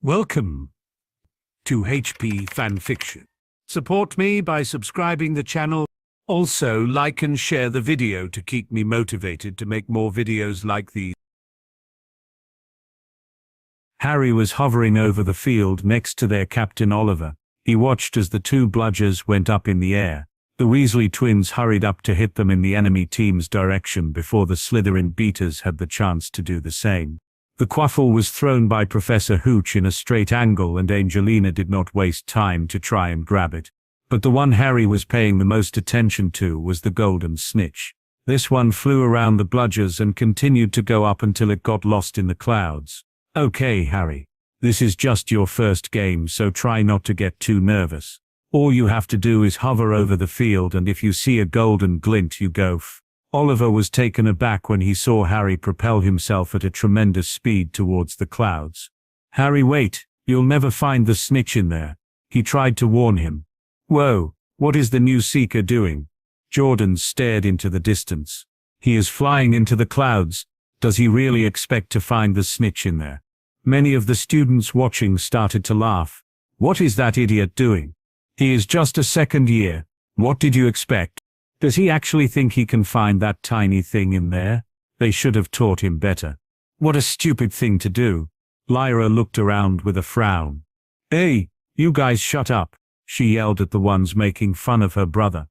Welcome to HP FanFiction. Support me by subscribing the channel. Also, like and share the video to keep me motivated to make more videos like these. Harry was hovering over the field next to their captain Oliver. He watched as the two bludgers went up in the air. The Weasley twins hurried up to hit them in the enemy team's direction before the Slytherin beaters had the chance to do the same. The quaffle was thrown by Professor Hooch in a straight angle, and Angelina did not waste time to try and grab it. But the one Harry was paying the most attention to was the golden snitch. This one flew around the bludgers and continued to go up until it got lost in the clouds. Okay, Harry. This is just your first game, so try not to get too nervous. All you have to do is hover over the field, and if you see a golden glint, you go f. Oliver was taken aback when he saw Harry propel himself at a tremendous speed towards the clouds. Harry, wait, you'll never find the snitch in there. He tried to warn him. Whoa, what is the new seeker doing? Jordan stared into the distance. He is flying into the clouds. Does he really expect to find the snitch in there? Many of the students watching started to laugh. What is that idiot doing? He is just a second year. What did you expect? Does he actually think he can find that tiny thing in there? They should have taught him better. What a stupid thing to do. Lyra looked around with a frown. Hey, you guys shut up, she yelled at the ones making fun of her brother.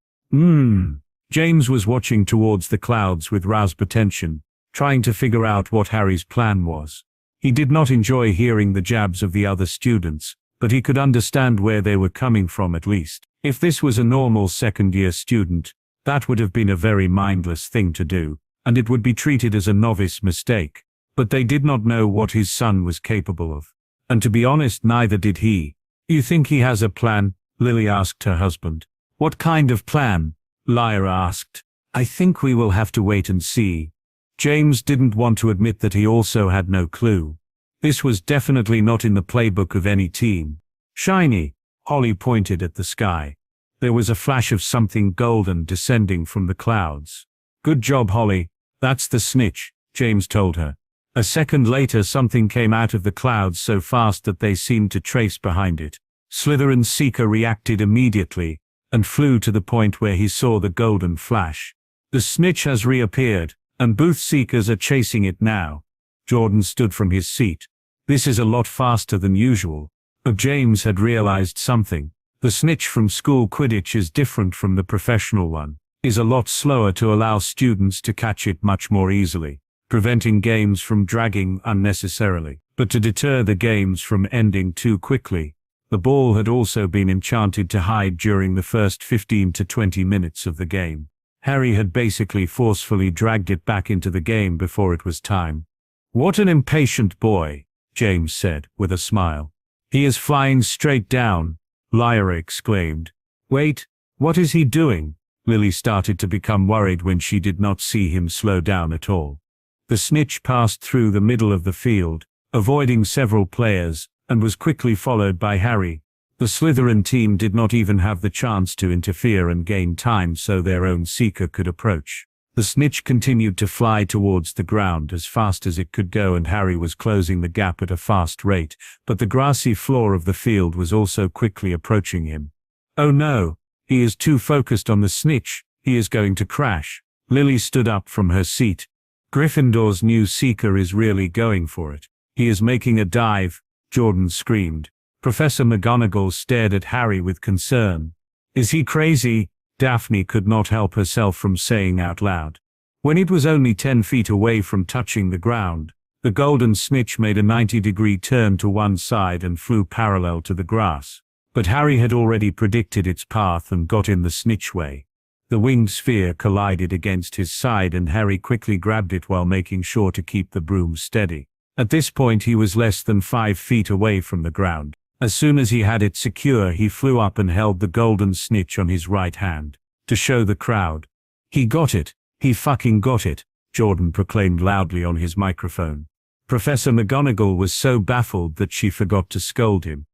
James was watching towards the clouds with rapt attention, trying to figure out what Harry's plan was. He did not enjoy hearing the jabs of the other students, but he could understand where they were coming from at least. If this was a normal second-year student, that would have been a very mindless thing to do, and it would be treated as a novice mistake. But they did not know what his son was capable of. And to be honest, neither did he. You think he has a plan? Lily asked her husband. What kind of plan? Lyra asked. I think we will have to wait and see. James didn't want to admit that he also had no clue. This was definitely not in the playbook of any team. Shiny, Holly pointed at the sky. There was a flash of something golden descending from the clouds. Good job, Holly. That's the snitch, James told her. A second later, something came out of the clouds so fast that they seemed to trace behind it. Slytherin's seeker reacted immediately and flew to the point where he saw the golden flash. The snitch has reappeared, and both seekers are chasing it now. Jordan stood from his seat. This is a lot faster than usual. But James had realized something. The snitch from school Quidditch is different from the professional one. Is a lot slower to allow students to catch it much more easily, preventing games from dragging unnecessarily. But to deter the games from ending too quickly, the ball had also been enchanted to hide during the first 15 to 20 minutes of the game. Harry had basically forcefully dragged it back into the game before it was time. What an impatient boy, James said, with a smile. He is flying straight down, Lyra exclaimed. Wait, what is he doing? Lily started to become worried when she did not see him slow down at all. The snitch passed through the middle of the field, avoiding several players, and was quickly followed by Harry. The Slytherin team did not even have the chance to interfere and gain time so their own seeker could approach. The snitch continued to fly towards the ground as fast as it could go, and Harry was closing the gap at a fast rate, but the grassy floor of the field was also quickly approaching him. Oh no, he is too focused on the snitch, he is going to crash. Lily stood up from her seat. Gryffindor's new seeker is really going for it. He is making a dive, Jordan screamed. Professor McGonagall stared at Harry with concern. Is he crazy? Daphne could not help herself from saying out loud. When it was only 10 feet away from touching the ground, the golden snitch made a 90-degree turn to one side and flew parallel to the grass. But Harry had already predicted its path and got in the snitch way. The winged sphere collided against his side, and Harry quickly grabbed it while making sure to keep the broom steady. At this point he was less than 5 feet away from the ground. As soon as he had it secure, he flew up and held the golden snitch on his right hand, to show the crowd. He got it. He fucking got it, Jordan proclaimed loudly on his microphone. Professor McGonagall was so baffled that she forgot to scold him.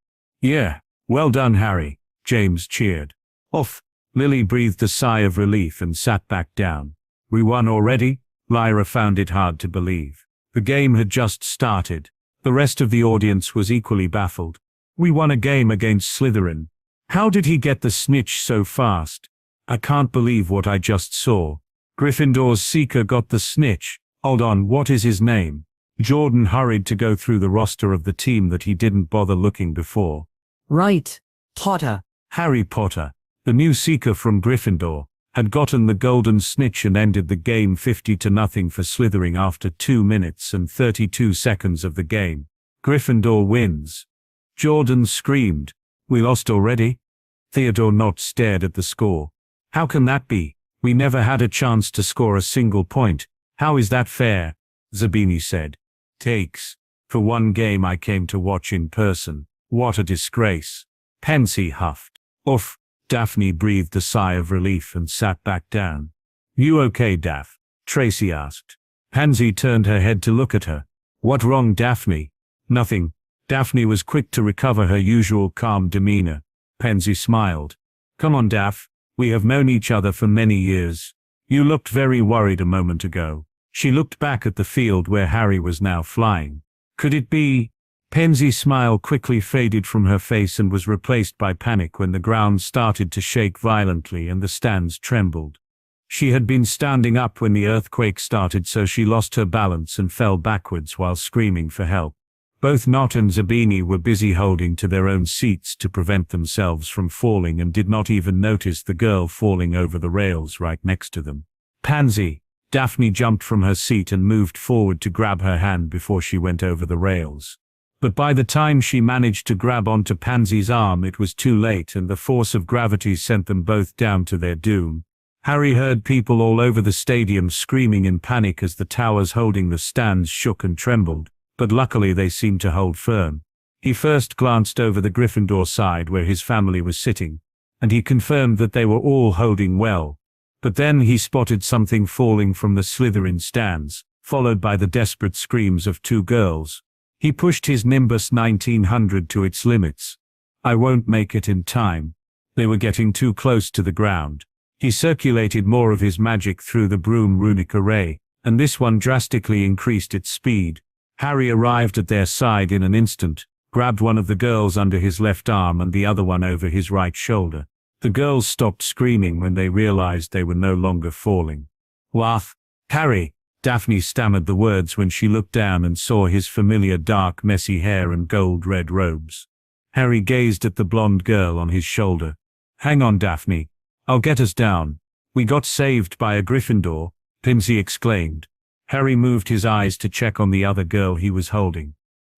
Yeah, well done, Harry, James cheered. Off. Lily breathed a sigh of relief and sat back down. We won already? Lyra found it hard to believe. The game had just started. The rest of the audience was equally baffled. We won a game against Slytherin. How did he get the snitch so fast? I can't believe what I just saw. Gryffindor's seeker got the snitch. Hold on, what is his name? Jordan hurried to go through the roster of the team that he didn't bother looking before. Right. Potter. Harry Potter, the new seeker from Gryffindor, had gotten the golden snitch and ended the game 50-0 for Slytherin after 2 minutes and 32 seconds of the game. Gryffindor wins. Jordan screamed. We lost already? Theodore Nott stared at the score. How can that be? We never had a chance to score a single point. How is that fair? Zabini said. Takes. For one game I came to watch in person. What a disgrace. Pansy huffed. Oof. Daphne breathed a sigh of relief and sat back down. You okay, Daph? Tracy asked. Pansy turned her head to look at her. What wrong, Daphne? Nothing. Daphne was quick to recover her usual calm demeanor. Pansy smiled. Come on, Daph. We have known each other for many years. You looked very worried a moment ago. She looked back at the field where Harry was now flying. Could it be? Pansy's smile quickly faded from her face and was replaced by panic when the ground started to shake violently and the stands trembled. She had been standing up when the earthquake started, so she lost her balance and fell backwards while screaming for help. Both Nott and Zabini were busy holding to their own seats to prevent themselves from falling and did not even notice the girl falling over the rails right next to them. Pansy! Daphne jumped from her seat and moved forward to grab her hand before she went over the rails. But by the time she managed to grab onto Pansy's arm, it was too late and the force of gravity sent them both down to their doom. Harry heard people all over the stadium screaming in panic as the towers holding the stands shook and trembled, but luckily they seemed to hold firm. He first glanced over the Gryffindor side where his family was sitting, and he confirmed that they were all holding well. But then he spotted something falling from the Slytherin stands, followed by the desperate screams of 2 girls. He pushed his Nimbus 1900 to its limits. I won't make it in time. They were getting too close to the ground. He circulated more of his magic through the broom runic array, and this one drastically increased its speed. Harry arrived at their side in an instant, grabbed one of the girls under his left arm and the other one over his right shoulder. The girls stopped screaming when they realized they were no longer falling. Laugh. Harry! Daphne stammered the words when she looked down and saw his familiar dark messy hair and gold-red robes. Harry gazed at the blonde girl on his shoulder. Hang on, Daphne. I'll get us down. We got saved by a Gryffindor, Pansy exclaimed. Harry moved his eyes to check on the other girl he was holding.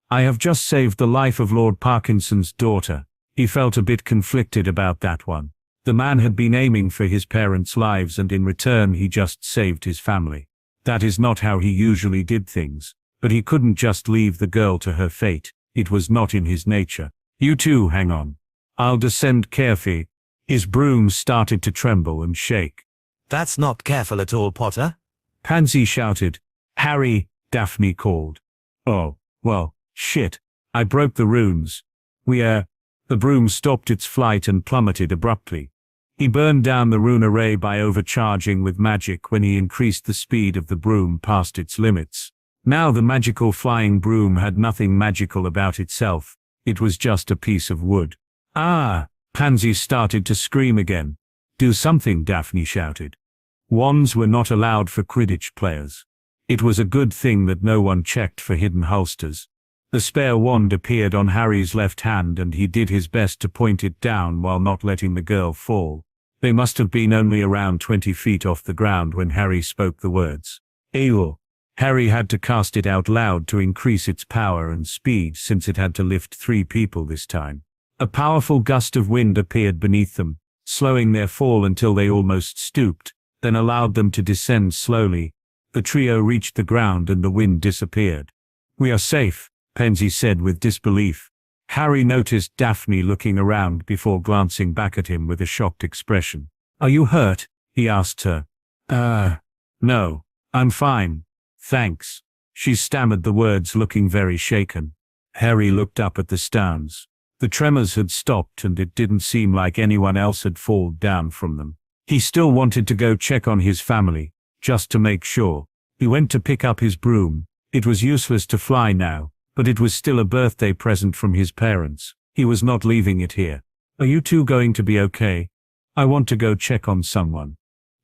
I have just saved the life of Lord Parkinson's daughter. He felt a bit conflicted about that one. The man had been aiming for his parents' lives and in return he just saved his family. That is not how he usually did things, but he couldn't just leave the girl to her fate. It was not in his nature. You two hang on. I'll descend carefully. His broom started to tremble and shake. That's not careful at all, Potter. Pansy shouted. Harry, Daphne called. Oh, well, shit. I broke the runes. The broom stopped its flight and plummeted abruptly. He burned down the rune array by overcharging with magic when he increased the speed of the broom past its limits. Now the magical flying broom had nothing magical about itself. It was just a piece of wood. Ah! Pansy started to scream again. Do something, Daphne shouted. Wands were not allowed for Quidditch players. It was a good thing that no one checked for hidden holsters. The spare wand appeared on Harry's left hand and he did his best to point it down while not letting the girl fall. They must have been only around 20 feet off the ground when Harry spoke the words. Eeyore. Harry had to cast it out loud to increase its power and speed since it had to lift 3 people this time. A powerful gust of wind appeared beneath them, slowing their fall until they almost stooped, then allowed them to descend slowly. The trio reached the ground and the wind disappeared. We are safe, Pansy said with disbelief. Harry noticed Daphne looking around before glancing back at him with a shocked expression. Are you hurt? He asked her. No. I'm fine. Thanks. She stammered the words, looking very shaken. Harry looked up at the stones. The tremors had stopped and it didn't seem like anyone else had fallen down from them. He still wanted to go check on his family, just to make sure. He went to pick up his broom. It was useless to fly now, but it was still a birthday present from his parents. He was not leaving it here. Are you two going to be okay? I want to go check on someone.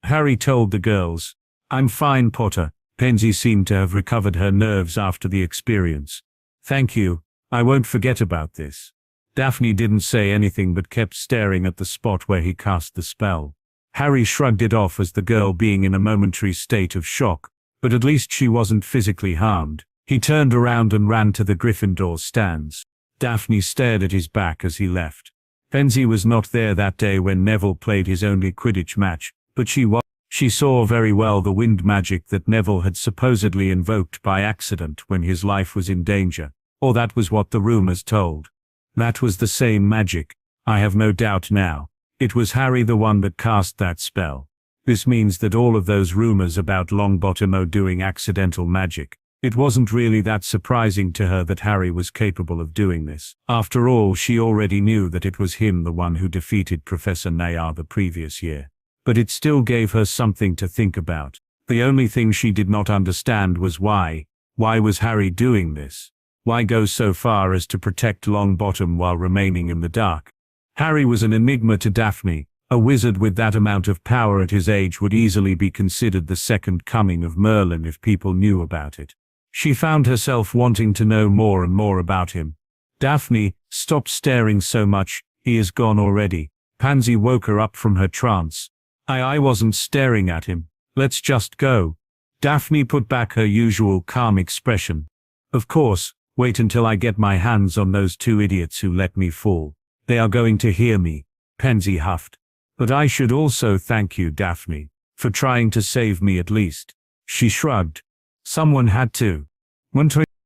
Harry told the girls. I'm fine, Potter. Pansy seemed to have recovered her nerves after the experience. Thank you. I won't forget about this. Daphne didn't say anything but kept staring at the spot where he cast the spell. Harry shrugged it off as the girl being in a momentary state of shock, but at least she wasn't physically harmed. He turned around and ran to the Gryffindor stands. Daphne stared at his back as he left. Pansy was not there that day when Neville played his only Quidditch match, but she saw very well the wind magic that Neville had supposedly invoked by accident when his life was in danger, or that was what the rumors told. That was the same magic, I have no doubt now. It was Harry the one that cast that spell. This means that all of those rumors about Longbottom doing accidental magic, it wasn't really that surprising to her that Harry was capable of doing this. After all, she already knew that it was him the one who defeated Professor Nayar the previous year. But it still gave her something to think about. The only thing she did not understand was why. Why was Harry doing this? Why go so far as to protect Longbottom while remaining in the dark? Harry was an enigma to Daphne. A wizard with that amount of power at his age would easily be considered the second coming of Merlin if people knew about it. She found herself wanting to know more and more about him. Daphne, stop staring so much, he is gone already. Pansy woke her up from her trance. I wasn't staring at him. Let's just go. Daphne put back her usual calm expression. Of course, wait until I get my hands on those two idiots who let me fall. They are going to hear me, Pansy huffed. But I should also thank you, Daphne, for trying to save me at least. She shrugged. Someone had to.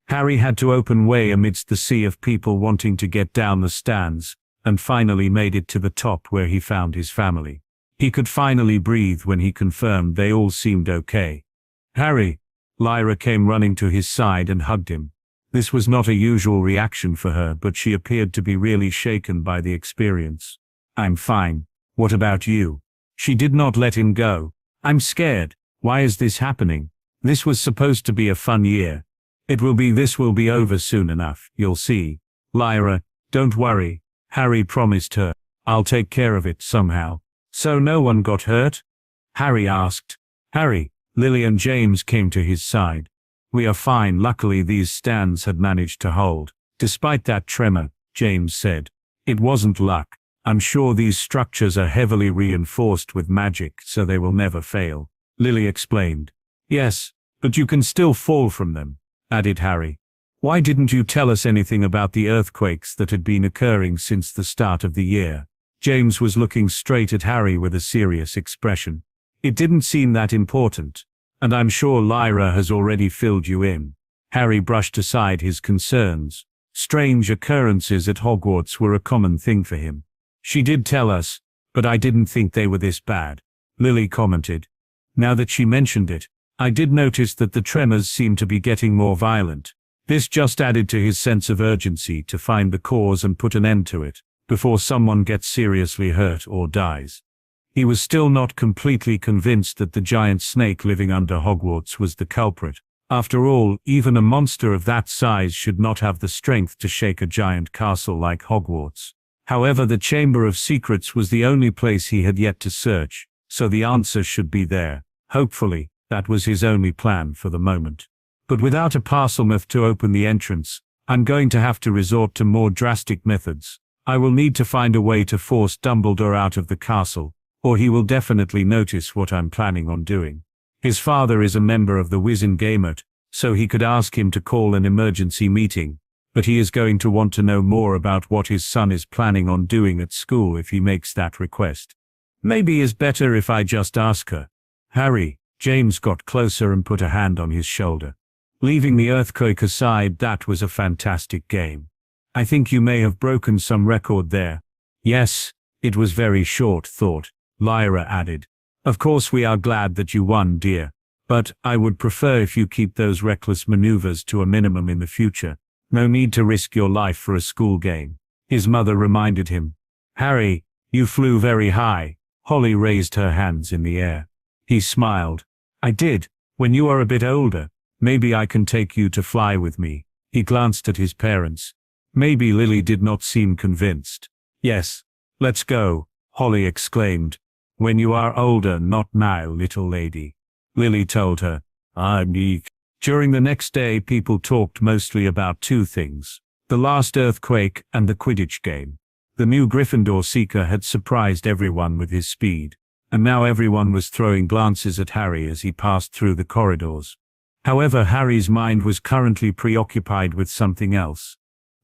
Harry had to open way amidst the sea of people wanting to get down the stands, and finally made it to the top where he found his family. He could finally breathe when he confirmed they all seemed okay. Harry! Lyra came running to his side and hugged him. This was not a usual reaction for her, but she appeared to be really shaken by the experience. I'm fine. What about you? She did not let him go. I'm scared. Why is this happening? This was supposed to be a fun year. This will be over soon enough, you'll see. Lyra, don't worry. Harry promised her. I'll take care of it somehow. So no one got hurt? Harry asked. Harry, Lily and James came to his side. We are fine. Luckily these stands had managed to hold. Despite that tremor, James said. It wasn't luck. I'm sure these structures are heavily reinforced with magic, so they will never fail. Lily explained. Yes, but you can still fall from them, added Harry. Why didn't you tell us anything about the earthquakes that had been occurring since the start of the year? James was looking straight at Harry with a serious expression. It didn't seem that important, and I'm sure Lyra has already filled you in. Harry brushed aside his concerns. Strange occurrences at Hogwarts were a common thing for him. She did tell us, but I didn't think they were this bad, Lily commented. Now that she mentioned it, I did notice that the tremors seemed to be getting more violent. This just added to his sense of urgency to find the cause and put an end to it, before someone gets seriously hurt or dies. He was still not completely convinced that the giant snake living under Hogwarts was the culprit. After all, even a monster of that size should not have the strength to shake a giant castle like Hogwarts. However, the Chamber of Secrets was the only place he had yet to search, so the answer should be there. Hopefully, that was his only plan for the moment. But without a Parselmouth to open the entrance, I'm going to have to resort to more drastic methods. I will need to find a way to force Dumbledore out of the castle, or he will definitely notice what I'm planning on doing. His father is a member of the Wizengamot, so he could ask him to call an emergency meeting, but he is going to want to know more about what his son is planning on doing at school if he makes that request. Maybe it's better if I just ask her. Harry, James got closer and put a hand on his shoulder. Leaving the earthquake aside, that was a fantastic game. I think you may have broken some record there. Yes, it was very short thought, Lyra added. Of course we are glad that you won, dear, but I would prefer if you keep those reckless maneuvers to a minimum in the future. No need to risk your life for a school game. His mother reminded him. Harry, you flew very high. Holly raised her hands in the air. He smiled. I did. When you are a bit older, maybe I can take you to fly with me. He glanced at his parents. Maybe Lily did not seem convinced. Yes. Let's go, Holly exclaimed. When you are older, not now, little lady. Lily told her. I'm meek. During the next day, people talked mostly about two things: the last earthquake and the Quidditch game. The new Gryffindor seeker had surprised everyone with his speed, and now everyone was throwing glances at Harry as he passed through the corridors. However, Harry's mind was currently preoccupied with something else.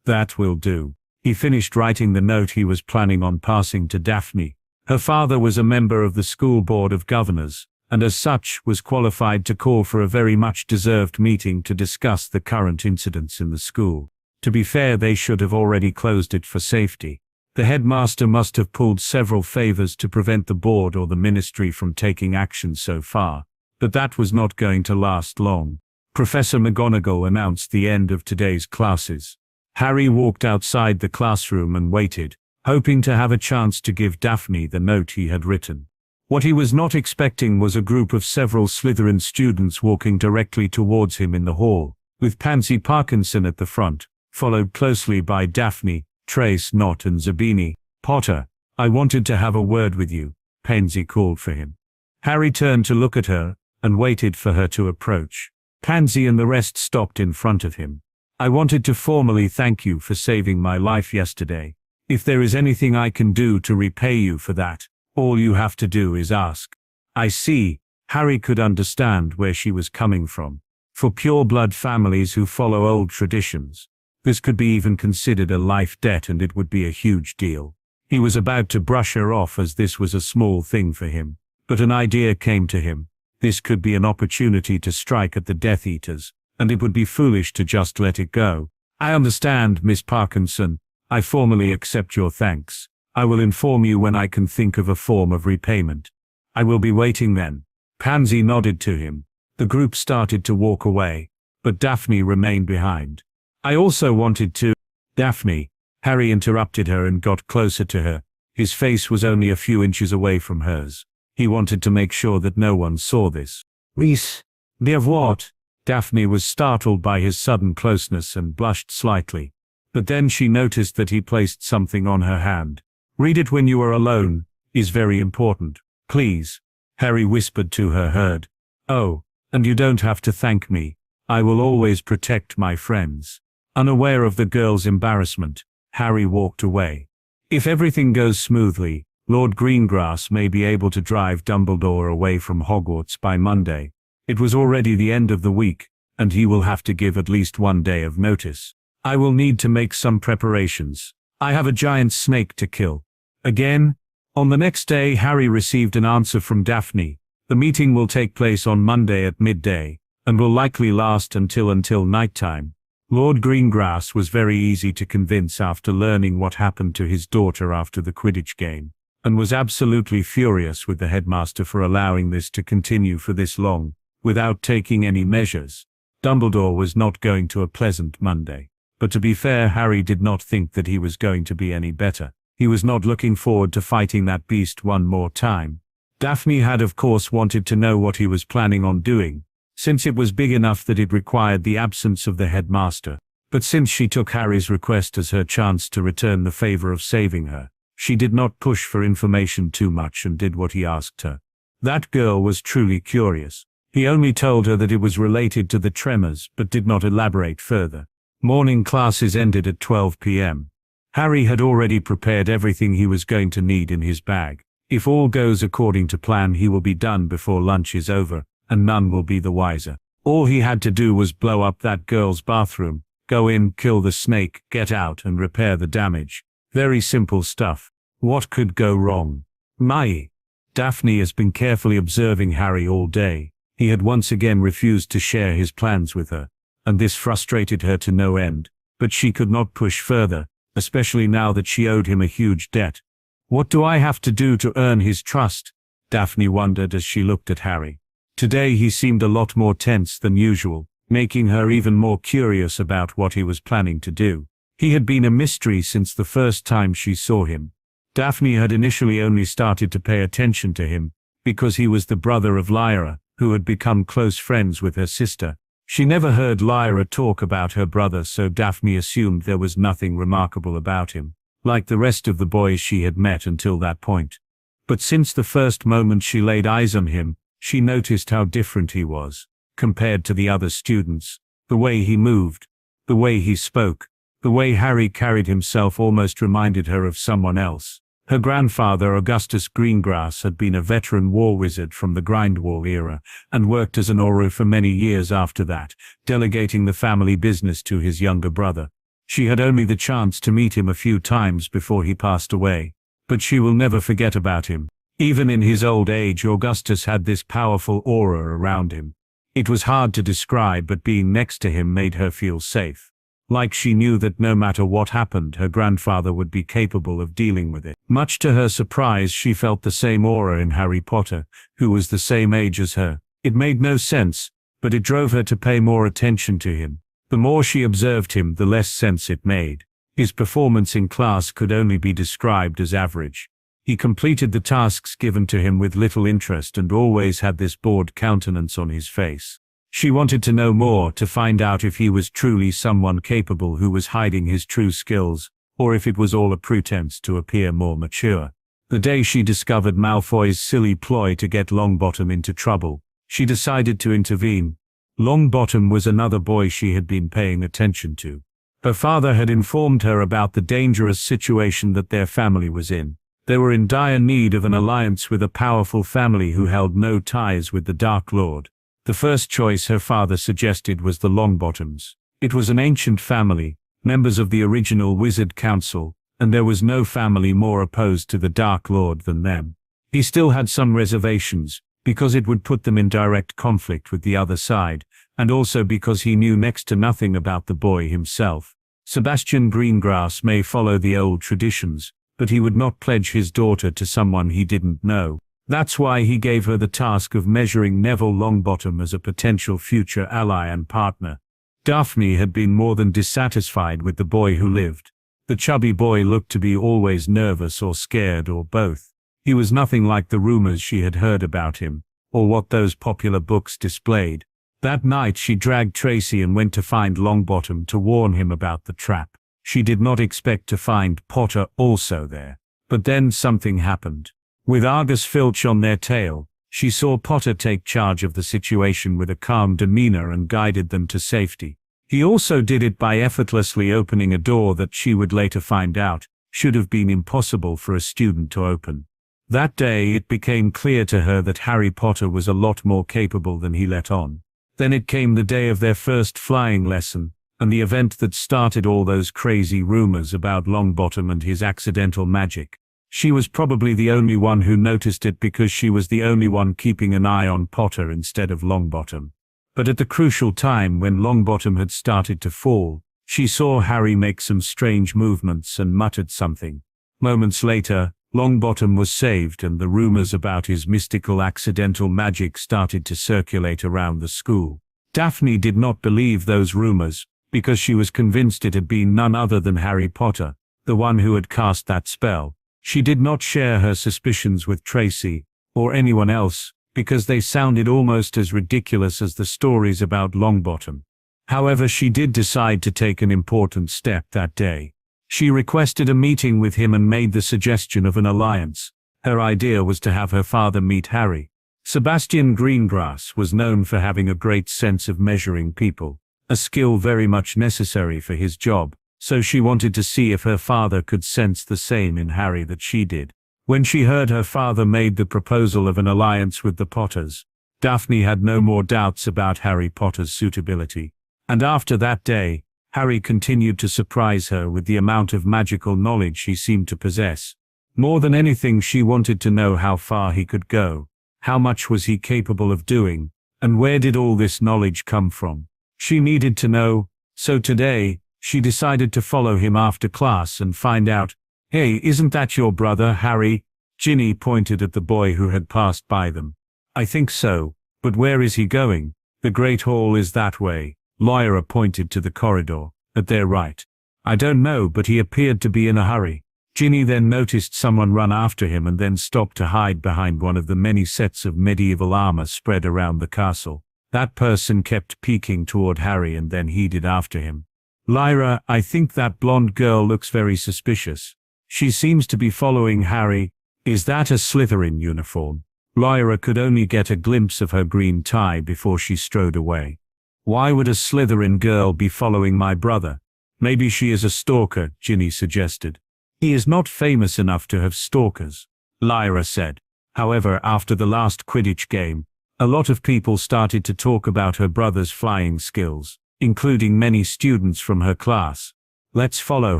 That will do. He finished writing the note he was planning on passing to Daphne. Her father was a member of the school board of governors, and as such was qualified to call for a very much deserved meeting to discuss the current incidents in the school. To be fair, they should have already closed it for safety. The headmaster must have pulled several favors to prevent the board or the ministry from taking action so far, but that was not going to last long. Professor McGonagall announced the end of today's classes. Harry walked outside the classroom and waited, hoping to have a chance to give Daphne the note he had written. What he was not expecting was a group of several Slytherin students walking directly towards him in the hall, with Pansy Parkinson at the front, followed closely by Daphne, Trace, Knott and Zabini. Potter, I wanted to have a word with you, Pansy called for him. Harry turned to look at her, and waited for her to approach. Pansy and the rest stopped in front of him. I wanted to formally thank you for saving my life yesterday. If there is anything I can do to repay you for that, all you have to do is ask. I see. Harry could understand where she was coming from. For pure-blood families who follow old traditions, this could be even considered a life debt, and it would be a huge deal. He was about to brush her off as this was a small thing for him, but an idea came to him. This could be an opportunity to strike at the Death Eaters, and it would be foolish to just let it go. I understand, Miss Parkinson. I formally accept your thanks. I will inform you when I can think of a form of repayment. I will be waiting then. Pansy nodded to him. The group started to walk away, but Daphne remained behind. I also wanted to... Daphne. Harry interrupted her and got closer to her. His face was only a few inches away from hers. He wanted to make sure that no one saw this. Reese. Dear what? Daphne was startled by his sudden closeness and blushed slightly. But then she noticed that he placed something on her hand. Read it when you are alone, is very important. Please. Harry whispered to her heard. Oh, and you don't have to thank me. I will always protect my friends. Unaware of the girl's embarrassment, Harry walked away. If everything goes smoothly, Lord Greengrass may be able to drive Dumbledore away from Hogwarts by Monday. It was already the end of the week, and he will have to give at least 1 day of notice. I will need to make some preparations. I have a giant snake to kill. Again? On the next day, Harry received an answer from Daphne. The meeting will take place on Monday at midday, and will likely last until nighttime. Lord Greengrass was very easy to convince after learning what happened to his daughter after the Quidditch game, and was absolutely furious with the headmaster for allowing this to continue for this long, without taking any measures. Dumbledore was not going to a pleasant Monday. But to be fair, Harry did not think that he was going to be any better. He was not looking forward to fighting that beast one more time. Daphne had of course wanted to know what he was planning on doing, since it was big enough that it required the absence of the headmaster. But since she took Harry's request as her chance to return the favor of saving her, she did not push for information too much and did what he asked her. That girl was truly curious. He only told her that it was related to the tremors but did not elaborate further. Morning classes ended at 12 p.m. Harry had already prepared everything he was going to need in his bag. If all goes according to plan, he will be done before lunch is over, and none will be the wiser. All he had to do was blow up that girl's bathroom, go in, kill the snake, get out and repair the damage. Very simple stuff. What could go wrong? Mai. Daphne has been carefully observing Harry all day. He had once again refused to share his plans with her, and this frustrated her to no end. But she could not push further, especially now that she owed him a huge debt. What do I have to do to earn his trust? Daphne wondered as she looked at Harry. Today he seemed a lot more tense than usual, making her even more curious about what he was planning to do. He had been a mystery since the first time she saw him. Daphne had initially only started to pay attention to him because he was the brother of Lyra, who had become close friends with her sister. She never heard Lyra talk about her brother, so Daphne assumed there was nothing remarkable about him, like the rest of the boys she had met until that point. But since the first moment she laid eyes on him, she noticed how different he was, compared to the other students. The way he moved, the way he spoke, the way Harry carried himself almost reminded her of someone else. Her grandfather, Augustus Greengrass, had been a veteran war wizard from the Grindwall era, and worked as an Auror for many years after that, delegating the family business to his younger brother. She had only the chance to meet him a few times before he passed away, but she will never forget about him. Even in his old age, Augustus had this powerful aura around him. It was hard to describe, but being next to him made her feel safe. Like she knew that no matter what happened, her grandfather would be capable of dealing with it. Much to her surprise, she felt the same aura in Harry Potter, who was the same age as her. It made no sense, but it drove her to pay more attention to him. The more she observed him, the less sense it made. His performance in class could only be described as average. He completed the tasks given to him with little interest and always had this bored countenance on his face. She wanted to know more, to find out if he was truly someone capable who was hiding his true skills, or if it was all a pretense to appear more mature. The day she discovered Malfoy's silly ploy to get Longbottom into trouble, she decided to intervene. Longbottom was another boy she had been paying attention to. Her father had informed her about the dangerous situation that their family was in. They were in dire need of an alliance with a powerful family who held no ties with the Dark Lord. The first choice her father suggested was the Longbottoms. It was an ancient family, members of the original Wizard Council, and there was no family more opposed to the Dark Lord than them. He still had some reservations, because it would put them in direct conflict with the other side, and also because he knew next to nothing about the boy himself. Sebastian Greengrass may follow the old traditions, but he would not pledge his daughter to someone he didn't know. That's why he gave her the task of measuring Neville Longbottom as a potential future ally and partner. Daphne had been more than dissatisfied with the boy who lived. The chubby boy looked to be always nervous or scared or both. He was nothing like the rumors she had heard about him, or what those popular books displayed. That night she dragged Tracy and went to find Longbottom to warn him about the trap. She did not expect to find Potter also there. But then something happened. With Argus Filch on their tail, she saw Potter take charge of the situation with a calm demeanor and guided them to safety. He also did it by effortlessly opening a door that she would later find out should have been impossible for a student to open. That day it became clear to her that Harry Potter was a lot more capable than he let on. Then it came the day of their first flying lesson, and the event that started all those crazy rumors about Longbottom and his accidental magic. She was probably the only one who noticed it because she was the only one keeping an eye on Potter instead of Longbottom. But at the crucial time when Longbottom had started to fall, she saw Harry make some strange movements and muttered something. Moments later, Longbottom was saved and the rumors about his mystical accidental magic started to circulate around the school. Daphne did not believe those rumors, because she was convinced it had been none other than Harry Potter, the one who had cast that spell. She did not share her suspicions with Tracy, or anyone else, because they sounded almost as ridiculous as the stories about Longbottom. However, she did decide to take an important step that day. She requested a meeting with him and made the suggestion of an alliance. Her idea was to have her father meet Harry. Sebastian Greengrass was known for having a great sense of measuring people, a skill very much necessary for his job, so she wanted to see if her father could sense the same in Harry that she did. When she heard her father made the proposal of an alliance with the Potters, Daphne had no more doubts about Harry Potter's suitability. And after that day, Harry continued to surprise her with the amount of magical knowledge he seemed to possess. More than anything, she wanted to know how far he could go, how much was he capable of doing, and where did all this knowledge come from. She needed to know, so today, she decided to follow him after class and find out, "Hey, isn't that your brother, Harry?" Ginny pointed at the boy who had passed by them. "I think so, but where is he going?" "The Great Hall is that way." Lyra pointed to the corridor, at their right. "I don't know, but he appeared to be in a hurry." Ginny then noticed someone run after him and then stopped to hide behind one of the many sets of medieval armor spread around the castle. That person kept peeking toward Harry and then headed after him. Lyra, I think that blonde girl looks very suspicious. She seems to be following Harry. Is that a Slytherin uniform? Lyra could only get a glimpse of her green tie before she strode away. Why would a Slytherin girl be following my brother? Maybe she is a stalker, Ginny suggested. He is not famous enough to have stalkers, Lyra said. However, after the last Quidditch game, a lot of people started to talk about her brother's flying skills, including many students from her class. Let's follow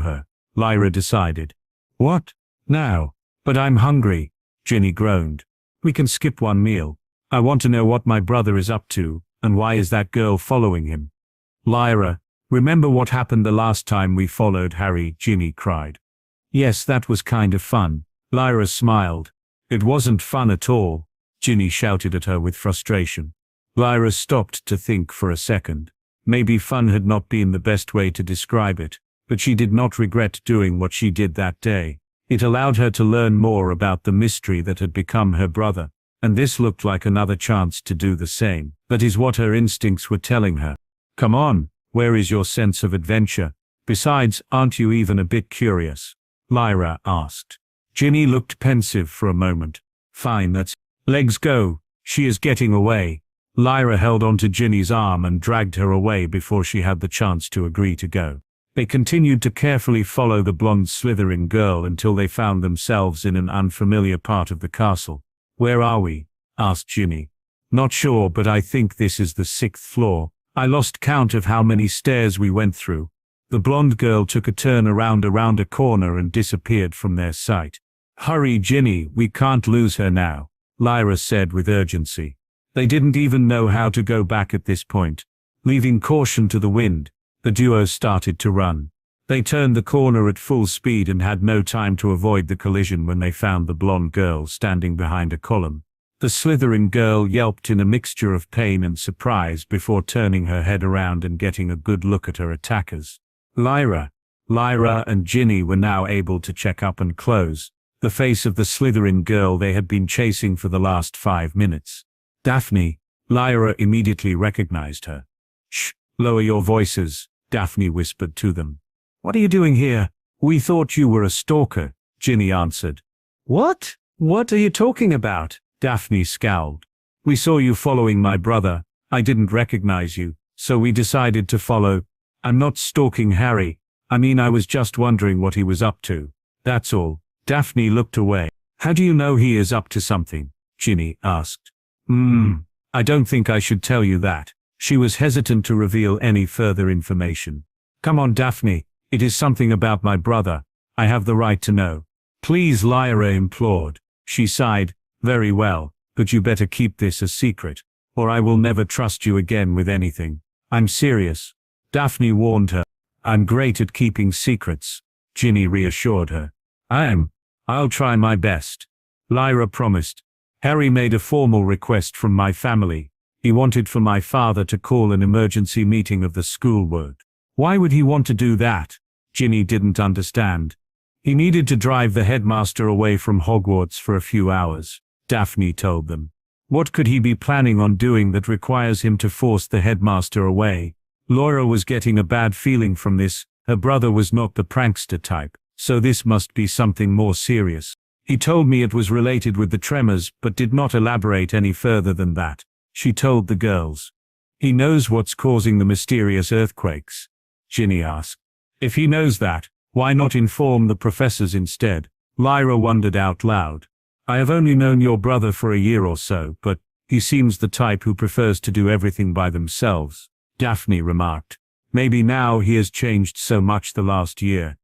her, Lyra decided. What? Now? But I'm hungry, Ginny groaned. We can skip one meal. I want to know what my brother is up to, and why is that girl following him? Lyra, remember what happened the last time we followed Harry? Ginny cried. Yes, that was kind of fun. Lyra smiled. It wasn't fun at all, Ginny shouted at her with frustration. Lyra stopped to think for a second. Maybe fun had not been the best way to describe it, but she did not regret doing what she did that day. It allowed her to learn more about the mystery that had become her brother, and this looked like another chance to do the same. That is what her instincts were telling her. Come on, where is your sense of adventure? Besides, aren't you even a bit curious? Lyra asked. Ginny looked pensive for a moment. Fine, let's go. She is getting away. Lyra held onto Ginny's arm and dragged her away before she had the chance to agree to go. They continued to carefully follow the blonde Slytherin girl until they found themselves in an unfamiliar part of the castle. Where are we? Asked Ginny. Not sure, but I think this is the 6th floor. I lost count of how many stairs we went through. The blonde girl took a turn around a corner and disappeared from their sight. Hurry, Ginny, we can't lose her now, Lyra said with urgency. They didn't even know how to go back at this point. Leaving caution to the wind, the duo started to run. They turned the corner at full speed and had no time to avoid the collision when they found the blonde girl standing behind a column. The Slytherin girl yelped in a mixture of pain and surprise before turning her head around and getting a good look at her attackers. Lyra and Ginny were now able to check up and close the face of the Slytherin girl they had been chasing for the last 5 minutes. Daphne. Lyra immediately recognized her. Shh, lower your voices, Daphne whispered to them. What are you doing here? We thought you were a stalker, Ginny answered. What? What are you talking about? Daphne scowled. We saw you following my brother. I didn't recognize you, so we decided to follow. I'm not stalking Harry. I mean, I was just wondering what he was up to. That's all. Daphne looked away. How do you know he is up to something? Ginny asked. I don't think I should tell you that. She was hesitant to reveal any further information. Come on, Daphne. It is something about my brother. I have the right to know. Please, Lyra implored. She sighed. Very well, but you better keep this a secret, or I will never trust you again with anything. I'm serious. Daphne warned her. I'm great at keeping secrets, Ginny reassured her. I'll try my best, Lyra promised. Harry made a formal request from my family. He wanted for my father to call an emergency meeting of the school board. Why would he want to do that? Ginny didn't understand. He needed to drive the headmaster away from Hogwarts for a few hours, Daphne told them. What could he be planning on doing that requires him to force the headmaster away? Lyra was getting a bad feeling from this. Her brother was not the prankster type, so this must be something more serious. He told me it was related with the tremors, but did not elaborate any further than that, she told the girls. He knows what's causing the mysterious earthquakes, Ginny asked. If he knows that, why not inform the professors instead? Lyra wondered out loud. I have only known your brother for a year or so, but he seems the type who prefers to do everything by themselves, Daphne remarked. Maybe now he has changed so much the last year.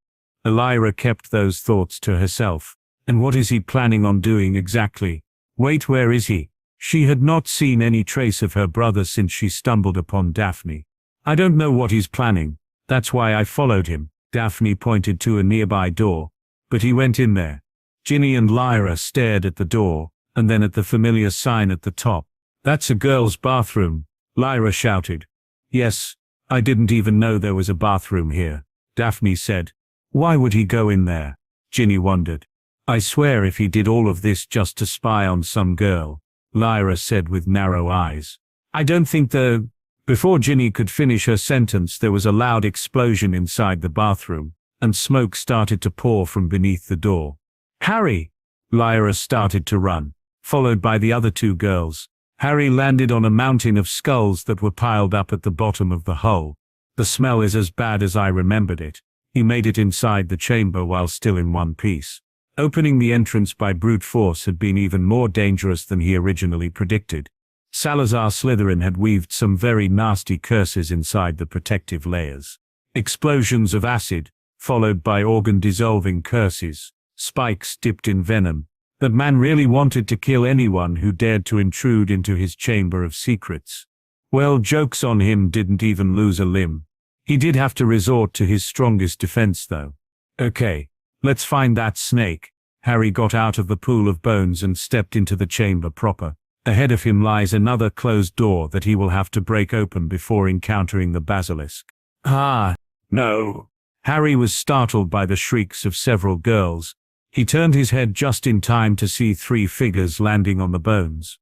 Lyra kept those thoughts to herself. And what is he planning on doing exactly? Wait, where is he? She had not seen any trace of her brother since she stumbled upon Daphne. I don't know what he's planning. That's why I followed him. Daphne pointed to a nearby door. But he went in there. Ginny and Lyra stared at the door, and then at the familiar sign at the top. That's a girl's bathroom, Lyra shouted. Yes, I didn't even know there was a bathroom here, Daphne said. Why would he go in there? Ginny wondered. I swear if he did all of this just to spy on some girl, Lyra said with narrow eyes. I don't think the... Before Ginny could finish her sentence, there was a loud explosion inside the bathroom, and smoke started to pour from beneath the door. Harry! Lyra started to run, followed by the other two girls. Harry landed on a mountain of skulls that were piled up at the bottom of the hole. The smell is as bad as I remembered it. He made it inside the chamber while still in one piece. Opening the entrance by brute force had been even more dangerous than he originally predicted. Salazar Slytherin had weaved some very nasty curses inside the protective layers. Explosions of acid, followed by organ-dissolving curses, spikes dipped in venom. That man really wanted to kill anyone who dared to intrude into his chamber of secrets. Well, joke's on him, didn't even lose a limb. He did have to resort to his strongest defense though. Okay, let's find that snake. Harry got out of the pool of bones and stepped into the chamber proper. Ahead of him lies another closed door that he will have to break open before encountering the basilisk. Ah, no. Harry was startled by the shrieks of several girls. He turned his head just in time to see 3 figures landing on the bones.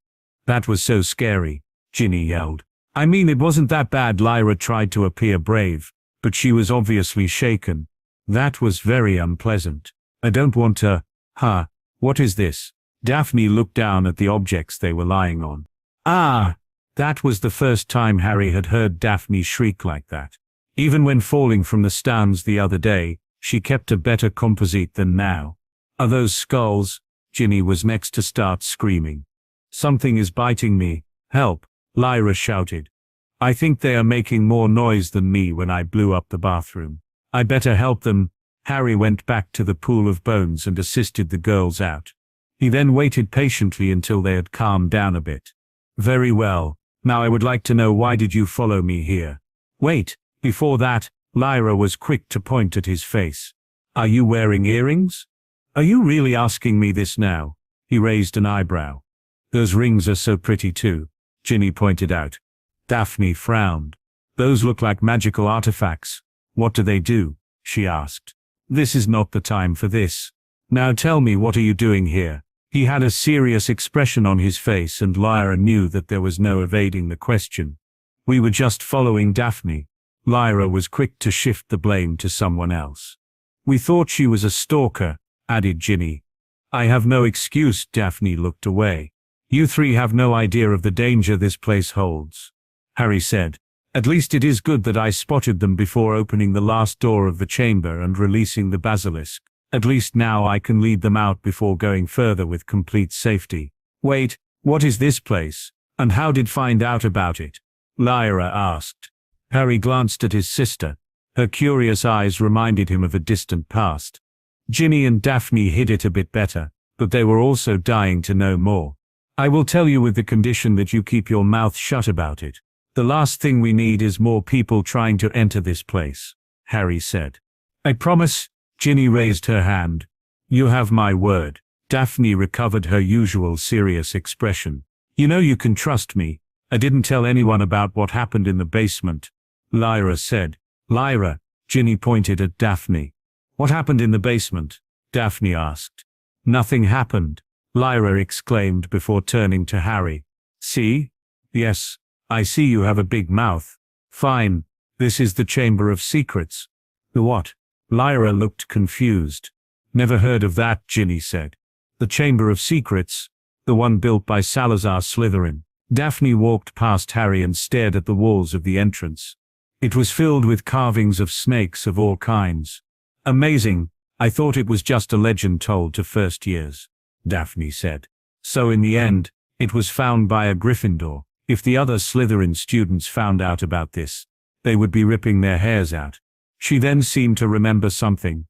That was so scary, Ginny yelled. I mean, it wasn't that bad. Lyra tried to appear brave, but she was obviously shaken. That was very unpleasant. I don't want to... What is this? Daphne looked down at the objects they were lying on. Ah! That was the first time Harry had heard Daphne shriek like that. Even when falling from the stands the other day, she kept a better composite than now. Are those skulls? Ginny was next to start screaming. Something is biting me. Help! Lyra shouted. I think they are making more noise than me when I blew up the bathroom. I better help them. Harry went back to the pool of bones and assisted the girls out. He then waited patiently until they had calmed down a bit. Very well. Now I would like to know, why did you follow me here? Wait, before that, Lyra was quick to point at his face. Are you wearing earrings? Are you really asking me this now? He raised an eyebrow. Those rings are so pretty too, Ginny pointed out. Daphne frowned. Those look like magical artifacts. What do they do? She asked. This is not the time for this. Now tell me, what are you doing here? He had a serious expression on his face, and Lyra knew that there was no evading the question. We were just following Daphne. Lyra was quick to shift the blame to someone else. We thought she was a stalker, added Ginny. I have no excuse. Daphne looked away. You 3 have no idea of the danger this place holds, Harry said. At least it is good that I spotted them before opening the last door of the chamber and releasing the basilisk. At least now I can lead them out before going further with complete safety. Wait, what is this place? And how did find out about it? Lyra asked. Harry glanced at his sister. Her curious eyes reminded him of a distant past. Ginny and Daphne hid it a bit better, but they were also dying to know more. I will tell you, with the condition that you keep your mouth shut about it. The last thing we need is more people trying to enter this place, Harry said. I promise. Ginny raised her hand. You have my word. Daphne recovered her usual serious expression. You know you can trust me. I didn't tell anyone about what happened in the basement, Lyra said. Lyra, Ginny pointed at Daphne. What happened in the basement? Daphne asked. Nothing happened, Lyra exclaimed before turning to Harry. See? Yes, I see you have a big mouth. Fine, this is the Chamber of Secrets. The what? Lyra looked confused. Never heard of that, Ginny said. The Chamber of Secrets? The one built by Salazar Slytherin. Daphne walked past Harry and stared at the walls of the entrance. It was filled with carvings of snakes of all kinds. Amazing. I thought it was just a legend told to first years, Daphne said. So in the end, it was found by a Gryffindor. If the other Slytherin students found out about this, they would be ripping their hairs out. She then seemed to remember something.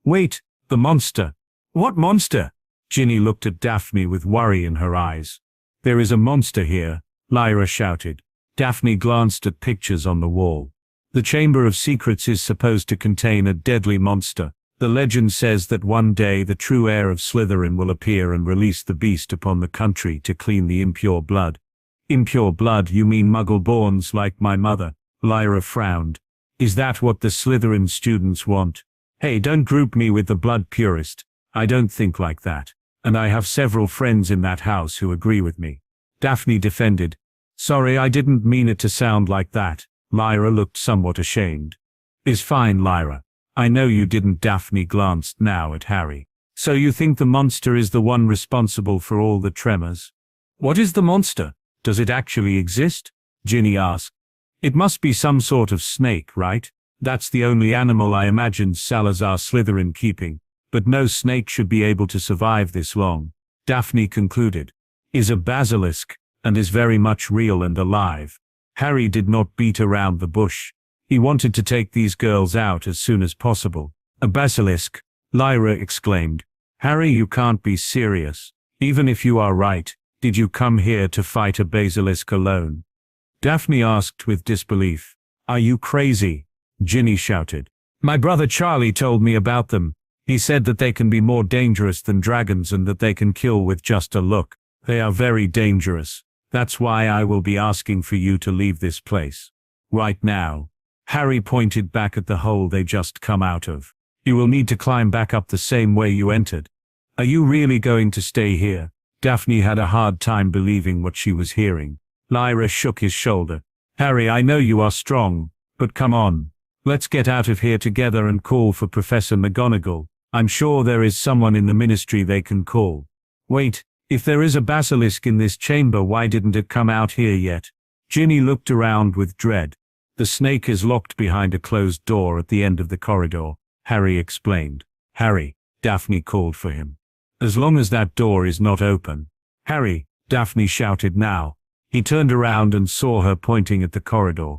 Wait, the monster. What monster? Ginny looked at Daphne with worry in her eyes. There is a monster here, Lyra shouted. Daphne glanced at pictures on the wall. The Chamber of Secrets is supposed to contain a deadly monster. The legend says that one day the true heir of Slytherin will appear and release the beast upon the country to clean the impure blood. Impure blood? You mean muggle-borns like my mother? Lyra frowned. Is that what the Slytherin students want? Hey, don't group me with the blood purist. I don't think like that. And I have several friends in that house who agree with me. Daphne defended. Sorry, I didn't mean it to sound like that. Lyra looked somewhat ashamed. It's fine, Lyra. I know you didn't. Daphne glanced now at Harry. So you think the monster is the one responsible for all the tremors? What is the monster? Does it actually exist? Ginny asked. It must be some sort of snake, right? That's the only animal I imagined Salazar Slytherin keeping. But no snake should be able to survive this long. Daphne concluded. Is a basilisk, and is very much real and alive. Harry did not beat around the bush. He wanted to take these girls out as soon as possible. A basilisk? Lyra exclaimed. Harry, you can't be serious. Even if you are right, did you come here to fight a basilisk alone? Daphne asked with disbelief. Are you crazy? Ginny shouted. My brother Charlie told me about them. He said that they can be more dangerous than dragons and that they can kill with just a look. They are very dangerous. That's why I will be asking for you to leave this place. Right now. Harry pointed back at the hole they just come out of. You will need to climb back up the same way you entered. Are you really going to stay here? Daphne had a hard time believing what she was hearing. Lyra shook his shoulder. Harry, I know you are strong, but come on. Let's get out of here together and call for Professor McGonagall. I'm sure there is someone in the ministry they can call. Wait, if there is a basilisk in this chamber, why didn't it come out here yet? Ginny looked around with dread. The snake is locked behind a closed door at the end of the corridor, Harry explained. Harry, Daphne called for him. As long as that door is not open. Harry, Daphne shouted now. He turned around and saw her pointing at the corridor.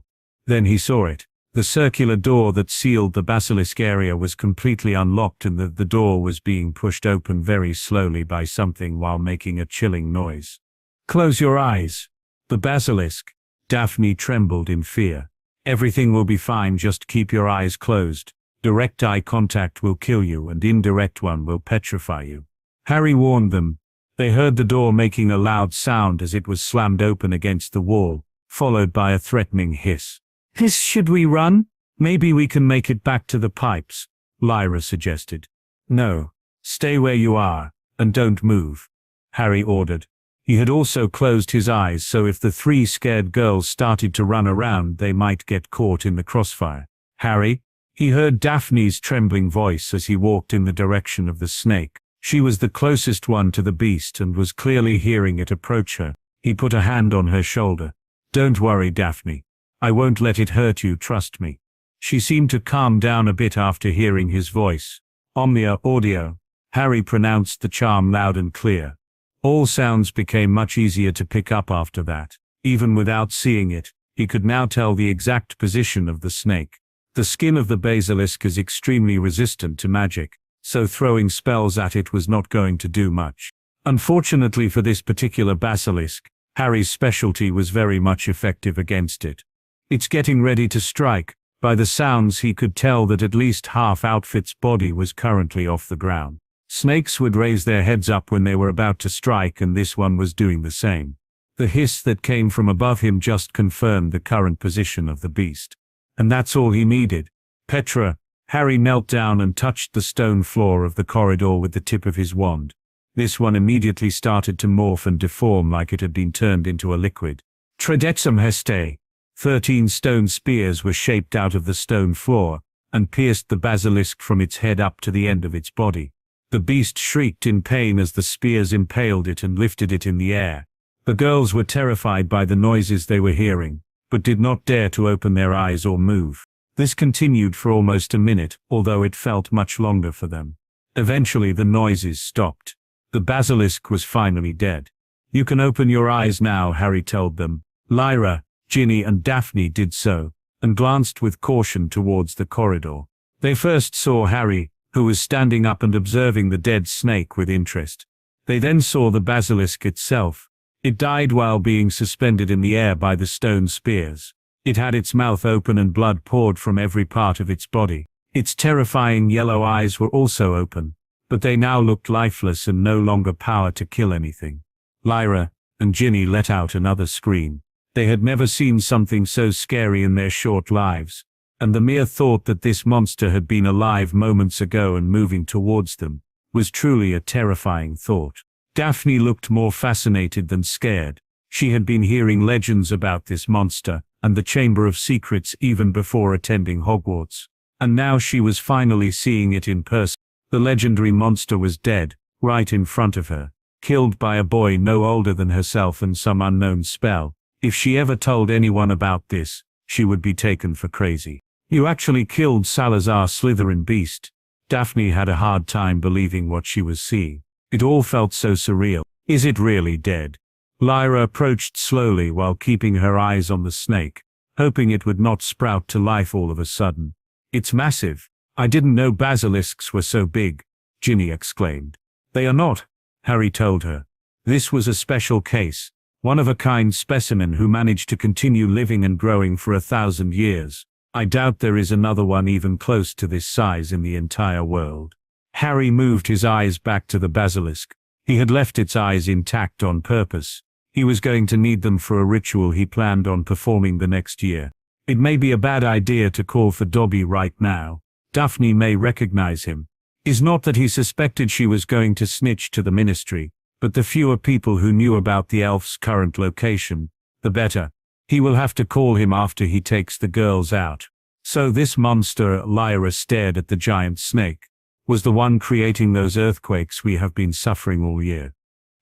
Then he saw it. The circular door that sealed the basilisk area was completely unlocked and the door was being pushed open very slowly by something while making a chilling noise. Close your eyes. The basilisk. Daphne trembled in fear. Everything will be fine, just keep your eyes closed. Direct eye contact will kill you and indirect one will petrify you. Harry warned them. They heard the door making a loud sound as it was slammed open against the wall, followed by a threatening hiss. Should we run? Maybe we can make it back to the pipes, Lyra suggested. No. Stay where you are, and don't move, Harry ordered. He had also closed his eyes so if the three scared girls started to run around they might get caught in the crossfire. Harry? He heard Daphne's trembling voice as he walked in the direction of the snake. She was the closest one to the beast and was clearly hearing it approach her. He put a hand on her shoulder. Don't worry, Daphne. I won't let it hurt you, trust me. She seemed to calm down a bit after hearing his voice. Omnia Audio. Harry pronounced the charm loud and clear. All sounds became much easier to pick up after that. Even without seeing it, he could now tell the exact position of the snake. The skin of the basilisk is extremely resistant to magic, so throwing spells at it was not going to do much. Unfortunately for this particular basilisk, Harry's specialty was very much effective against it. It's getting ready to strike. By the sounds he could tell that at least half Outfit's body was currently off the ground. Snakes would raise their heads up when they were about to strike and this one was doing the same. The hiss that came from above him just confirmed the current position of the beast. And that's all he needed. Petra. Harry knelt down and touched the stone floor of the corridor with the tip of his wand. This one immediately started to morph and deform like it had been turned into a liquid. Tredexum heste. 13 stone spears were shaped out of the stone floor, and pierced the basilisk from its head up to the end of its body. The beast shrieked in pain as the spears impaled it and lifted it in the air. The girls were terrified by the noises they were hearing, but did not dare to open their eyes or move. This continued for almost a minute, although it felt much longer for them. Eventually the noises stopped. The basilisk was finally dead. You can open your eyes now, Harry told them. Lyra, Ginny and Daphne did so, and glanced with caution towards the corridor. They first saw Harry, who was standing up and observing the dead snake with interest. They then saw the basilisk itself. It died while being suspended in the air by the stone spears. It had its mouth open and blood poured from every part of its body. Its terrifying yellow eyes were also open, but they now looked lifeless and no longer power to kill anything. Lyra and Ginny let out another scream. They had never seen something so scary in their short lives, and the mere thought that this monster had been alive moments ago and moving towards them was truly a terrifying thought. Daphne looked more fascinated than scared. She had been hearing legends about this monster and the Chamber of Secrets even before attending Hogwarts. And now she was finally seeing it in person. The legendary monster was dead, right in front of her, killed by a boy no older than herself and some unknown spell. If she ever told anyone about this, she would be taken for crazy. You actually killed Salazar Slytherin beast. Daphne had a hard time believing what she was seeing. It all felt so surreal. Is it really dead? Lyra approached slowly while keeping her eyes on the snake, hoping it would not sprout to life all of a sudden. It's massive. I didn't know basilisks were so big, Ginny exclaimed. They are not, Harry told her. This was a special case, one-of-a-kind specimen who managed to continue living and growing for 1,000 years. I doubt there is another one even close to this size in the entire world. Harry moved his eyes back to the basilisk. He had left its eyes intact on purpose. He was going to need them for a ritual he planned on performing the next year. It may be a bad idea to call for Dobby right now. Daphne may recognize him. It's not that he suspected she was going to snitch to the ministry, but the fewer people who knew about the elf's current location, the better. He will have to call him after he takes the girls out. So this monster, Lyra stared at the giant snake, was the one creating those earthquakes we have been suffering all year.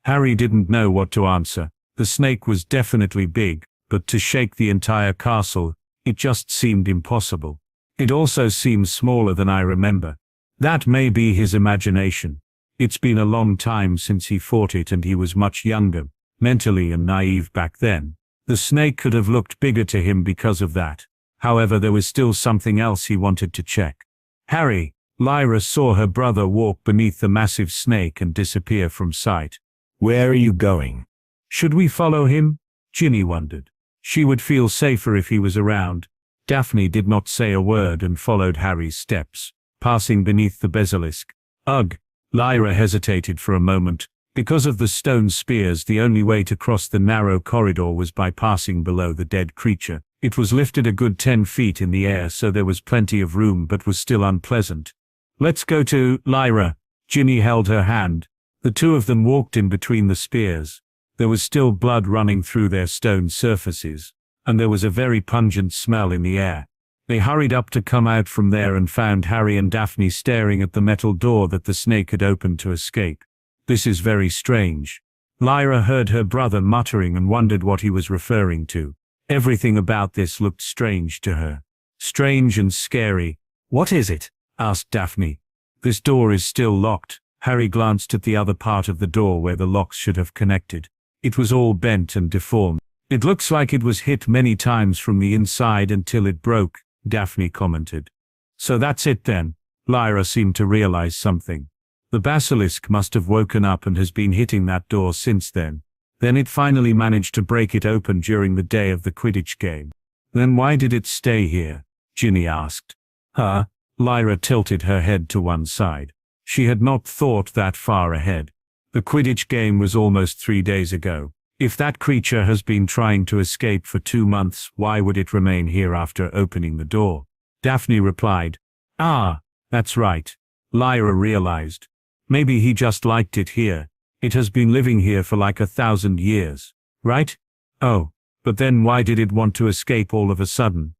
Harry didn't know what to answer. The snake was definitely big, but to shake the entire castle, it just seemed impossible. It also seems smaller than I remember. That may be his imagination. It's been a long time since he fought it and he was much younger, mentally and naive back then. The snake could have looked bigger to him because of that. However, there was still something else he wanted to check. Harry, Lyra saw her brother walk beneath the massive snake and disappear from sight. Where are you going? Should we follow him? Ginny wondered. She would feel safer if he was around. Daphne did not say a word and followed Harry's steps, passing beneath the basilisk. Ugh! Lyra hesitated for a moment. Because of the stone spears, the only way to cross the narrow corridor was by passing below the dead creature. It was lifted a good 10 feet in the air, so there was plenty of room, but was still unpleasant. Let's go to Lyra. Ginny held her hand. The two of them walked in between the spears. There was still blood running through their stone surfaces, and there was a very pungent smell in the air. They hurried up to come out from there and found Harry and Daphne staring at the metal door that the snake had opened to escape. This is very strange. Lyra heard her brother muttering and wondered what he was referring to. Everything about this looked strange to her. Strange and scary. What is it? Asked Daphne. This door is still locked. Harry glanced at the other part of the door where the locks should have connected. It was all bent and deformed. It looks like it was hit many times from the inside until it broke, Daphne commented. So that's it then. Lyra seemed to realize something. The basilisk must have woken up and has been hitting that door since then. Then it finally managed to break it open during the day of the Quidditch game. Then why did it stay here? Ginny asked. Huh? Lyra tilted her head to one side. She had not thought that far ahead. The Quidditch game was almost 3 days ago. If that creature has been trying to escape for 2 months, why would it remain here after opening the door? Daphne replied. Ah, that's right. Lyra realized. Maybe he just liked it here. It has been living here for like 1,000 years, right? Oh, but then why did it want to escape all of a sudden?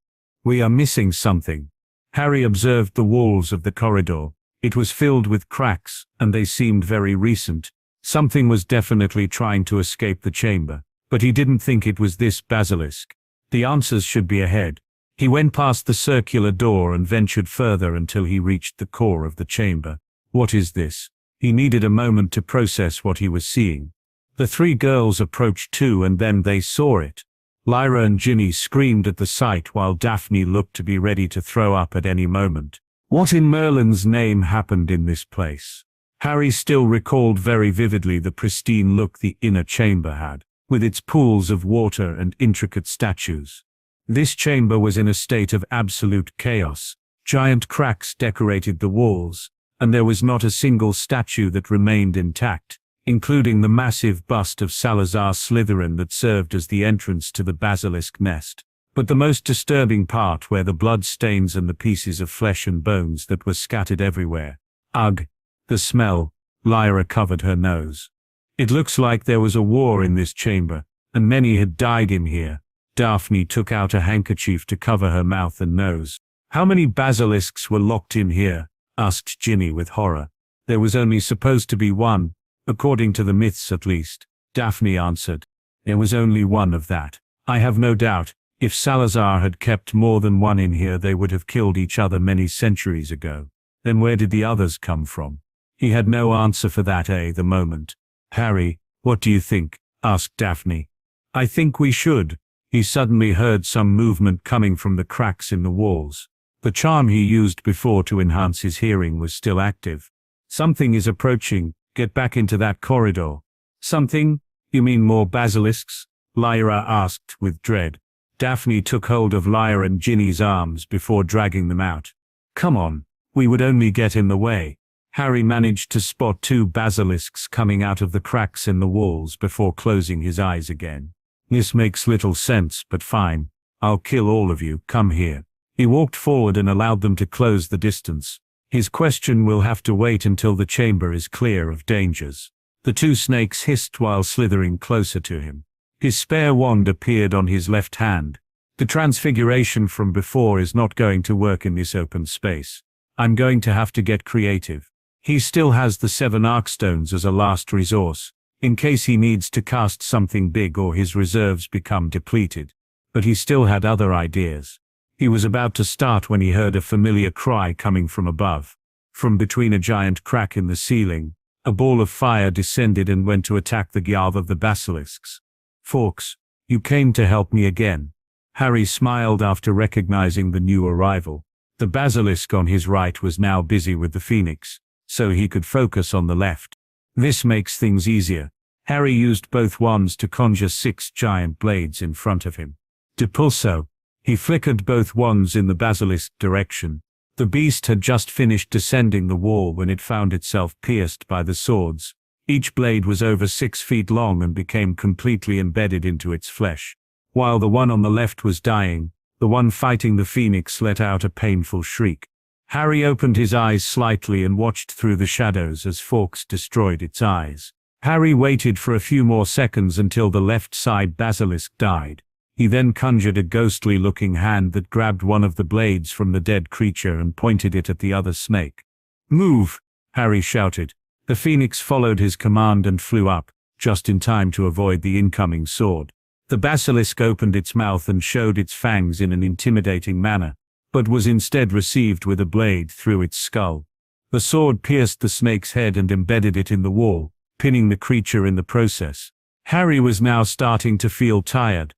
We are missing something. Harry observed the walls of the corridor. It was filled with cracks, and they seemed very recent. Something was definitely trying to escape the chamber, but he didn't think it was this basilisk. The answers should be ahead. He went past the circular door and ventured further until he reached the core of the chamber. What is this? He needed a moment to process what he was seeing. The 3 girls approached too, and then they saw it. Lyra and Ginny screamed at the sight while Daphne looked to be ready to throw up at any moment. What in Merlin's name happened in this place? Harry still recalled very vividly the pristine look the inner chamber had, with its pools of water and intricate statues. This chamber was in a state of absolute chaos. Giant cracks decorated the walls, and there was not a single statue that remained intact, including the massive bust of Salazar Slytherin that served as the entrance to the basilisk nest. But the most disturbing part were the blood stains and the pieces of flesh and bones that were scattered everywhere. Ugh! The smell. Lyra covered her nose. It looks like there was a war in this chamber, and many had died in here. Daphne took out a handkerchief to cover her mouth and nose. How many basilisks were locked in here? Asked Ginny with horror. There was only supposed to be one, according to the myths at least, Daphne answered. There was only one of that. I have no doubt, if Salazar had kept more than one in here they would have killed each other many centuries ago. Then where did the others come from? He had no answer for that the moment. Harry, what do you think? Asked Daphne. I think we should. He suddenly heard some movement coming from the cracks in the walls. The charm he used before to enhance his hearing was still active. Something is approaching. Get back into that corridor. Something? You mean more basilisks? Lyra asked with dread. Daphne took hold of Lyra and Ginny's arms before dragging them out. Come on, we would only get in the way. Harry managed to spot 2 basilisks coming out of the cracks in the walls before closing his eyes again. This makes little sense, but fine. I'll kill all of you, come here. He walked forward and allowed them to close the distance. His question will have to wait until the chamber is clear of dangers. The 2 snakes hissed while slithering closer to him. His spare wand appeared on his left hand. The transfiguration from before is not going to work in this open space. I'm going to have to get creative. He still has the 7 Arkstones as a last resource, in case he needs to cast something big or his reserves become depleted. But he still had other ideas. He was about to start when he heard a familiar cry coming from above. From between a giant crack in the ceiling, a ball of fire descended and went to attack the guard of the basilisks. Fawkes, you came to help me again. Harry smiled after recognizing the new arrival. The basilisk on his right was now busy with the phoenix, so he could focus on the left. This makes things easier. Harry used both wands to conjure 6 giant blades in front of him. Depulso. He flickered both wands in the basilisk direction. The beast had just finished descending the wall when it found itself pierced by the swords. Each blade was over 6 feet long and became completely embedded into its flesh. While the one on the left was dying, the one fighting the phoenix let out a painful shriek. Harry opened his eyes slightly and watched through the shadows as Fawkes destroyed its eyes. Harry waited for a few more seconds until the left side basilisk died. He then conjured a ghostly-looking hand that grabbed one of the blades from the dead creature and pointed it at the other snake. Move! Harry shouted. The phoenix followed his command and flew up, just in time to avoid the incoming sword. The basilisk opened its mouth and showed its fangs in an intimidating manner, but was instead received with a blade through its skull. The sword pierced the snake's head and embedded it in the wall, pinning the creature in the process. Harry was now starting to feel tired.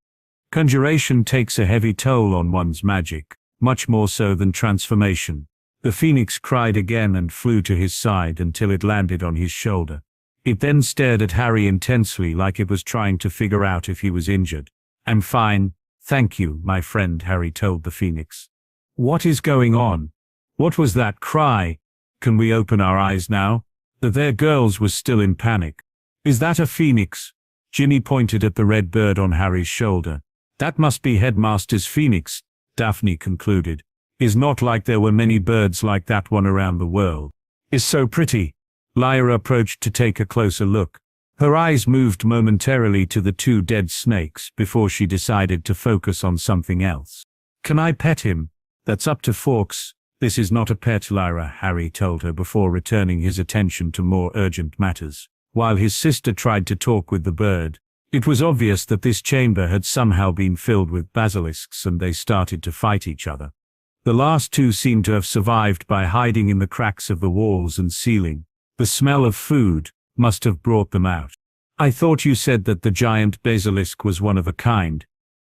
Conjuration takes a heavy toll on one's magic, much more so than transformation. The phoenix cried again and flew to his side until it landed on his shoulder. It then stared at Harry intensely like it was trying to figure out if he was injured. I'm fine, thank you, my friend, Harry told the phoenix. What is going on? What was that cry? Can we open our eyes now? The girls was still in panic. Is that a phoenix? Ginny pointed at the red bird on Harry's shoulder. That must be Headmaster's phoenix, Daphne concluded. Is not like there were many birds like that one around the world. Is so pretty. Lyra approached to take a closer look. Her eyes moved momentarily to the 2 dead snakes before she decided to focus on something else. Can I pet him? That's up to Fawkes. This is not a pet, Lyra, Harry told her before returning his attention to more urgent matters. While his sister tried to talk with the bird, it was obvious that this chamber had somehow been filled with basilisks and they started to fight each other. The last 2 seemed to have survived by hiding in the cracks of the walls and ceiling. The smell of food must have brought them out. I thought you said that the giant basilisk was one of a kind.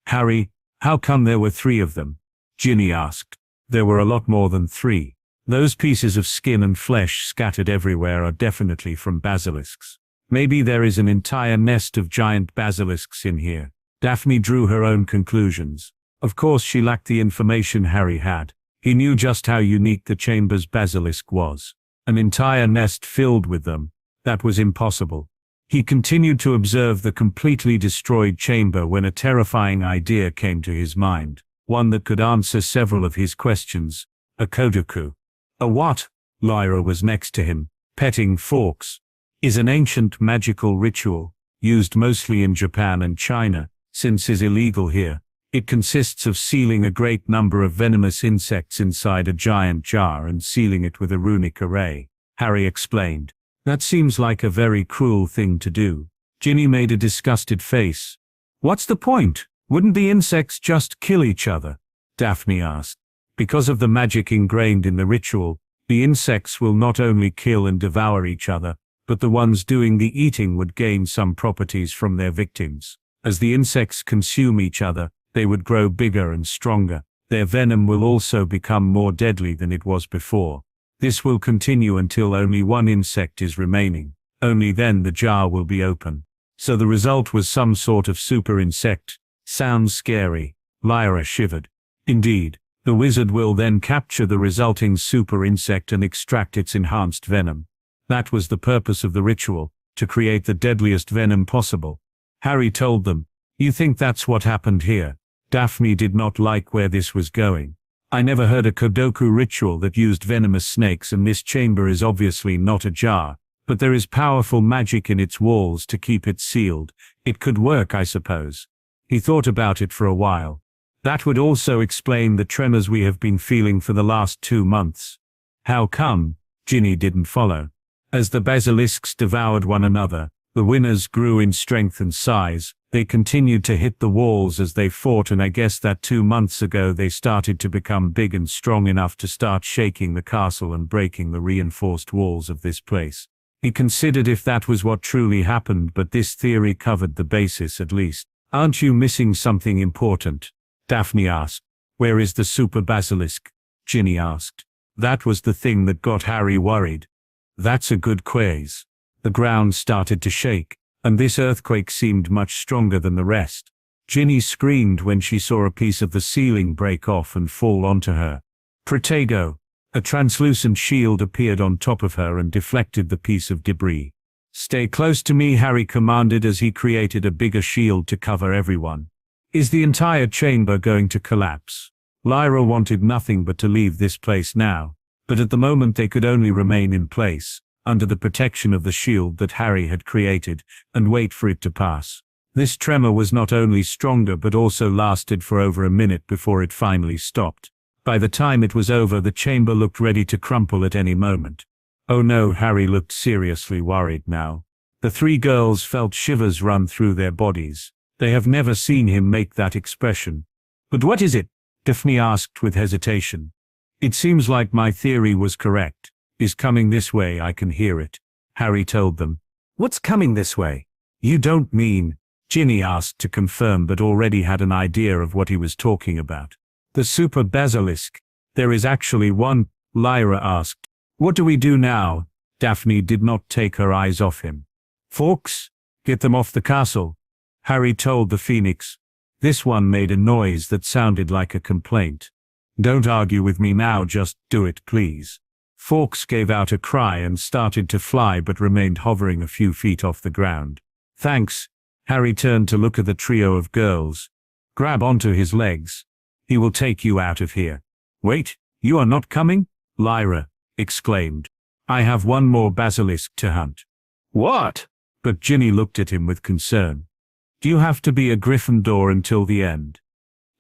Harry, how come there were 3 of them? Ginny asked. There were a lot more than 3. Those pieces of skin and flesh scattered everywhere are definitely from basilisks. Maybe there is an entire nest of giant basilisks in here. Daphne drew her own conclusions. Of course she lacked the information Harry had. He knew just how unique the chamber's basilisk was. An entire nest filled with them. That was impossible. He continued to observe the completely destroyed chamber when a terrifying idea came to his mind. One that could answer several of his questions. A kodoku. A what? Lyra was next to him, petting Fawkes. Is an ancient magical ritual. used mostly in Japan and China, since is illegal here. It consists of sealing a great number of venomous insects inside a giant jar and sealing it with a runic array, Harry explained. That seems like a very cruel thing to do. Ginny made a disgusted face. What's the point? Wouldn't the insects just kill each other? Daphne asked. Because of the magic ingrained in the ritual, the insects will not only kill and devour each other, but the ones doing the eating would gain some properties from their victims. As the insects consume each other, they would grow bigger and stronger. Their venom will also become more deadly than it was before. This will continue until only one insect is remaining. Only then the jar will be open. So the result was some sort of super insect. Sounds scary. Lyra shivered. Indeed. The wizard will then capture the resulting super insect and extract its enhanced venom. That was the purpose of the ritual, to create the deadliest venom possible. Harry told them, "You think that's what happened here?" Daphne did not like where this was going. "I never heard a Kodoku ritual that used venomous snakes, and this chamber is obviously not a jar, but there is powerful magic in its walls to keep it sealed. It could work, I suppose." He thought about it for a while. That would also explain the tremors we have been feeling for the last 2 months. How come? Ginny didn't follow. As the basilisks devoured one another, the winners grew in strength and size. They continued to hit the walls as they fought, and I guess that 2 months ago they started to become big and strong enough to start shaking the castle and breaking the reinforced walls of this place. He considered if that was what truly happened, but this theory covered the basis at least. "Aren't you missing something important?" Daphne asked. "Where is the super basilisk?" Ginny asked. That was the thing that got Harry worried. That's a good quiz. The ground started to shake, and this earthquake seemed much stronger than the rest. Ginny screamed when she saw a piece of the ceiling break off and fall onto her. Protego! A translucent shield appeared on top of her and deflected the piece of debris. "Stay close to me," Harry commanded as he created a bigger shield to cover everyone. "Is the entire chamber going to collapse?" Lyra wanted nothing but to leave this place now, but at the moment they could only remain in place, under the protection of the shield that Harry had created, and wait for it to pass. This tremor was not only stronger but also lasted for over a minute before it finally stopped. By the time it was over, the chamber looked ready to crumple at any moment. Oh no, Harry looked seriously worried now. The 3 girls felt shivers run through their bodies. They have never seen him make that expression. "But what is it?" Daphne asked with hesitation. "It seems like my theory was correct. It's coming this way, I can hear it," Harry told them. "What's coming this way?" "You don't mean?" Ginny asked to confirm, but already had an idea of what he was talking about. "The super basilisk. There is actually one," Lyra asked. "What do we do now?" Daphne did not take her eyes off him. "Forks? Get them off the castle," Harry told the phoenix. This one made a noise that sounded like a complaint. "Don't argue with me now, just do it, please." Forks gave out a cry and started to fly, but remained hovering a few feet off the ground. "Thanks." Harry turned to look at the trio of girls. "Grab onto his legs. He will take you out of here." "Wait, you are not coming?" Lyra exclaimed. "I have one more basilisk to hunt." "What?" But Ginny looked at him with concern. "Do you have to be a Gryffindor until the end?"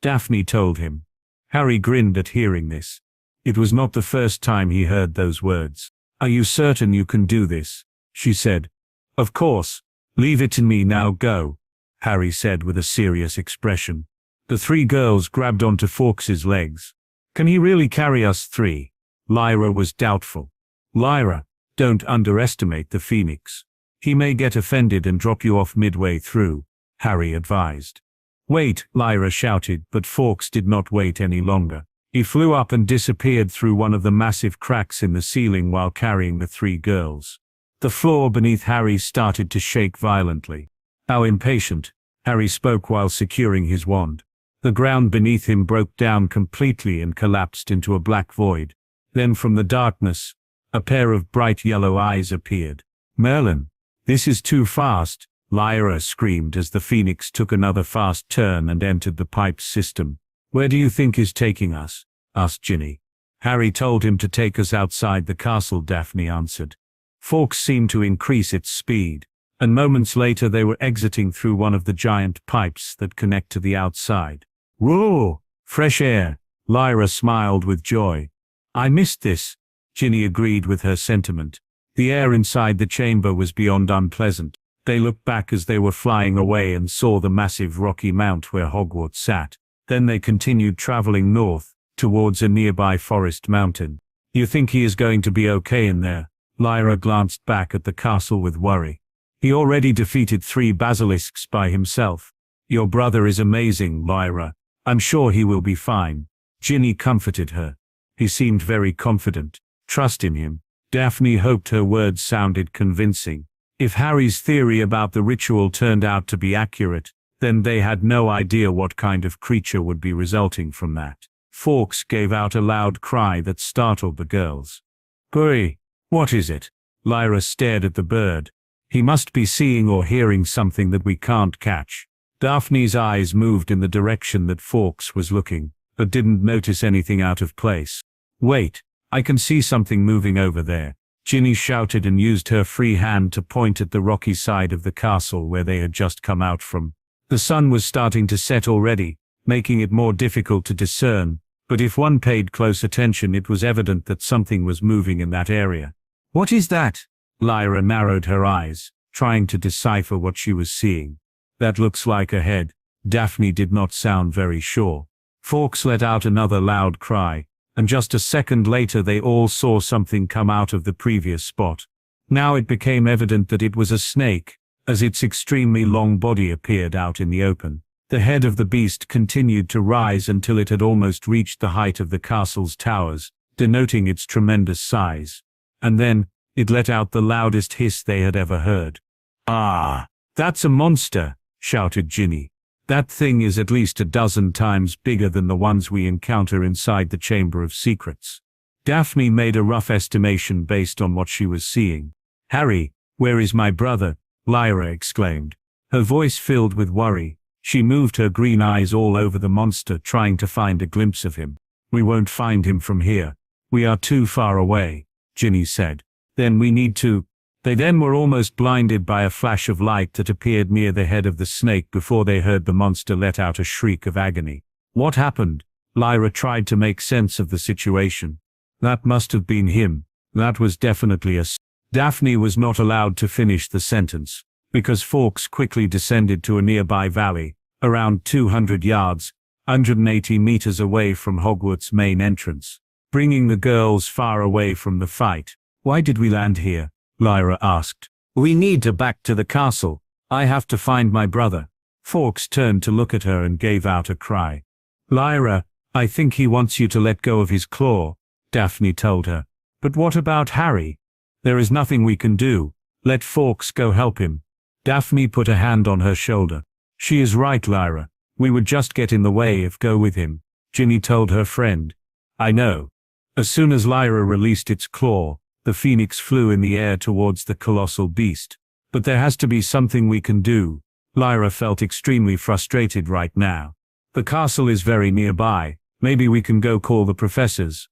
Daphne told him. Harry grinned at hearing this. It was not the first time he heard those words. "Are you certain you can do this?" she said. "Of course. Leave it to me, now go," Harry said with a serious expression. The 3 girls grabbed onto Forks's legs. "Can he really carry us 3? Lyra was doubtful. "Lyra, don't underestimate the phoenix. He may get offended and drop you off midway through," Harry advised. "Wait," Lyra shouted, but Forks did not wait any longer. He flew up and disappeared through one of the massive cracks in the ceiling while carrying the 3 girls. The floor beneath Harry started to shake violently. "How impatient," Harry spoke while securing his wand. The ground beneath him broke down completely and collapsed into a black void. Then from the darkness, a pair of bright yellow eyes appeared. "Merlin, this is too fast," Lyra screamed as the phoenix took another fast turn and entered the pipe's system. "Where do you think is taking us?" asked Ginny. Harry told him to take us outside the castle, Daphne answered. Forks seemed to increase its speed. and moments later they were exiting through one of the giant pipes that connect to the outside. Whoa! Fresh air! Lyra smiled with joy. I missed this, Ginny agreed with her sentiment. The air inside the chamber was beyond unpleasant. They looked back as they were flying away and saw the massive rocky mount where Hogwarts sat. Then they continued traveling north, towards a nearby forest mountain. You think he is going to be okay in there? Lyra glanced back at the castle with worry. He already defeated 3 basilisks by himself. Your brother is amazing, Lyra. I'm sure he will be fine. Ginny comforted her. He seemed very confident. Trust in him. Daphne hoped her words sounded convincing. If Harry's theory about the ritual turned out to be accurate, then they had no idea what kind of creature would be resulting from that. Fawkes gave out a loud cry that startled the girls. Boy, what is it? Lyra stared at the bird. He must be seeing or hearing something that we can't catch. Daphne's eyes moved in the direction that Fawkes was looking, but didn't notice anything out of place. Wait, I can see something moving over there. Ginny shouted and used her free hand to point at the rocky side of the castle where they had just come out from. The sun was starting to set already, making it more difficult to discern, but if one paid close attention it was evident that something was moving in that area. What is that? Lyra narrowed her eyes, trying to decipher what she was seeing. That looks like a head. Daphne did not sound very sure. Fawkes let out another loud cry, and just a second later they all saw something come out of the previous spot. Now it became evident that it was a snake, as its extremely long body appeared out in the open. The head of the beast continued to rise until it had almost reached the height of the castle's towers, denoting its tremendous size. And then, it let out the loudest hiss they had ever heard. Ah, that's a monster, shouted Ginny. That thing is at least a dozen times bigger than the ones we encounter inside the Chamber of Secrets. Daphne made a rough estimation based on what she was seeing. Harry, where is my brother? Lyra exclaimed. Her voice filled with worry. She moved her green eyes all over the monster trying to find a glimpse of him. We won't find him from here. We are too far away, Ginny said. Then we need to. They then were almost blinded by a flash of light that appeared near the head of the snake before they heard the monster let out a shriek of agony. What happened? Lyra tried to make sense of the situation. That must have been him. That was definitely a. Daphne was not allowed to finish the sentence, because Fawkes quickly descended to a nearby valley, around 200 yards, 180 meters away from Hogwarts' main entrance, bringing the girls far away from the fight. Why did we land here? Lyra asked. We need to back to the castle. I have to find my brother. Fawkes turned to look at her and gave out a cry. Lyra, I think he wants you to let go of his claw, Daphne told her. But what about Harry? There is nothing we can do. Let Fawkes go help him. Daphne put a hand on her shoulder. She is right, Lyra. We would just get in the way if go with him, Ginny told her friend. I know. As soon as Lyra released its claw, the phoenix flew in the air towards the colossal beast. But there has to be something we can do. Lyra felt extremely frustrated right now. The castle is very nearby. Maybe we can go call the professors.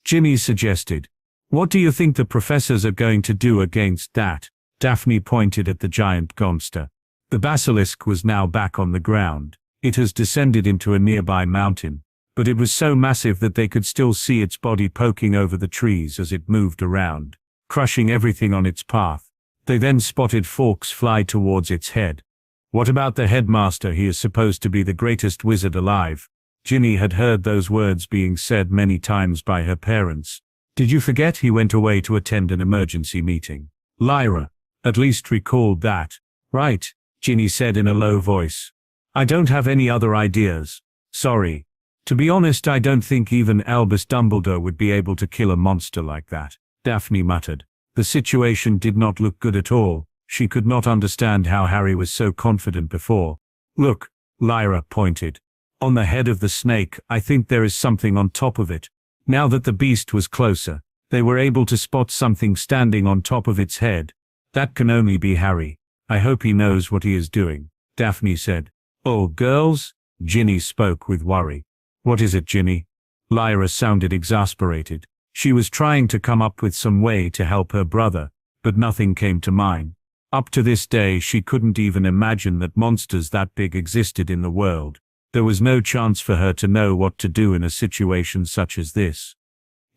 Ginny suggested. What do you think the professors are going to do against that? Daphne pointed at the giant gonster. The basilisk was now back on the ground. It has descended into a nearby mountain, but it was so massive that they could still see its body poking over the trees as it moved around, crushing everything on its path. They then spotted Fawkes fly towards its head. What about the headmaster? He is supposed to be the greatest wizard alive. Ginny had heard those words being said many times by her parents. Did you forget he went away to attend an emergency meeting? Lyra, at least recalled that. Right, Ginny said in a low voice. I don't have any other ideas. Sorry. To be honest, I don't think even Albus Dumbledore would be able to kill a monster like that, Daphne muttered. The situation did not look good at all. She could not understand how Harry was so confident before. Look, Lyra pointed. On the head of the snake, I think there is something on top of it. Now that the beast was closer, they were able to spot something standing on top of its head. That can only be Harry. I hope he knows what he is doing, Daphne said. Oh, girls? Ginny spoke with worry. What is it, Ginny? Lyra sounded exasperated. She was trying to come up with some way to help her brother, but nothing came to mind. Up to this day she couldn't even imagine that monsters that big existed in the world. There was no chance for her to know what to do in a situation such as this.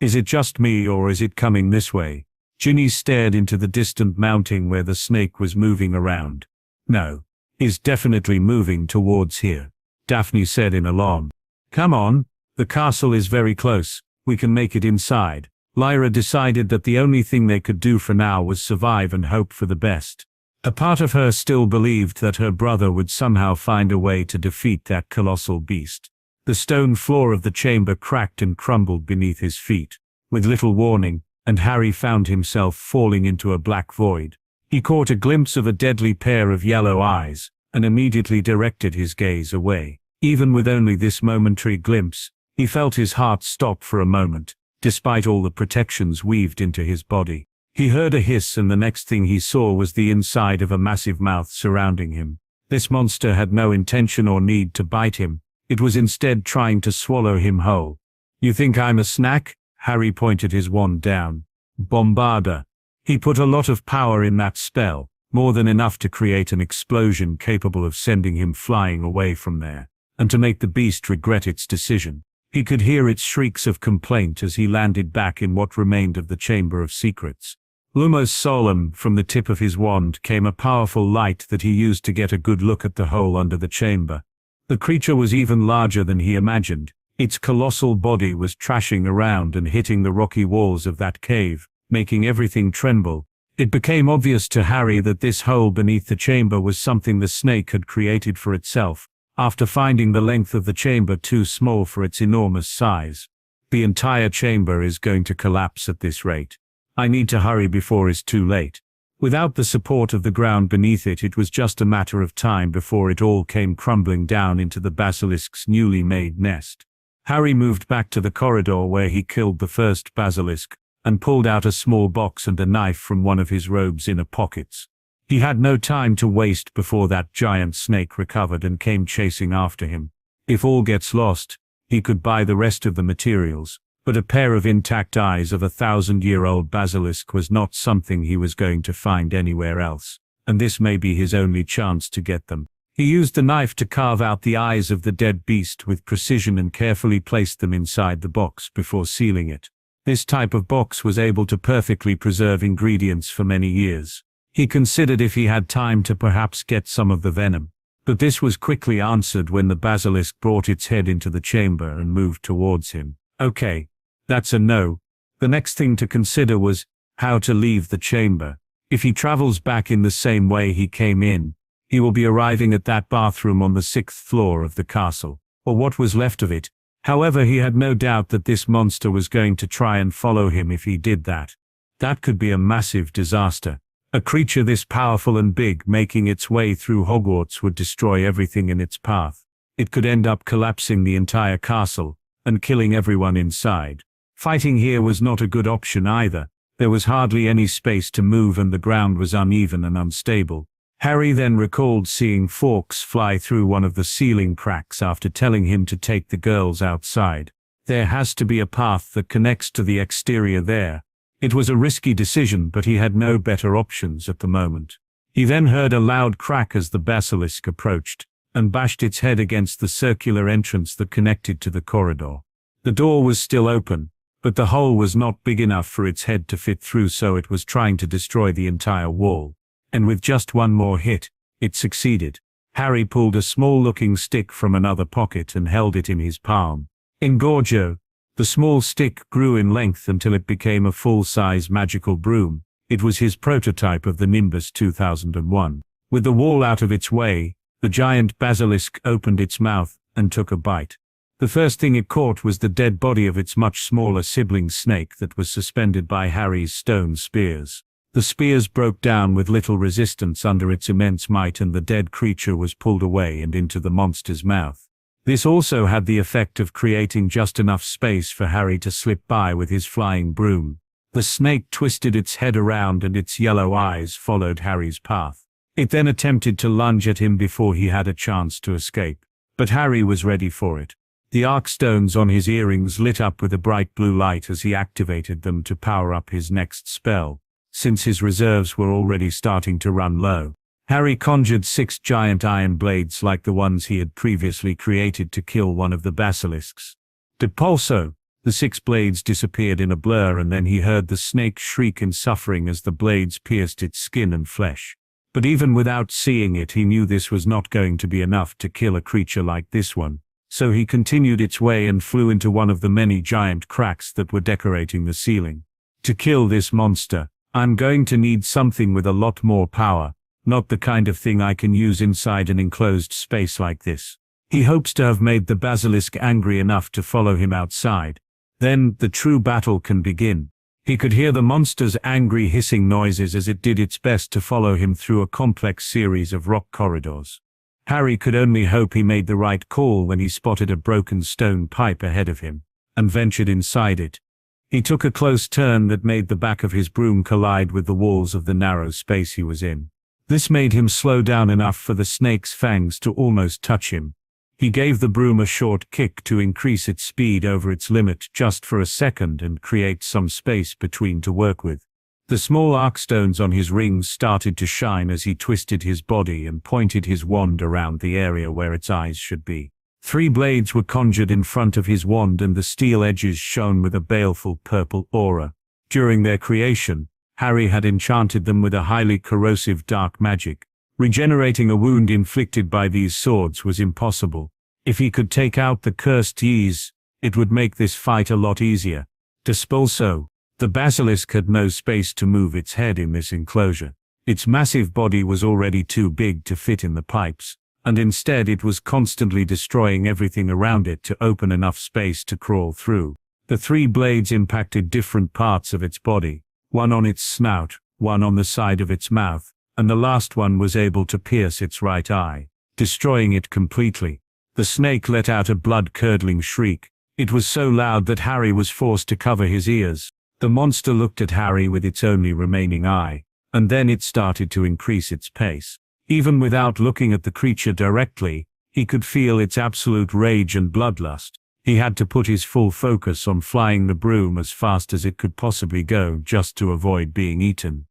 Is it just me or is it coming this way? Ginny stared into the distant mountain where the snake was moving around. No. He's definitely moving towards here, Daphne said in alarm. Come on, the castle is very close, we can make it inside. Lyra decided that the only thing they could do for now was survive and hope for the best. A part of her still believed that her brother would somehow find a way to defeat that colossal beast. The stone floor of the chamber cracked and crumbled beneath his feet, with little warning, and Harry found himself falling into a black void. He caught a glimpse of a deadly pair of yellow eyes, and immediately directed his gaze away. Even with only this momentary glimpse, he felt his heart stop for a moment, despite all the protections weaved into his body. He heard a hiss and the next thing he saw was the inside of a massive mouth surrounding him. This monster had no intention or need to bite him, it was instead trying to swallow him whole. You think I'm a snack? Harry pointed his wand down. Bombarda. He put a lot of power in that spell, more than enough to create an explosion capable of sending him flying away from there, and to make the beast regret its decision. He could hear its shrieks of complaint as he landed back in what remained of the Chamber of Secrets. Lumos solemn, from the tip of his wand came a powerful light that he used to get a good look at the hole under the chamber. The creature was even larger than he imagined. Its colossal body was trashing around and hitting the rocky walls of that cave, making everything tremble. It became obvious to Harry that this hole beneath the chamber was something the snake had created for itself, after finding the length of the chamber too small for its enormous size. The entire chamber is going to collapse at this rate. I need to hurry before it's too late. Without the support of the ground beneath it, it was just a matter of time before it all came crumbling down into the basilisk's newly made nest. Harry moved back to the corridor where he killed the first basilisk, and pulled out a small box and a knife from one of his robe's inner pockets. He had no time to waste before that giant snake recovered and came chasing after him. If all gets lost, he could buy the rest of the materials, but a pair of intact eyes of a 1,000-year-old basilisk was not something he was going to find anywhere else, and this may be his only chance to get them. He used the knife to carve out the eyes of the dead beast with precision and carefully placed them inside the box before sealing it. This type of box was able to perfectly preserve ingredients for many years. He considered if he had time to perhaps get some of the venom, but this was quickly answered when the basilisk brought its head into the chamber and moved towards him. Okay, that's a no. The next thing to consider was how to leave the chamber. If he travels back in the same way he came in, he will be arriving at that bathroom on the 6th floor of the castle, or what was left of it. However, he had no doubt that this monster was going to try and follow him if he did that. That could be a massive disaster. A creature this powerful and big making its way through Hogwarts would destroy everything in its path. It could end up collapsing the entire castle, and killing everyone inside. Fighting here was not a good option either. There was hardly any space to move and the ground was uneven and unstable. Harry then recalled seeing Fawkes fly through one of the ceiling cracks after telling him to take the girls outside. There has to be a path that connects to the exterior there. It was a risky decision, but he had no better options at the moment. He then heard a loud crack as the basilisk approached, and bashed its head against the circular entrance that connected to the corridor. The door was still open, but the hole was not big enough for its head to fit through, so it was trying to destroy the entire wall. And with just one more hit, it succeeded. Harry pulled a small-looking stick from another pocket and held it in his palm. Engorgio. The small stick grew in length until it became a full-size magical broom. It was his prototype of the Nimbus 2001. With the wall out of its way, the giant basilisk opened its mouth and took a bite. The first thing it caught was the dead body of its much smaller sibling snake that was suspended by Harry's stone spears. The spears broke down with little resistance under its immense might, and the dead creature was pulled away and into the monster's mouth. This also had the effect of creating just enough space for Harry to slip by with his flying broom. The snake twisted its head around and its yellow eyes followed Harry's path. It then attempted to lunge at him before he had a chance to escape. But Harry was ready for it. The arc stones on his earrings lit up with a bright blue light as he activated them to power up his next spell. since his reserves were already starting to run low. Harry conjured 6 giant iron blades like the ones he had previously created to kill one of the basilisks. Depulso! The 6 blades disappeared in a blur, and then he heard the snake shriek in suffering as the blades pierced its skin and flesh. But even without seeing it, he knew this was not going to be enough to kill a creature like this one. So he continued its way and flew into one of the many giant cracks that were decorating the ceiling. To kill this monster, I'm going to need something with a lot more power, not the kind of thing I can use inside an enclosed space like this. He hopes to have made the basilisk angry enough to follow him outside. Then, the true battle can begin. He could hear the monster's angry hissing noises as it did its best to follow him through a complex series of rock corridors. Harry could only hope he made the right call when he spotted a broken stone pipe ahead of him, and ventured inside it. He took a close turn that made the back of his broom collide with the walls of the narrow space he was in. This made him slow down enough for the snake's fangs to almost touch him. He gave the broom a short kick to increase its speed over its limit just for a second and create some space between to work with. The small arcstones on his rings started to shine as he twisted his body and pointed his wand around the area where its eyes should be. 3 blades were conjured in front of his wand, and the steel edges shone with a baleful purple aura. During their creation, Harry had enchanted them with a highly corrosive dark magic. Regenerating a wound inflicted by these swords was impossible. If he could take out the cursed Ys, it would make this fight a lot easier. Depulso! The basilisk had no space to move its head in this enclosure. Its massive body was already too big to fit in the pipes, and instead it was constantly destroying everything around it to open enough space to crawl through. The 3 blades impacted different parts of its body, one on its snout, one on the side of its mouth, and the last one was able to pierce its right eye, destroying it completely. The snake let out a blood-curdling shriek. It was so loud that Harry was forced to cover his ears. The monster looked at Harry with its only remaining eye, and then it started to increase its pace. Even without looking at the creature directly, he could feel its absolute rage and bloodlust. He had to put his full focus on flying the broom as fast as it could possibly go just to avoid being eaten.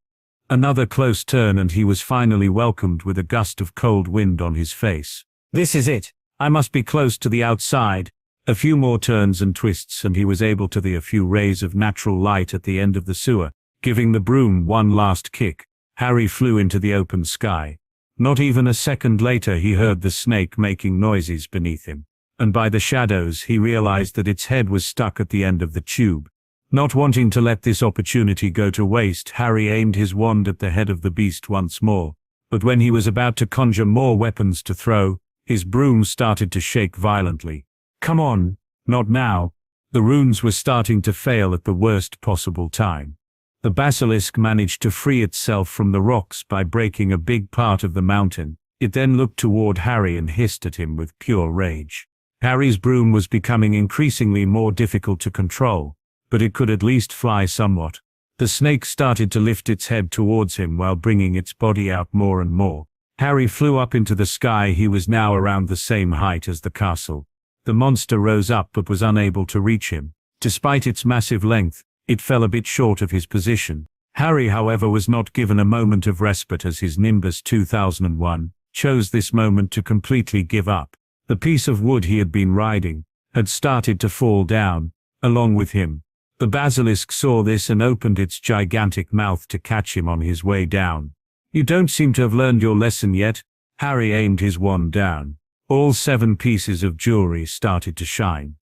Another close turn and he was finally welcomed with a gust of cold wind on his face. This is it. I must be close to the outside. A few more turns and twists and he was able to see a few rays of natural light at the end of the sewer. Giving the broom one last kick, Harry flew into the open sky. Not even a second later he heard the snake making noises beneath him, and by the shadows he realized that its head was stuck at the end of the tube. Not wanting to let this opportunity go to waste, Harry aimed his wand at the head of the beast once more, but when he was about to conjure more weapons to throw, his broom started to shake violently. Come on, not now. The runes were starting to fail at the worst possible time. The basilisk managed to free itself from the rocks by breaking a big part of the mountain. It then looked toward Harry and hissed at him with pure rage. Harry's broom was becoming increasingly more difficult to control, but it could at least fly somewhat. The snake started to lift its head towards him while bringing its body out more and more. Harry flew up into the sky. He was now around the same height as the castle. The monster rose up but was unable to reach him. Despite its massive length, it fell a bit short of his position. Harry, however, was not given a moment of respite as his Nimbus 2001 chose this moment to completely give up. The piece of wood he had been riding had started to fall down, along with him. The basilisk saw this and opened its gigantic mouth to catch him on his way down. You don't seem to have learned your lesson yet. Harry aimed his wand down. All 7 pieces of jewelry started to shine.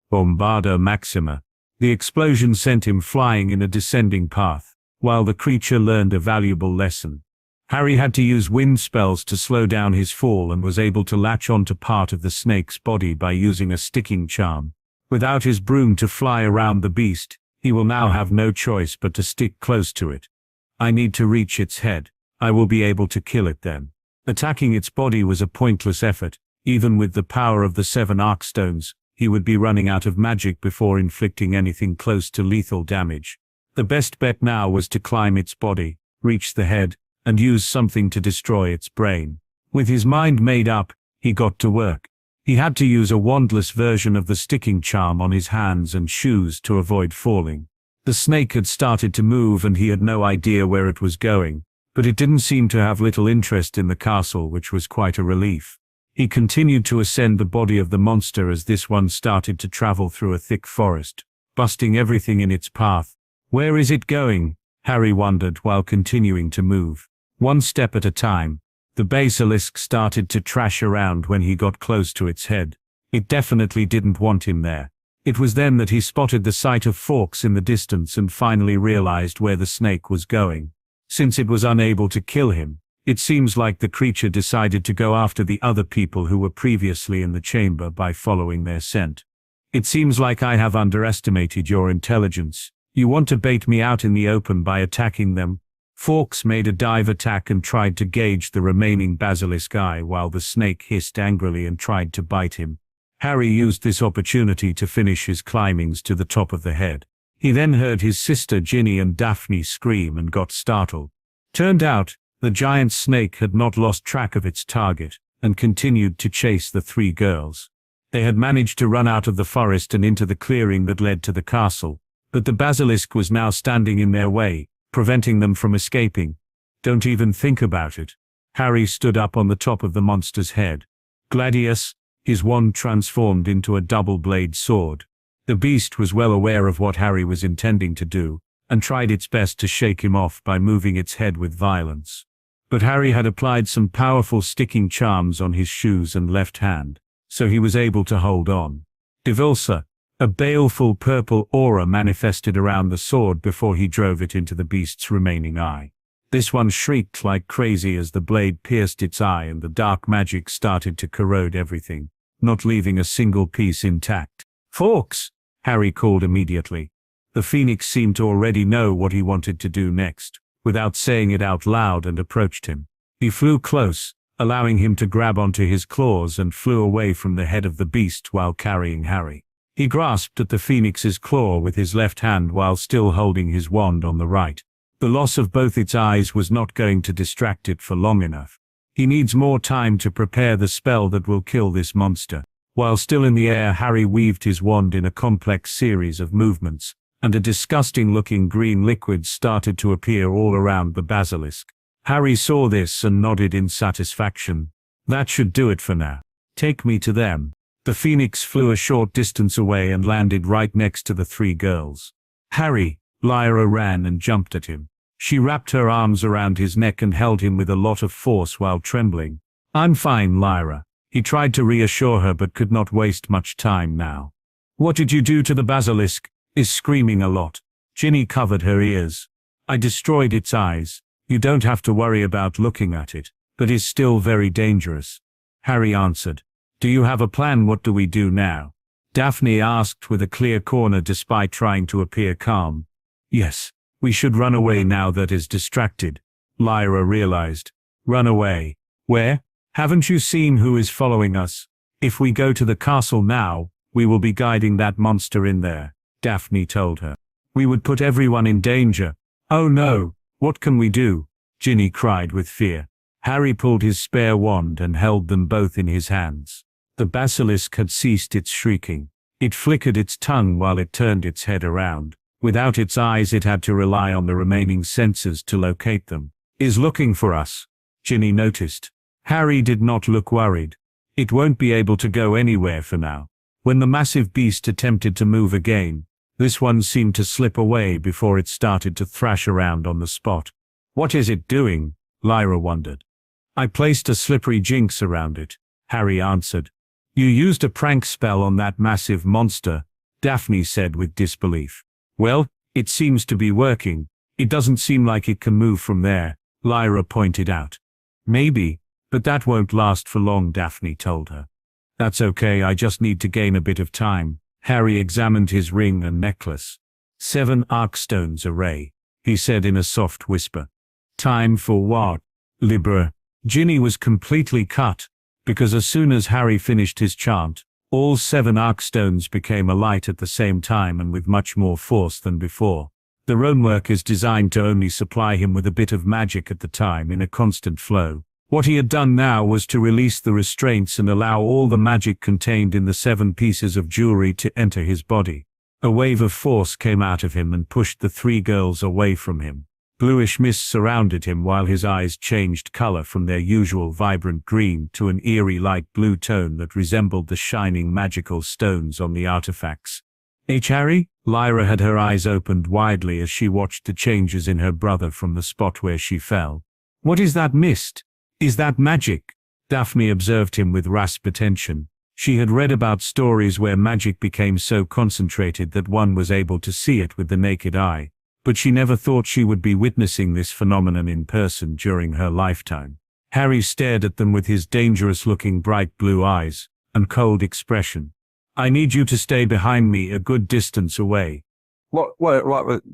Bombarda Maxima. The explosion sent him flying in a descending path, while the creature learned a valuable lesson. Harry had to use wind spells to slow down his fall and was able to latch onto part of the snake's body by using a sticking charm. Without his broom to fly around the beast, he will now have no choice but to stick close to it. I need to reach its head. I will be able to kill it then. Attacking its body was a pointless effort. Even with the power of the 7 Arkstones, he would be running out of magic before inflicting anything close to lethal damage. The best bet now was to climb its body, reach the head, and use something to destroy its brain. With his mind made up, he got to work. He had to use a wandless version of the sticking charm on his hands and shoes to avoid falling. The snake had started to move and he had no idea where it was going, but it didn't seem to have little interest in the castle, which was quite a relief. He continued to ascend the body of the monster as this one started to travel through a thick forest, busting everything in its path. Where is it going? Harry wondered while continuing to move. One step at a time. The basilisk started to trash around when he got close to its head. It definitely didn't want him there. It was then that he spotted the sight of Fawkes in the distance and finally realized where the snake was going. Since it was unable to kill him, it seems like the creature decided to go after the other people who were previously in the chamber by following their scent. It seems like I have underestimated your intelligence. You want to bait me out in the open by attacking them? Fawkes made a dive attack and tried to gauge the remaining basilisk eye while the snake hissed angrily and tried to bite him. Harry used this opportunity to finish his climbings to the top of the head. He then heard his sister Ginny and Daphne scream and got startled. Turned out, the giant snake had not lost track of its target and continued to chase the three girls. They had managed to run out of the forest and into the clearing that led to the castle, but the basilisk was now standing in their way, preventing them from escaping. Don't even think about it. Harry stood up on the top of the monster's head. Gladius, his wand transformed into a double-blade sword. The beast was well aware of what Harry was intending to do, and tried its best to shake him off by moving its head with violence. But Harry had applied some powerful sticking charms on his shoes and left hand, so he was able to hold on. Devulsa, a baleful purple aura manifested around the sword before he drove it into the beast's remaining eye. This one shrieked like crazy as the blade pierced its eye and the dark magic started to corrode everything, not leaving a single piece intact. Fawkes! Harry called immediately. The phoenix seemed to already know what he wanted to do next, without saying it out loud, and approached him. He flew close, allowing him to grab onto his claws, and flew away from the head of the beast while carrying Harry. He grasped at the phoenix's claw with his left hand while still holding his wand on the right. The loss of both its eyes was not going to distract it for long enough. He needs more time to prepare the spell that will kill this monster. While still in the air, Harry weaved his wand in a complex series of movements, and a disgusting-looking green liquid started to appear all around the basilisk. Harry saw this and nodded in satisfaction. That should do it for now. Take me to them. The phoenix flew a short distance away and landed right next to the three girls. Harry, Lyra ran and jumped at him. She wrapped her arms around his neck and held him with a lot of force while trembling. I'm fine, Lyra. He tried to reassure her but could not waste much time now. What did you do to the basilisk? Is screaming a lot. Ginny covered her ears. I destroyed its eyes. You don't have to worry about looking at it, but it's still very dangerous. Harry answered. Do you have a plan? What do we do now? Daphne asked with a clear corner despite trying to appear calm. Yes, we should run away now that is distracted. Lyra realized. Run away. Where? Haven't you seen who is following us? If we go to the castle now, we will be guiding that monster in there, Daphne told her. We would put everyone in danger. Oh no, what can we do? Ginny cried with fear. Harry pulled his spare wand and held them both in his hands. The basilisk had ceased its shrieking. It flickered its tongue while it turned its head around. Without its eyes, it had to rely on the remaining senses to locate them. Is looking for us, Ginny noticed. Harry did not look worried. It won't be able to go anywhere for now. When the massive beast attempted to move again, this one seemed to slip away before it started to thrash around on the spot. What is it doing? Lyra wondered. I placed a slippery jinx around it, Harry answered. You used a prank spell on that massive monster, Daphne said with disbelief. Well, it seems to be working. It doesn't seem like it can move from there, Lyra pointed out. Maybe, but that won't last for long, Daphne told her. That's okay, I just need to gain a bit of time. Harry examined his ring and necklace. 7 Arkstones array, he said in a soft whisper. Time for what? Libra. Ginny was completely cut, because as soon as Harry finished his chant, all 7 Arkstones became alight at the same time and with much more force than before. The runework is designed to only supply him with a bit of magic at the time in a constant flow. What he had done now was to release the restraints and allow all the magic contained in the 7 pieces of jewelry to enter his body. A wave of force came out of him and pushed the three girls away from him. Bluish mist surrounded him while his eyes changed color from their usual vibrant green to an eerie light blue tone that resembled the shining magical stones on the artifacts. Harry? Lyra had her eyes opened widely as she watched the changes in her brother from the spot where she fell. What is that mist? Is that magic? Daphne observed him with rapt attention. She had read about stories where magic became so concentrated that one was able to see it with the naked eye, but she never thought she would be witnessing this phenomenon in person during her lifetime. Harry stared at them with his dangerous-looking bright blue eyes and cold expression. I need you to stay behind me a good distance away. What?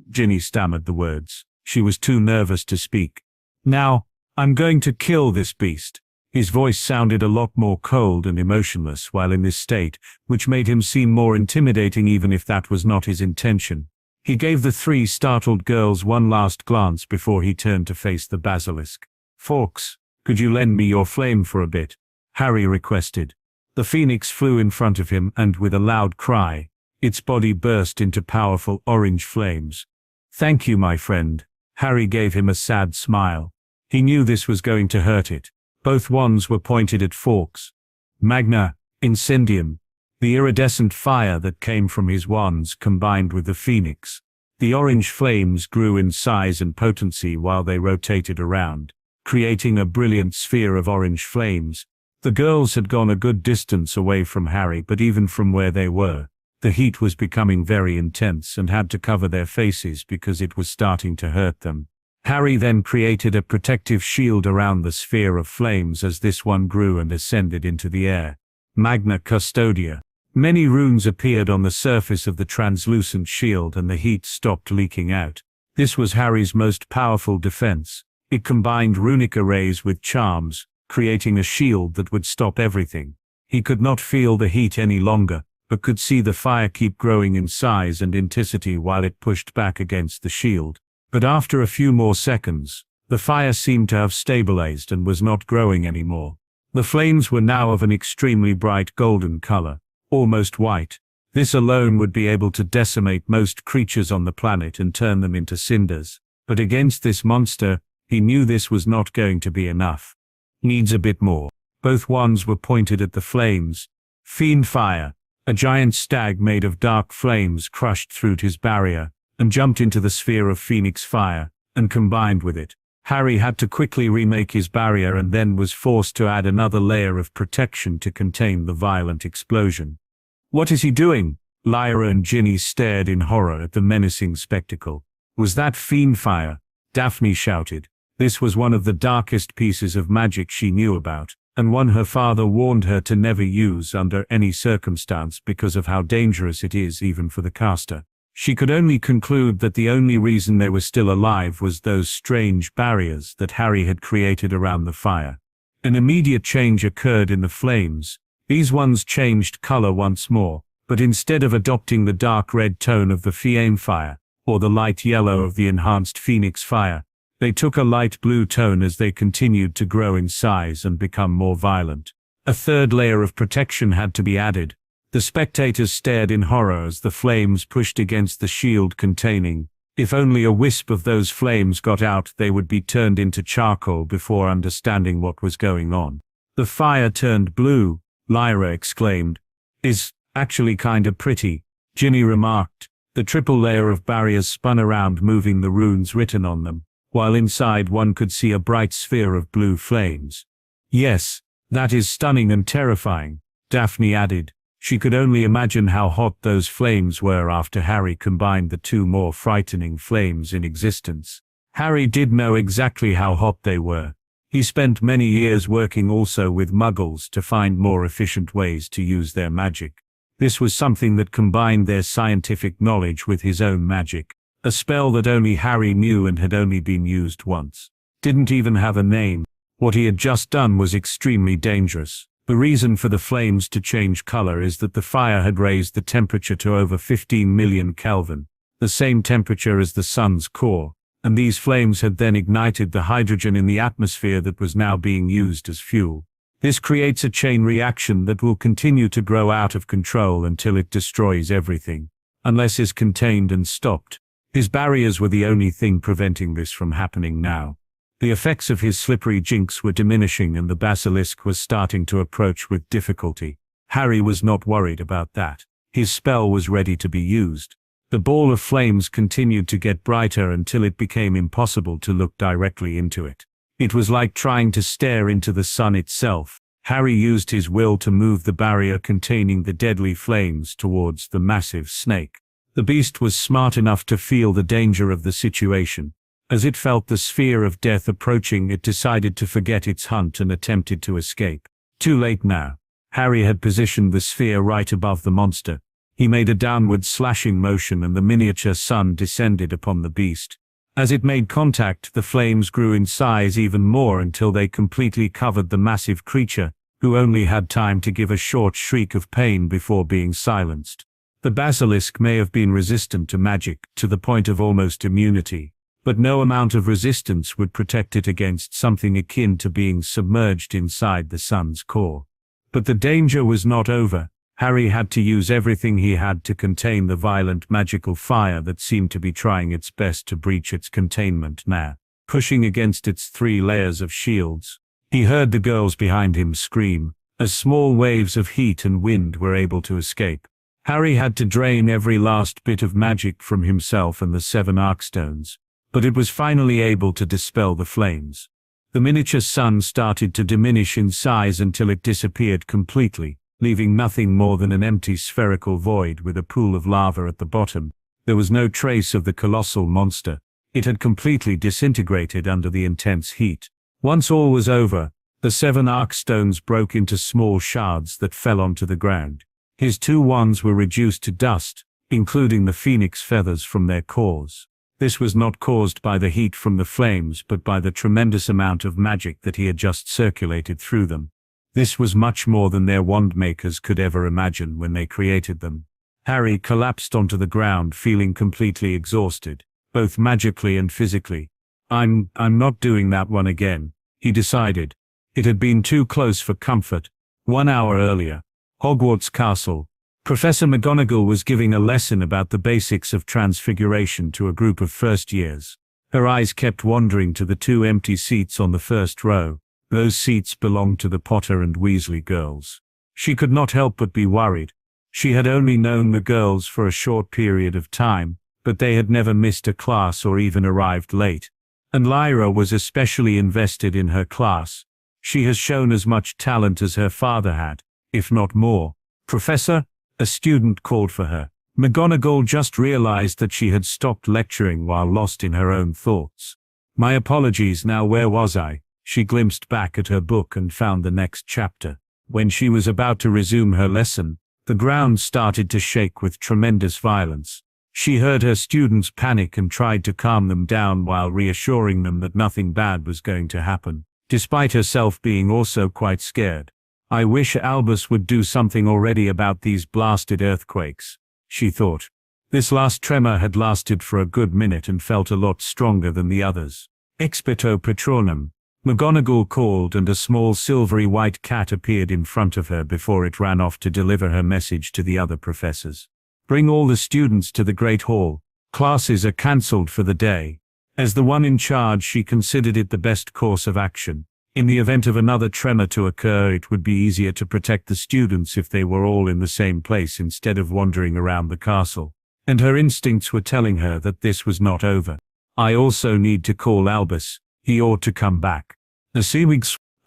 Ginny stammered the words. She was too nervous to speak. Now, I'm going to kill this beast. His voice sounded a lot more cold and emotionless while in this state, which made him seem more intimidating even if that was not his intention. He gave the three startled girls one last glance before he turned to face the basilisk. Fawkes, could you lend me your flame for a bit? Harry requested. The phoenix flew in front of him and with a loud cry, its body burst into powerful orange flames. Thank you, my friend. Harry gave him a sad smile. He knew this was going to hurt it. Both wands were pointed at Fawkes. Magna Incendium. The iridescent fire that came from his wands combined with the phoenix. The orange flames grew in size and potency while they rotated around, creating a brilliant sphere of orange flames. The girls had gone a good distance away from Harry, but even from where they were, the heat was becoming very intense and had to cover their faces because it was starting to hurt them. Harry then created a protective shield around the sphere of flames as this one grew and ascended into the air. Magna Custodia. Many runes appeared on the surface of the translucent shield and the heat stopped leaking out. This was Harry's most powerful defense. It combined runic arrays with charms, creating a shield that would stop everything. He could not feel the heat any longer, but could see the fire keep growing in size and intensity while it pushed back against the shield. But after a few more seconds, the fire seemed to have stabilized and was not growing anymore. The flames were now of an extremely bright golden color, almost white. This alone would be able to decimate most creatures on the planet and turn them into cinders. But against this monster, he knew this was not going to be enough. Needs a bit more. Both wands were pointed at the flames. Fiend fire. A giant stag made of dark flames crushed through his barrier and jumped into the sphere of phoenix fire and combined with it. Harry had to quickly remake his barrier and then was forced to add another layer of protection to contain the violent explosion. What is he doing? Lyra and Ginny stared in horror at the menacing spectacle. Was that fiend fire? Daphne shouted. This was one of the darkest pieces of magic she knew about, and one her father warned her to never use under any circumstance because of how dangerous it is even for the caster. She could only conclude that the only reason they were still alive was those strange barriers that Harry had created around the fire. An immediate change occurred in the flames. These ones changed color once more, but instead of adopting the dark red tone of the flame fire, or the light yellow of the enhanced phoenix fire, they took a light blue tone as they continued to grow in size and become more violent. A third layer of protection had to be added. The spectators stared in horror as the flames pushed against the shield containing. If only a wisp of those flames got out, they would be turned into charcoal before understanding what was going on. The fire turned blue, Lyra exclaimed. Is actually kinda pretty, Ginny remarked. The triple layer of barriers spun around, moving the runes written on them, while inside one could see a bright sphere of blue flames. Yes, that is stunning and terrifying, Daphne added. She could only imagine how hot those flames were after Harry combined the two more frightening flames in existence. Harry did know exactly how hot they were. He spent many years working also with muggles to find more efficient ways to use their magic. This was something that combined their scientific knowledge with his own magic. A spell that only Harry knew and had only been used once. Didn't even have a name. What he had just done was extremely dangerous. The reason for the flames to change color is that the fire had raised the temperature to over 15 million Kelvin, the same temperature as the sun's core, and these flames had then ignited the hydrogen in the atmosphere that was now being used as fuel. This creates a chain reaction that will continue to grow out of control until it destroys everything. unless is contained and stopped. His barriers were the only thing preventing this from happening now. The effects of his slippery jinx were diminishing and the basilisk was starting to approach with difficulty. Harry was not worried about that. His spell was ready to be used. The ball of flames continued to get brighter until it became impossible to look directly into it. It was like trying to stare into the sun itself. Harry used his will to move the barrier containing the deadly flames towards the massive snake. The beast was smart enough to feel the danger of the situation. As it felt the sphere of death approaching, it decided to forget its hunt and attempted to escape. Too late now. Harry had positioned the sphere right above the monster. He made a downward slashing motion and the miniature sun descended upon the beast. As it made contact, the flames grew in size even more until they completely covered the massive creature, who only had time to give a short shriek of pain before being silenced. The basilisk may have been resistant to magic, to the point of almost immunity, but no amount of resistance would protect it against something akin to being submerged inside the sun's core. But the danger was not over. Harry had to use everything he had to contain the violent magical fire that seemed to be trying its best to breach its containment now, pushing against its 3 layers of shields. He heard the girls behind him scream, as small waves of heat and wind were able to escape. Harry had to drain every last bit of magic from himself and the 7 Arkstones, but it was finally able to dispel the flames. The miniature sun started to diminish in size until it disappeared completely, leaving nothing more than an empty spherical void with a pool of lava at the bottom. There was no trace of the colossal monster. It had completely disintegrated under the intense heat. Once all was over, the 7 Arkstones broke into small shards that fell onto the ground. His 2 wands were reduced to dust, including the phoenix feathers from their cores. This was not caused by the heat from the flames but by the tremendous amount of magic that he had just circulated through them. This was much more than their wand makers could ever imagine when they created them. Harry collapsed onto the ground feeling completely exhausted, both magically and physically. I'm not doing that one again, he decided. It had been too close for comfort. 1 hour earlier, Hogwarts Castle. Professor McGonagall was giving a lesson about the basics of transfiguration to a group of first years. Her eyes kept wandering to the 2 empty seats on the first row. Those seats belonged to the Potter and Weasley girls. She could not help but be worried. She had only known the girls for a short period of time, but they had never missed a class or even arrived late. And Lyra was especially invested in her class. She has shown as much talent as her father had, if not more. Professor? A student called for her. McGonagall just realized that she had stopped lecturing while lost in her own thoughts. My apologies, now where was I? She glimpsed back at her book and found the next chapter. When she was about to resume her lesson, the ground started to shake with tremendous violence. She heard her students panic and tried to calm them down while reassuring them that nothing bad was going to happen, despite herself being also quite scared. I wish Albus would do something already about these blasted earthquakes, she thought. This last tremor had lasted for a good minute and felt a lot stronger than the others. Expecto Patronum. McGonagall called and a small silvery white cat appeared in front of her before it ran off to deliver her message to the other professors. Bring all the students to the Great Hall. Classes are cancelled for the day. As the one in charge, she considered it the best course of action. In the event of another tremor to occur, it would be easier to protect the students if they were all in the same place instead of wandering around the castle. And her instincts were telling her that this was not over. I also need to call Albus. He ought to come back.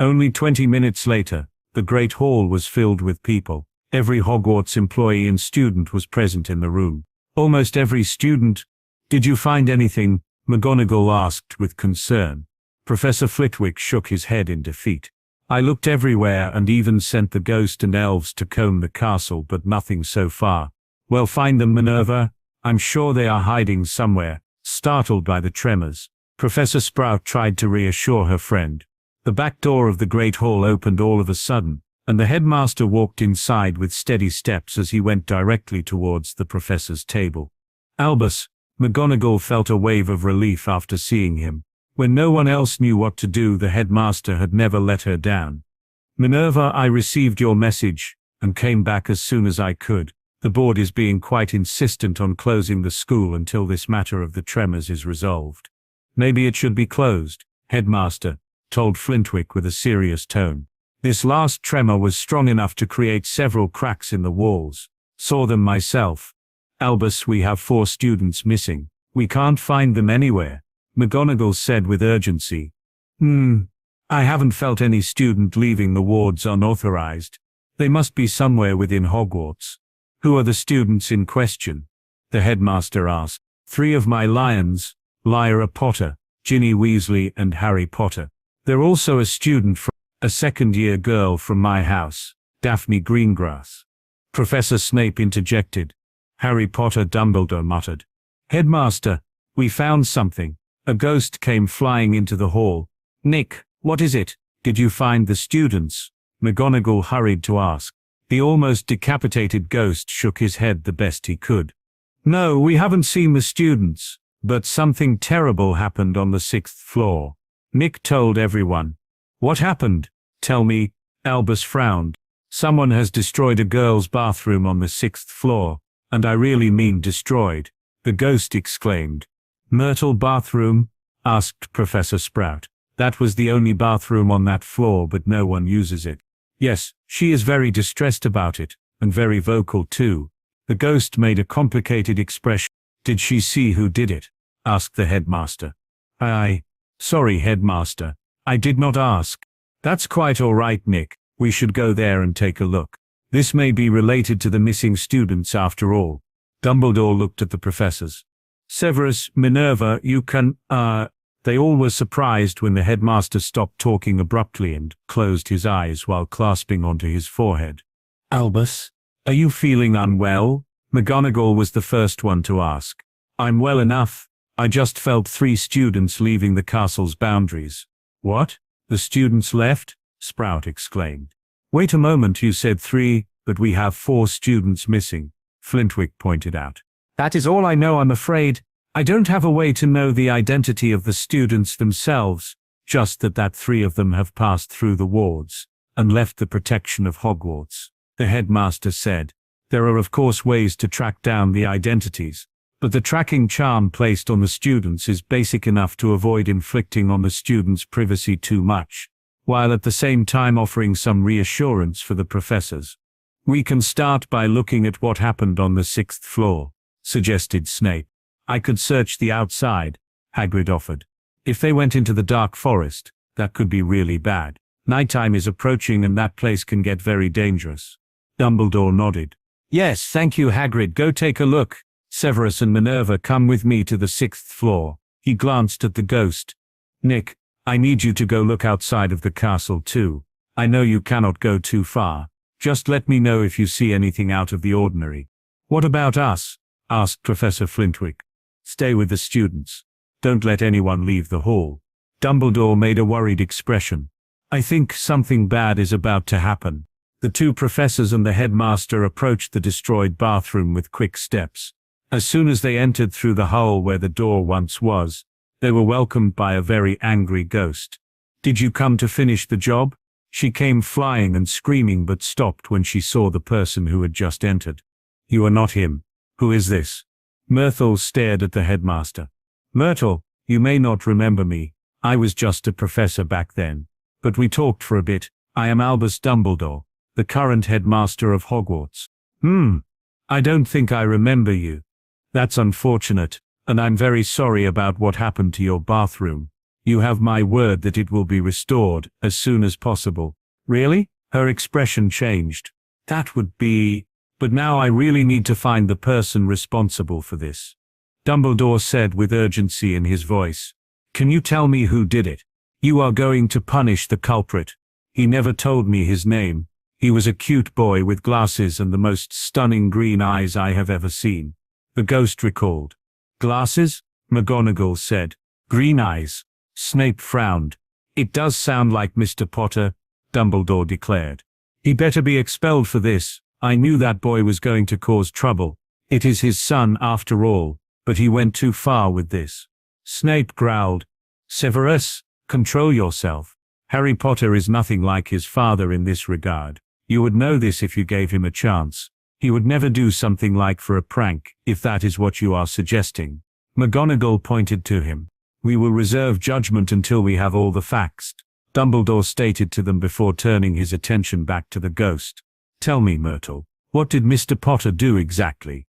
Only 20 minutes later, the Great Hall was filled with people. Every Hogwarts employee and student was present in the room. Almost every student. Did you find anything? McGonagall asked with concern. Professor Flitwick shook his head in defeat. I looked everywhere and even sent the ghost and elves to comb the castle, but nothing so far. Well, find them, Minerva. I'm sure they are hiding somewhere. Startled by the tremors, Professor Sprout tried to reassure her friend. The back door of the Great Hall opened all of a sudden, and the headmaster walked inside with steady steps as he went directly towards the professor's table. Albus. McGonagall felt a wave of relief after seeing him. When no one else knew what to do, the headmaster had never let her down. Minerva, I received your message, and came back as soon as I could. The board is being quite insistent on closing the school until this matter of the tremors is resolved. Maybe it should be closed, Headmaster told Flintwick with a serious tone. This last tremor was strong enough to create several cracks in the walls. Saw them myself. Albus, we have 4 students missing. We can't find them anywhere, McGonagall said with urgency. I haven't felt any student leaving the wards unauthorized. They must be somewhere within Hogwarts. Who are the students in question? The headmaster asked. 3 of my lions, Lyra Potter, Ginny Weasley and Harry Potter. They're also a student from a second-year girl from my house, Daphne Greengrass. Professor Snape interjected. Harry Potter, Dumbledore muttered. Headmaster, we found something. A ghost came flying into the hall. Nick, what is it? Did you find the students? McGonagall hurried to ask. The almost decapitated ghost shook his head the best he could. No, we haven't seen the students, but something terrible happened on the 6th floor. Nick told everyone. What happened? Tell me. Albus frowned. Someone has destroyed a girl's bathroom on the 6th floor, and I really mean destroyed, the ghost exclaimed. Myrtle bathroom? Asked Professor Sprout. That was the only bathroom on that floor, but no one uses it. Yes, she is very distressed about it, and very vocal too. The ghost made a complicated expression. Did she see who did it? Asked the headmaster. Sorry, headmaster. I did not ask. That's quite all right, Nick. We should go there and take a look. This may be related to the missing students after all. Dumbledore looked at the professors. Severus, Minerva, you can, They all were surprised when the headmaster stopped talking abruptly and closed his eyes while clasping onto his forehead. Albus, are you feeling unwell? McGonagall was the first one to ask. I'm well enough. I just felt 3 students leaving the castle's boundaries. What? The students left? Sprout exclaimed. Wait a moment, you said 3, but we have 4 students missing, Flintwick pointed out. That is all I know, I'm afraid. I don't have a way to know the identity of the students themselves, just that 3 of them have passed through the wards and left the protection of Hogwarts, the headmaster said. There are of course ways to track down the identities, but the tracking charm placed on the students is basic enough to avoid inflicting on the students' privacy too much, while at the same time offering some reassurance for the professors. We can start by looking at what happened on the 6th floor, suggested Snape. I could search the outside, Hagrid offered. If they went into the dark forest, that could be really bad. Nighttime is approaching and that place can get very dangerous. Dumbledore nodded. Yes, thank you, Hagrid. Go take a look. Severus and Minerva, come with me to the 6th floor. He glanced at the ghost. Nick, I need you to go look outside of the castle too. I know you cannot go too far. Just let me know if you see anything out of the ordinary. What about us? Asked Professor Flintwick. Stay with the students. Don't let anyone leave the hall. Dumbledore made a worried expression. I think something bad is about to happen. The 2 professors and the headmaster approached the destroyed bathroom with quick steps. As soon as they entered through the hole where the door once was, they were welcomed by a very angry ghost. Did you come to finish the job? She came flying and screaming but stopped when she saw the person who had just entered. You are not him. Who is this? Myrtle stared at the headmaster. Myrtle, you may not remember me. I was just a professor back then. But we talked for a bit. I am Albus Dumbledore, the current headmaster of Hogwarts. I don't think I remember you. That's unfortunate, and I'm very sorry about what happened to your bathroom. You have my word that it will be restored as soon as possible. Really? Her expression changed. That would be... But now I really need to find the person responsible for this. Dumbledore said with urgency in his voice. Can you tell me who did it? You are going to punish the culprit. He never told me his name. He was a cute boy with glasses and the most stunning green eyes I have ever seen. The ghost recalled. Glasses? McGonagall said. Green eyes. Snape frowned. It does sound like Mr. Potter, Dumbledore declared. He better be expelled for this. I knew that boy was going to cause trouble. It is his son after all, but he went too far with this. Snape growled. Severus, control yourself. Harry Potter is nothing like his father in this regard. You would know this if you gave him a chance. He would never do something like for a prank, if that is what you are suggesting. McGonagall pointed to him. We will reserve judgment until we have all the facts, Dumbledore stated to them before turning his attention back to the ghost. Tell me, Myrtle, what did Mr. Potter do exactly?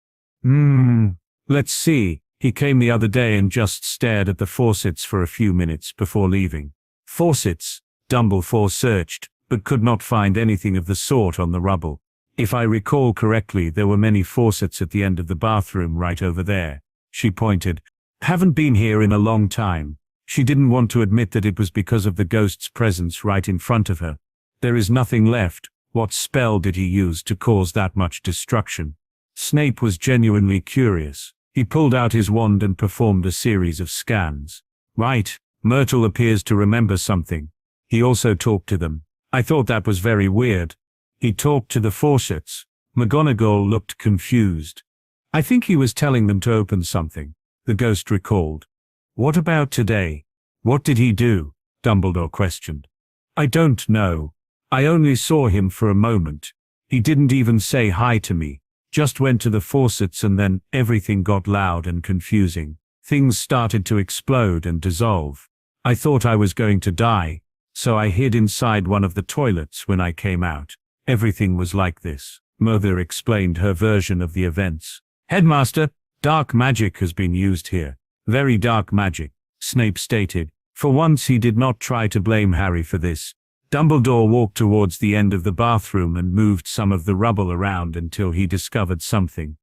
Let's see. He came the other day and just stared at the faucets for a few minutes before leaving. Faucets? Dumbledore searched, but could not find anything of the sort on the rubble. If I recall correctly, there were many faucets at the end of the bathroom right over there. She pointed. Haven't been here in a long time. She didn't want to admit that it was because of the ghost's presence right in front of her. There is nothing left. What spell did he use to cause that much destruction? Snape was genuinely curious. He pulled out his wand and performed a series of scans. Right, Myrtle appears to remember something. He also talked to them. I thought that was very weird. He talked to the faucets. McGonagall looked confused. I think he was telling them to open something, the ghost recalled. What about today? What did he do? Dumbledore questioned. I don't know. I only saw him for a moment. He didn't even say hi to me. Just went to the faucets and then everything got loud and confusing. Things started to explode and dissolve. I thought I was going to die, so I hid inside one of the toilets when I came out. Everything was like this. Mother explained her version of the events. Headmaster, dark magic has been used here. Very dark magic, Snape stated. For once he did not try to blame Harry for this. Dumbledore walked towards the end of the bathroom and moved some of the rubble around until he discovered something.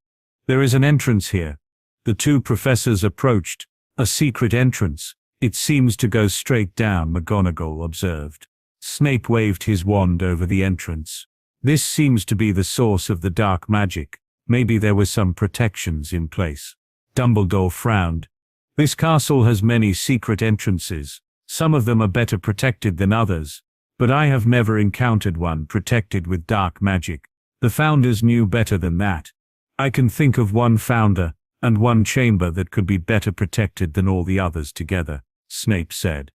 There is an entrance here. The two professors approached. A secret entrance. It seems to go straight down, McGonagall observed. Snape waved his wand over the entrance. This seems to be the source of the dark magic. Maybe there were some protections in place. Dumbledore frowned. This castle has many secret entrances. Some of them are better protected than others. But I have never encountered one protected with dark magic. The founders knew better than that. I can think of one founder, and one chamber that could be better protected than all the others together, Snape said.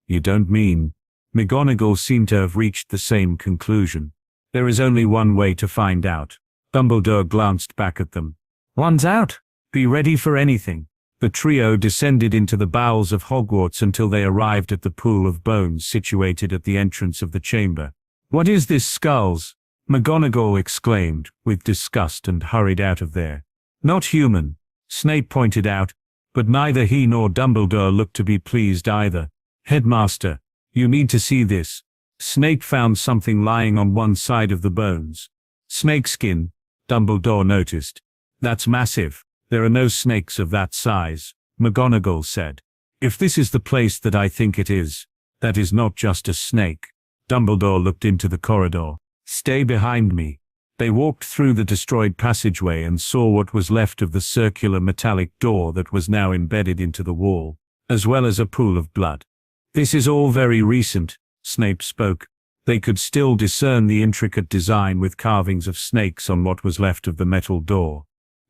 You don't mean? McGonagall seemed to have reached the same conclusion. There is only one way to find out. Dumbledore glanced back at them. One's out. Be ready for anything. The trio descended into the bowels of Hogwarts until they arrived at the pool of bones situated at the entrance of the chamber. What is this, skulls? McGonagall exclaimed, with disgust, and hurried out of there. Not human, Snape pointed out, but neither he nor Dumbledore looked to be pleased either. Headmaster, you need to see this. Snape found something lying on one side of the bones. Snakeskin, Dumbledore noticed. That's massive. There are no snakes of that size, McGonagall said. If this is the place that I think it is, that is not just a snake. Dumbledore looked into the corridor. Stay behind me. They walked through the destroyed passageway and saw what was left of the circular metallic door that was now embedded into the wall, as well as a pool of blood. This is all very recent, Snape spoke. They could still discern the intricate design with carvings of snakes on what was left of the metal door.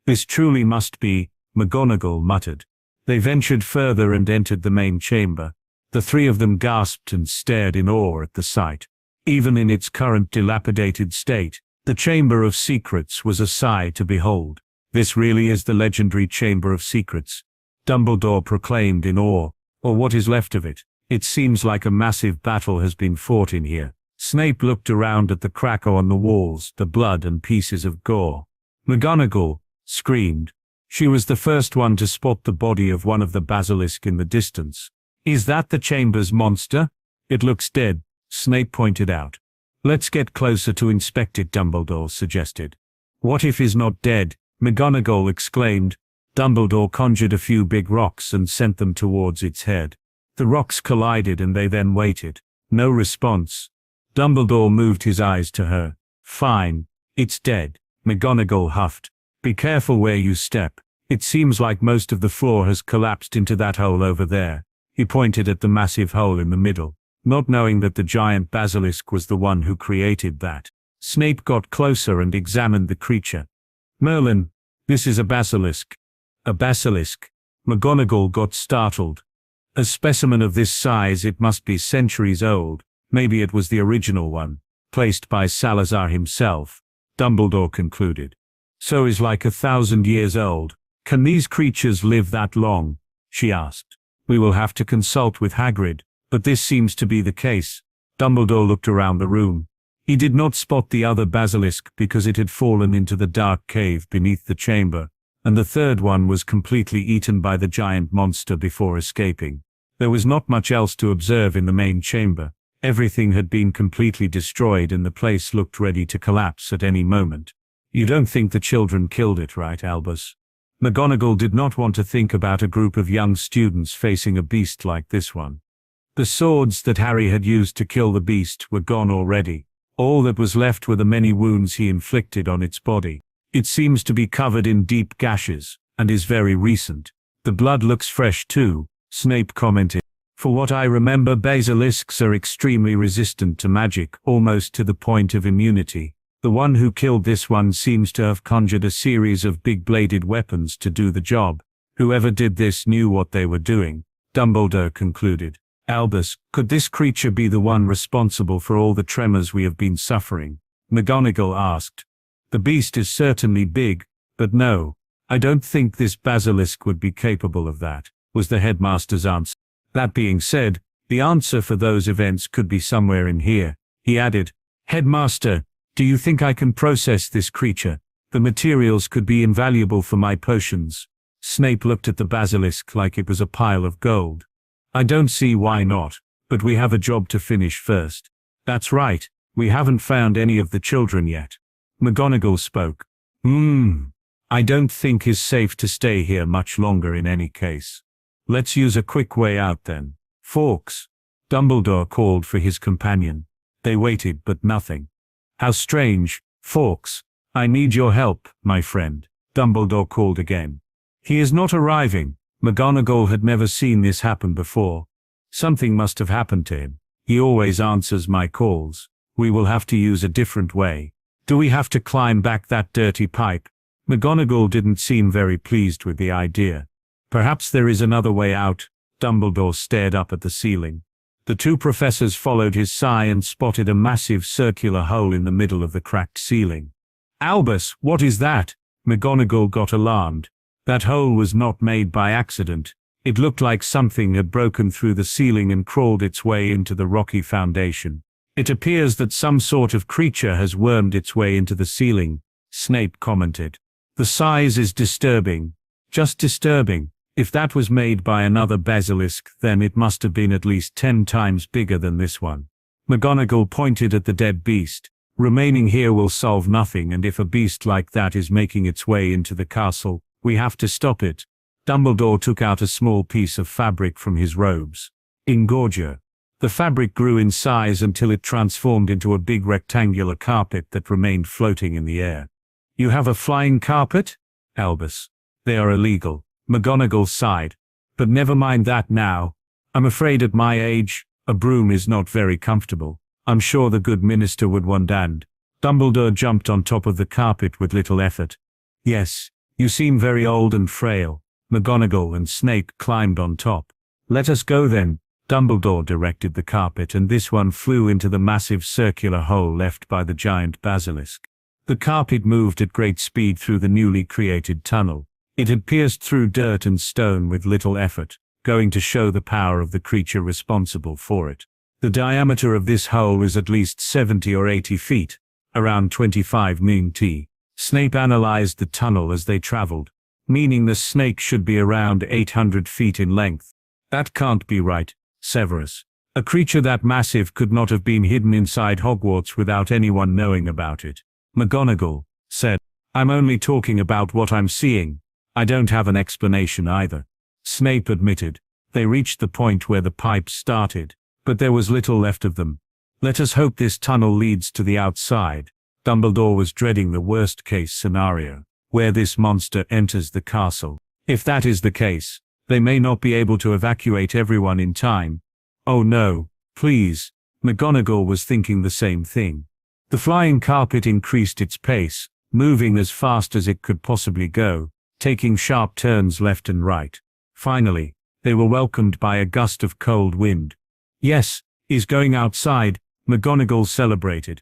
This truly must be, McGonagall muttered. They ventured further and entered the main chamber. The three of them gasped and stared in awe at the sight. Even in its current dilapidated state, the Chamber of Secrets was a sight to behold. This really is the legendary Chamber of Secrets, Dumbledore proclaimed in awe, or what is left of it. It seems like a massive battle has been fought in here. Snape looked around at the crack on the walls, the blood and pieces of gore. McGonagall screamed. She was the first one to spot the body of one of the basilisk in the distance. Is that the chamber's monster? It looks dead, Snape pointed out. Let's get closer to inspect it, Dumbledore suggested. What if he's not dead? McGonagall exclaimed. Dumbledore conjured a few big rocks and sent them towards its head. The rocks collided and they then waited. No response. Dumbledore moved his eyes to her. Fine. It's dead, McGonagall huffed. Be careful where you step. It seems like most of the floor has collapsed into that hole over there. He pointed at the massive hole in the middle, not knowing that the giant basilisk was the one who created that. Snape got closer and examined the creature. Merlin, this is a basilisk. A basilisk. McGonagall got startled. A specimen of this size, it must be centuries old. Maybe it was the original one, placed by Salazar himself, Dumbledore concluded. So is like 1,000 years old. Can these creatures live that long? She asked. We will have to consult with Hagrid, but this seems to be the case. Dumbledore looked around the room. He did not spot the other basilisk because it had fallen into the dark cave beneath the chamber, and the third one was completely eaten by the giant monster before escaping. There was not much else to observe in the main chamber. Everything had been completely destroyed and the place looked ready to collapse at any moment. You don't think the children killed it, right, Albus? McGonagall did not want to think about a group of young students facing a beast like this one. The swords that Harry had used to kill the beast were gone already. All that was left were the many wounds he inflicted on its body. It seems to be covered in deep gashes, and is very recent. The blood looks fresh too, Snape commented. For what I remember, basilisks are extremely resistant to magic, almost to the point of immunity. The one who killed this one seems to have conjured a series of big-bladed weapons to do the job. Whoever did this knew what they were doing, Dumbledore concluded. Albus, could this creature be the one responsible for all the tremors we have been suffering? McGonagall asked. The beast is certainly big, but no, I don't think this basilisk would be capable of that, was the headmaster's answer. That being said, the answer for those events could be somewhere in here, he added. Headmaster, do you think I can process this creature? The materials could be invaluable for my potions. Snape looked at the basilisk like it was a pile of gold. I don't see why not, but we have a job to finish first. That's right, we haven't found any of the children yet. McGonagall spoke. I don't think it's safe to stay here much longer in any case. Let's use a quick way out then. Fawkes. Dumbledore called for his companion. They waited, but nothing. How strange. Fawkes, I need your help, my friend. Dumbledore called again. He is not arriving. McGonagall had never seen this happen before. Something must have happened to him. He always answers my calls. We will have to use a different way. Do we have to climb back that dirty pipe? McGonagall didn't seem very pleased with the idea. Perhaps there is another way out. Dumbledore stared up at the ceiling. The two professors followed his sigh and spotted a massive circular hole in the middle of the cracked ceiling. Albus, what is that? McGonagall got alarmed. That hole was not made by accident. It looked like something had broken through the ceiling and crawled its way into the rocky foundation. It appears that some sort of creature has wormed its way into the ceiling, Snape commented. The size is disturbing. Just disturbing. If that was made by another basilisk, then it must have been at least 10 times bigger than this one. McGonagall pointed at the dead beast. Remaining here will solve nothing, and if a beast like that is making its way into the castle, we have to stop it. Dumbledore took out a small piece of fabric from his robes. Engorger. The fabric grew in size until it transformed into a big rectangular carpet that remained floating in the air. You have a flying carpet? Albus. They are illegal. McGonagall sighed. But never mind that now. I'm afraid at my age, a broom is not very comfortable. I'm sure the good minister would want and. Dumbledore jumped on top of the carpet with little effort. Yes. You seem very old and frail. McGonagall and Snape climbed on top. Let us go then. Dumbledore directed the carpet, and this one flew into the massive circular hole left by the giant basilisk. The carpet moved at great speed through the newly created tunnel. It had pierced through dirt and stone with little effort, going to show the power of the creature responsible for it. The diameter of this hole is at least 70 or 80 feet, around 25 mt. Snape analyzed the tunnel as they traveled, meaning the snake should be around 800 feet in length. That can't be right, Severus. A creature that massive could not have been hidden inside Hogwarts without anyone knowing about it. McGonagall said, I'm only talking about what I'm seeing. I don't have an explanation either. Snape admitted. They reached the point where the pipes started, but there was little left of them. Let us hope this tunnel leads to the outside. Dumbledore was dreading the worst-case scenario, where this monster enters the castle. If that is the case, they may not be able to evacuate everyone in time. Oh no, please. McGonagall was thinking the same thing. The flying carpet increased its pace, moving as fast as it could possibly go, taking sharp turns left and right. Finally, they were welcomed by a gust of cold wind. Yes, he's going outside, McGonagall celebrated.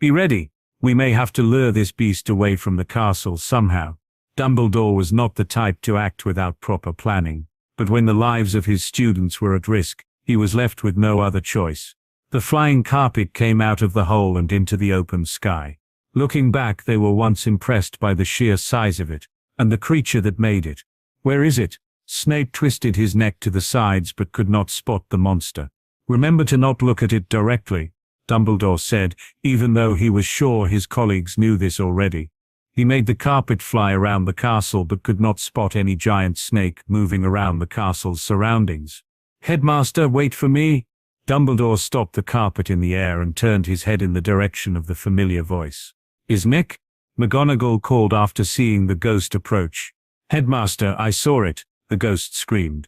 Be ready. We may have to lure this beast away from the castle somehow. Dumbledore was not the type to act without proper planning, but when the lives of his students were at risk, he was left with no other choice. The flying carpet came out of the hole and into the open sky. Looking back, they were once impressed by the sheer size of it, and the creature that made it. Where is it? Snape twisted his neck to the sides but could not spot the monster. Remember to not look at it directly, Dumbledore said, even though he was sure his colleagues knew this already. He made the carpet fly around the castle but could not spot any giant snake moving around the castle's surroundings. Headmaster, wait for me! Dumbledore stopped the carpet in the air and turned his head in the direction of the familiar voice. Is Nick? McGonagall called after seeing the ghost approach. Headmaster, I saw it, the ghost screamed.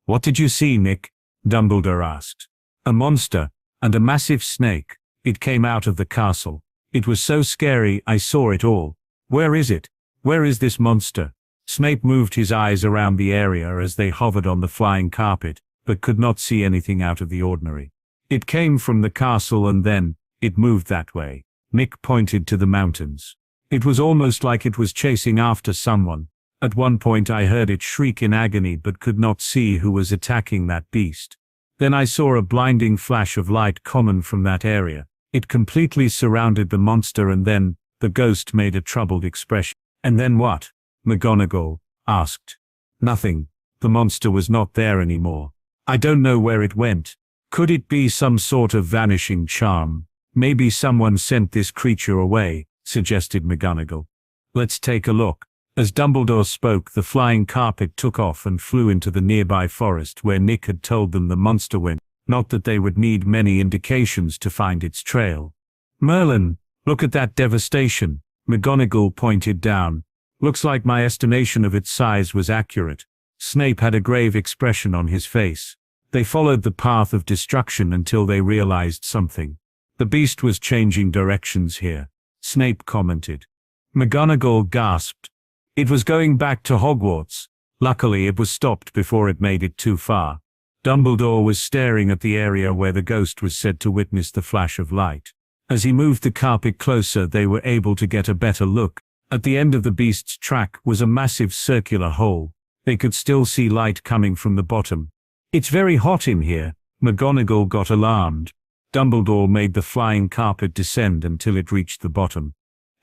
What did you see, Nick? Dumbledore asked. A monster, and a massive snake. It came out of the castle. It was so scary, I saw it all. Where is it? Where is this monster? Snape moved his eyes around the area as they hovered on the flying carpet, but could not see anything out of the ordinary. It came from the castle and then, it moved that way. Nick pointed to the mountains. It was almost like it was chasing after someone. At one point I heard it shriek in agony but could not see who was attacking that beast. Then I saw a blinding flash of light coming from that area. It completely surrounded the monster and then, the ghost made a troubled expression. And then what? McGonagall asked. Nothing. The monster was not there anymore. I don't know where it went. Could it be some sort of vanishing charm? Maybe someone sent this creature away, suggested McGonagall. Let's take a look. As Dumbledore spoke, the flying carpet took off and flew into the nearby forest where Nick had told them the monster went, not that they would need many indications to find its trail. Merlin, look at that devastation, McGonagall pointed down. Looks like my estimation of its size was accurate. Snape had a grave expression on his face. They followed the path of destruction until they realized something. The beast was changing directions here, Snape commented. McGonagall gasped. It was going back to Hogwarts. Luckily it was stopped before it made it too far. Dumbledore was staring at the area where the ghost was said to witness the flash of light. As he moved the carpet closer, they were able to get a better look. At the end of the beast's track was a massive circular hole. They could still see light coming from the bottom. It's very hot in here. McGonagall got alarmed. Dumbledore made the flying carpet descend until it reached the bottom.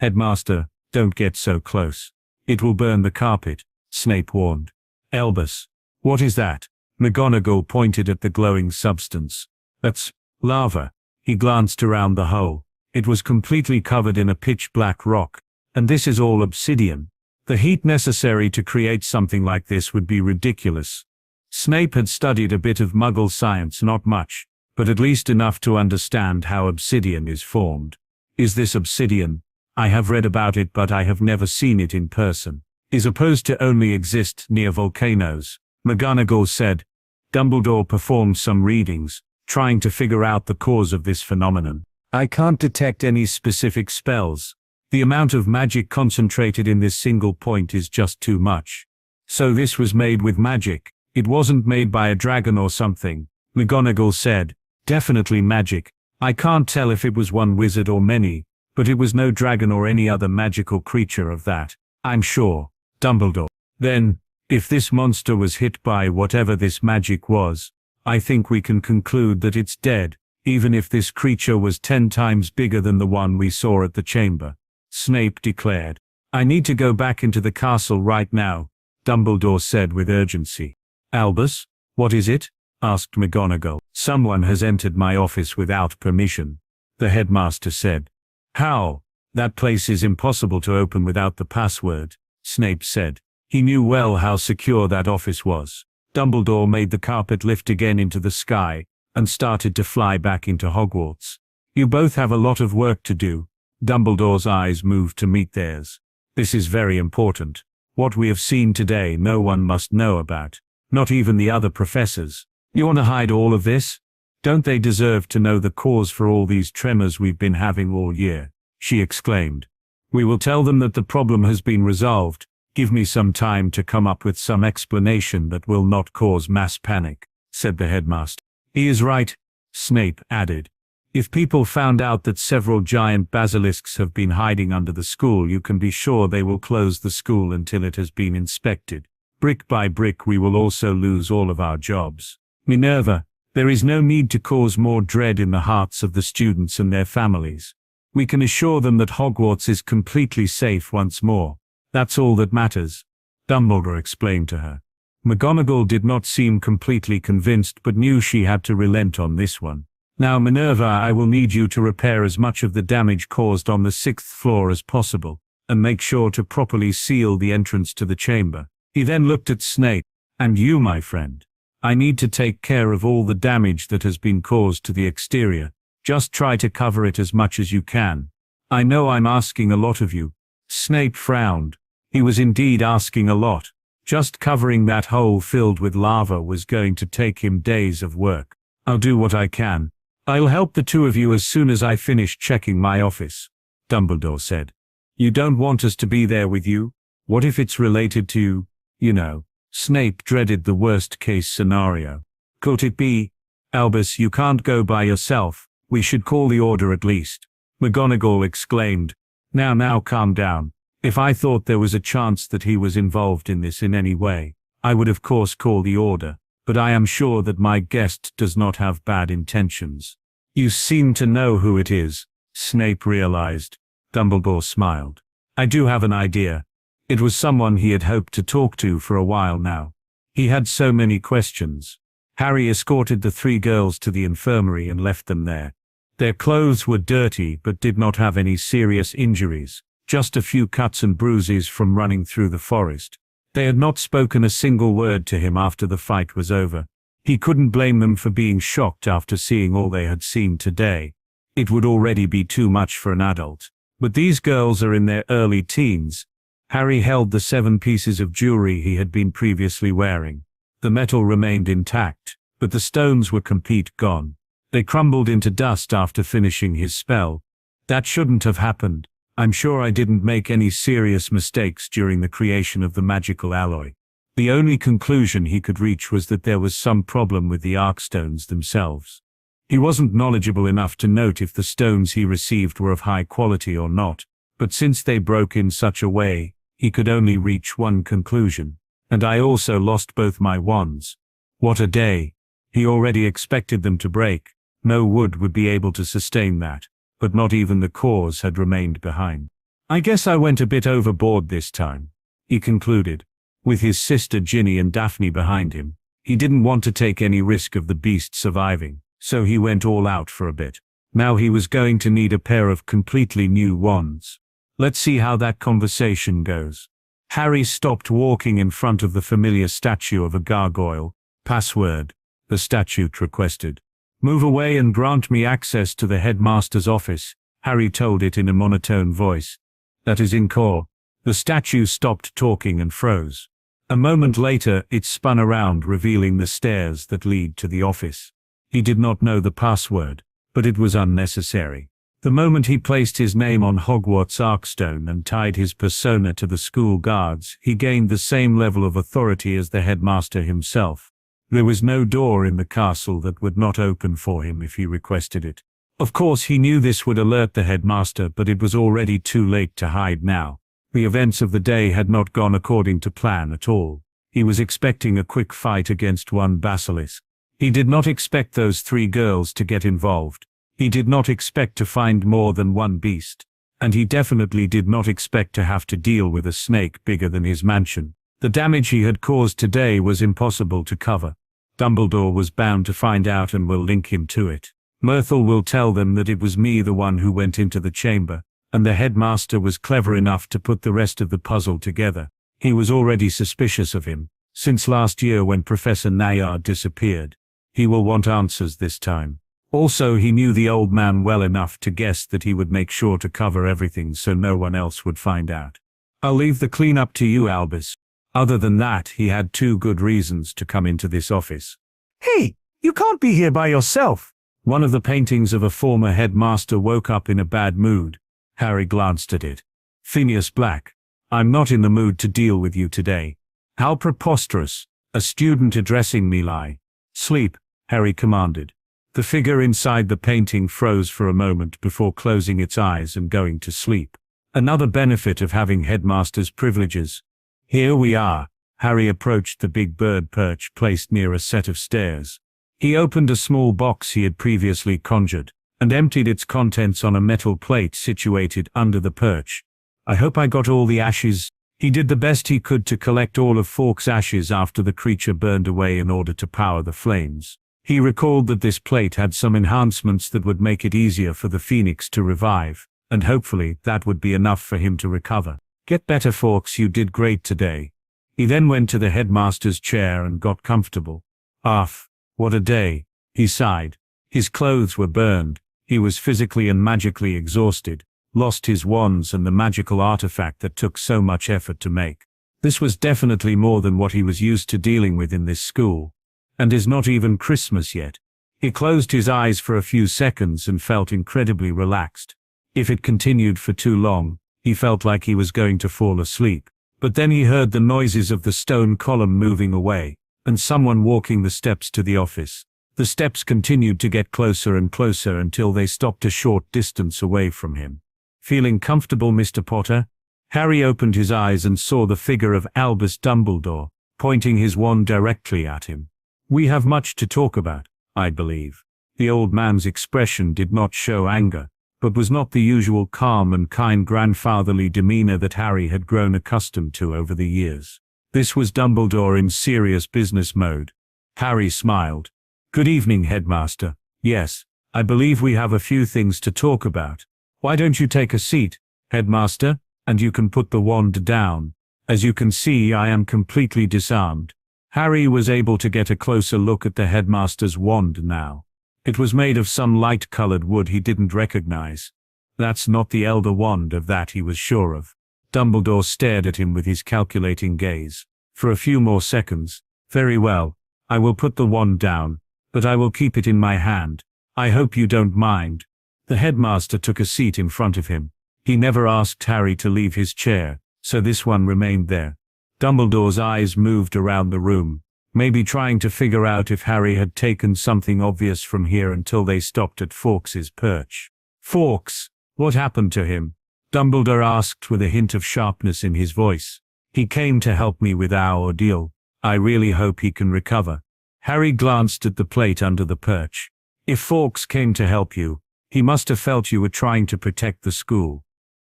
Headmaster, don't get so close. It will burn the carpet, Snape warned. Albus, what is that? McGonagall pointed at the glowing substance. That's lava. He glanced around the hole. It was completely covered in a pitch-black rock. And this is all obsidian. The heat necessary to create something like this would be ridiculous. Snape had studied a bit of Muggle science, not much, but at least enough to understand how obsidian is formed. Is this obsidian? I have read about it but I have never seen it in person. Is supposed to only exist near volcanoes, McGonagall said. Dumbledore performed some readings, trying to figure out the cause of this phenomenon. I can't detect any specific spells. The amount of magic concentrated in this single point is just too much. So this was made with magic. It wasn't made by a dragon or something, McGonagall said. Definitely magic. I can't tell if it was one wizard or many, but it was no dragon or any other magical creature of that, I'm sure. Dumbledore. Then, if this monster was hit by whatever this magic was, I think we can conclude that it's dead, even if this creature was 10 times bigger than the one we saw at the chamber, Snape declared. I need to go back into the castle right now, Dumbledore said with urgency. Albus, what is it? Asked McGonagall. Someone has entered my office without permission, the headmaster said. How? That place is impossible to open without the password, Snape said. He knew well how secure that office was. Dumbledore made the carpet lift again into the sky, and started to fly back into Hogwarts. You both have a lot of work to do. Dumbledore's eyes moved to meet theirs. This is very important. What we have seen today no one must know about, not even the other professors. You want to hide all of this? Don't they deserve to know the cause for all these tremors we've been having all year? She exclaimed. We will tell them that the problem has been resolved. Give me some time to come up with some explanation that will not cause mass panic, said the headmaster. He is right, Snape added. If people found out that several giant basilisks have been hiding under the school, you can be sure they will close the school until it has been inspected. Brick by brick we will also lose all of our jobs. Minerva, there is no need to cause more dread in the hearts of the students and their families. We can assure them that Hogwarts is completely safe once more. That's all that matters, Dumbledore explained to her. McGonagall did not seem completely convinced but knew she had to relent on this one. Now Minerva, I will need you to repair as much of the damage caused on the 6th floor as possible, and make sure to properly seal the entrance to the chamber. He then looked at Snape. And you, my friend. I need to take care of all the damage that has been caused to the exterior. Just try to cover it as much as you can. I know I'm asking a lot of you. Snape frowned. He was indeed asking a lot. Just covering that hole filled with lava was going to take him days of work. I'll do what I can. I'll help the two of you as soon as I finish checking my office, Dumbledore said. You don't want us to be there with you? What if it's related to, you know? Snape dreaded the worst-case scenario. Could it be? Albus, you can't go by yourself. We should call the order at least. McGonagall exclaimed. Now calm down. If I thought there was a chance that he was involved in this in any way, I would of course call the order. But I am sure that my guest does not have bad intentions. You seem to know who it is, Snape realized. Dumbledore smiled. I do have an idea. It was someone he had hoped to talk to for a while now. He had so many questions. Harry escorted the 3 girls to the infirmary and left them there. Their clothes were dirty but did not have any serious injuries, just a few cuts and bruises from running through the forest. They had not spoken a single word to him after the fight was over. He couldn't blame them for being shocked after seeing all they had seen today. It would already be too much for an adult. But these girls are in their early teens. Harry held the 7 pieces of jewelry he had been previously wearing. The metal remained intact, but the stones were complete gone. They crumbled into dust after finishing his spell. That shouldn't have happened. I'm sure I didn't make any serious mistakes during the creation of the magical alloy. The only conclusion he could reach was that there was some problem with the Arkstones themselves. He wasn't knowledgeable enough to note if the stones he received were of high quality or not, but since they broke in such a way, he could only reach one conclusion. And I also lost both my wands. What a day. He already expected them to break. No wood would be able to sustain that. But not even the cores had remained behind. I guess I went a bit overboard this time, he concluded. With his sister Ginny and Daphne behind him, he didn't want to take any risk of the beast surviving, so he went all out for a bit. Now he was going to need a pair of completely new wands. Let's see how that conversation goes. Harry stopped walking in front of the familiar statue of a gargoyle. Password, the statue requested. Move away and grant me access to the headmaster's office, Harry told it in a monotone voice. That is incorrect. The statue stopped talking and froze. A moment later, it spun around, revealing the stairs that lead to the office. He did not know the password, but it was unnecessary. The moment he placed his name on Hogwarts Arkstone and tied his persona to the school guards, he gained the same level of authority as the headmaster himself. There was no door in the castle that would not open for him if he requested it. Of course he knew this would alert the headmaster, but it was already too late to hide now. The events of the day had not gone according to plan at all. He was expecting a quick fight against one basilisk. He did not expect those 3 girls to get involved. He did not expect to find more than one beast. And he definitely did not expect to have to deal with a snake bigger than his mansion. The damage he had caused today was impossible to cover. Dumbledore was bound to find out and will link him to it. Myrtle will tell them that it was me, the one who went into the chamber, and the headmaster was clever enough to put the rest of the puzzle together. He was already suspicious of him, since last year when Professor Nayard disappeared. He will want answers this time. Also, he knew the old man well enough to guess that he would make sure to cover everything so no one else would find out. I'll leave the cleanup to you, Albus. Other than that, he had 2 good reasons to come into this office. Hey, you can't be here by yourself. One of the paintings of a former headmaster woke up in a bad mood. Harry glanced at it. Phineas Black, I'm not in the mood to deal with you today. How preposterous, a student addressing me like. Sleep, Harry commanded. The figure inside the painting froze for a moment before closing its eyes and going to sleep. Another benefit of having headmaster's privileges. Here we are. Harry approached the big bird perch placed near a set of stairs. He opened a small box he had previously conjured, and emptied its contents on a metal plate situated under the perch. I hope I got all the ashes. He did the best he could to collect all of Fawkes' ashes after the creature burned away in order to power the flames. He recalled that this plate had some enhancements that would make it easier for the phoenix to revive, and hopefully that would be enough for him to recover. Get better, Fawkes, you did great today. He then went to the headmaster's chair and got comfortable. What a day, he sighed. His clothes were burned, he was physically and magically exhausted, lost his wands and the magical artifact that took so much effort to make. This was definitely more than what he was used to dealing with in this school. And is not even Christmas yet. He closed his eyes for a few seconds and felt incredibly relaxed. If it continued for too long, he felt like he was going to fall asleep. But then he heard the noises of the stone column moving away, and someone walking the steps to the office. The steps continued to get closer and closer until they stopped a short distance away from him. Feeling comfortable, Mr. Potter? Harry opened his eyes and saw the figure of Albus Dumbledore, pointing his wand directly at him. We have much to talk about, I believe. The old man's expression did not show anger, but was not the usual calm and kind grandfatherly demeanor that Harry had grown accustomed to over the years. This was Dumbledore in serious business mode. Harry smiled. Good evening, Headmaster. Yes, I believe we have a few things to talk about. Why don't you take a seat, Headmaster, and you can put the wand down. As you can see, I am completely disarmed. Harry was able to get a closer look at the headmaster's wand now. It was made of some light-colored wood he didn't recognize. That's not the Elder Wand, of that he was sure of. Dumbledore stared at him with his calculating gaze. For a few more seconds. Very well, I will put the wand down, but I will keep it in my hand. I hope you don't mind. The headmaster took a seat in front of him. He never asked Harry to leave his chair, so this one remained there. Dumbledore's eyes moved around the room, maybe trying to figure out if Harry had taken something obvious from here until they stopped at Fawkes' perch. Fawkes, what happened to him? Dumbledore asked with a hint of sharpness in his voice. He came to help me with our ordeal. I really hope he can recover. Harry glanced at the plate under the perch. If Fawkes came to help you, he must have felt you were trying to protect the school.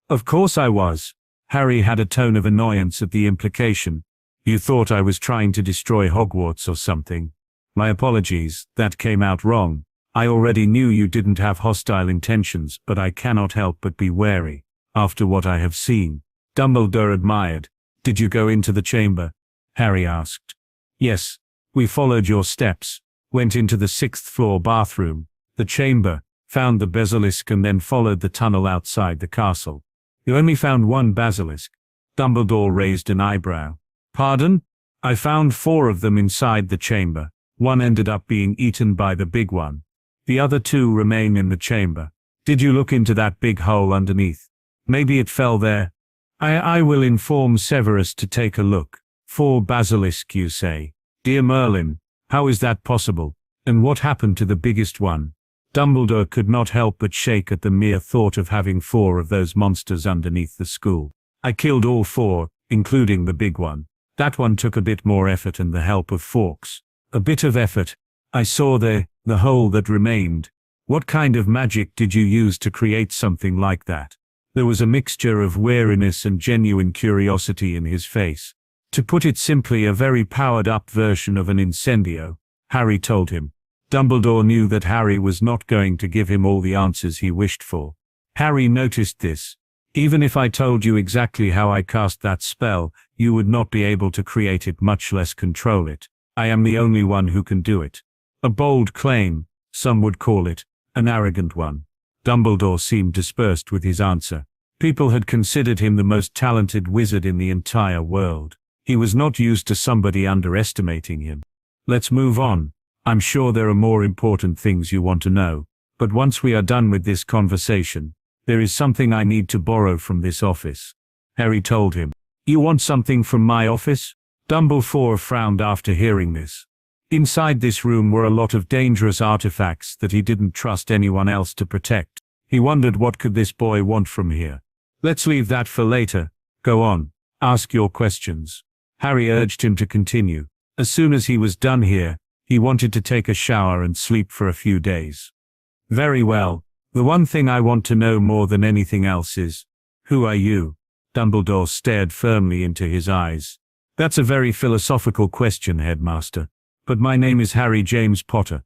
Of course I was. Harry had a tone of annoyance at the implication. You thought I was trying to destroy Hogwarts or something. My apologies, that came out wrong. I already knew you didn't have hostile intentions, but I cannot help but be wary, after what I have seen. Dumbledore admired. Did you go into the chamber? Harry asked. Yes, we followed your steps, went into the 6th floor bathroom, the chamber, found the basilisk and then followed the tunnel outside the castle. You only found one basilisk. Dumbledore raised an eyebrow. Pardon? I found 4 of them inside the chamber. One ended up being eaten by the big one. The other 2 remain in the chamber. Did you look into that big hole underneath? Maybe it fell there. I will inform Severus to take a look. 4 basilisk, you say? Dear Merlin, how is that possible? And what happened to the biggest one? Dumbledore could not help but shake at the mere thought of having 4 of those monsters underneath the school. I killed all 4, including the big one. That one took a bit more effort and the help of Fawkes. A bit of effort. I saw the hole that remained. What kind of magic did you use to create something like that? There was a mixture of wariness and genuine curiosity in his face. To put it simply, a very powered-up version of an incendio, Harry told him. Dumbledore knew that Harry was not going to give him all the answers he wished for. Harry noticed this. Even if I told you exactly how I cast that spell, you would not be able to create it, much less control it. I am the only one who can do it. A bold claim, some would call it, an arrogant one. Dumbledore seemed dispersed with his answer. People had considered him the most talented wizard in the entire world. He was not used to somebody underestimating him. Let's move on. I'm sure there are more important things you want to know, but once we are done with this conversation, there is something I need to borrow from this office. Harry told him. You want something from my office? Dumbledore frowned after hearing this. Inside this room were a lot of dangerous artifacts that he didn't trust anyone else to protect. He wondered, what could this boy want from here? Let's leave that for later. Go on, ask your questions. Harry urged him to continue. As soon as he was done here, he wanted to take a shower and sleep for a few days. Very well. The one thing I want to know more than anything else is, who are you? Dumbledore stared firmly into his eyes. That's a very philosophical question, Headmaster. But my name is Harry James Potter.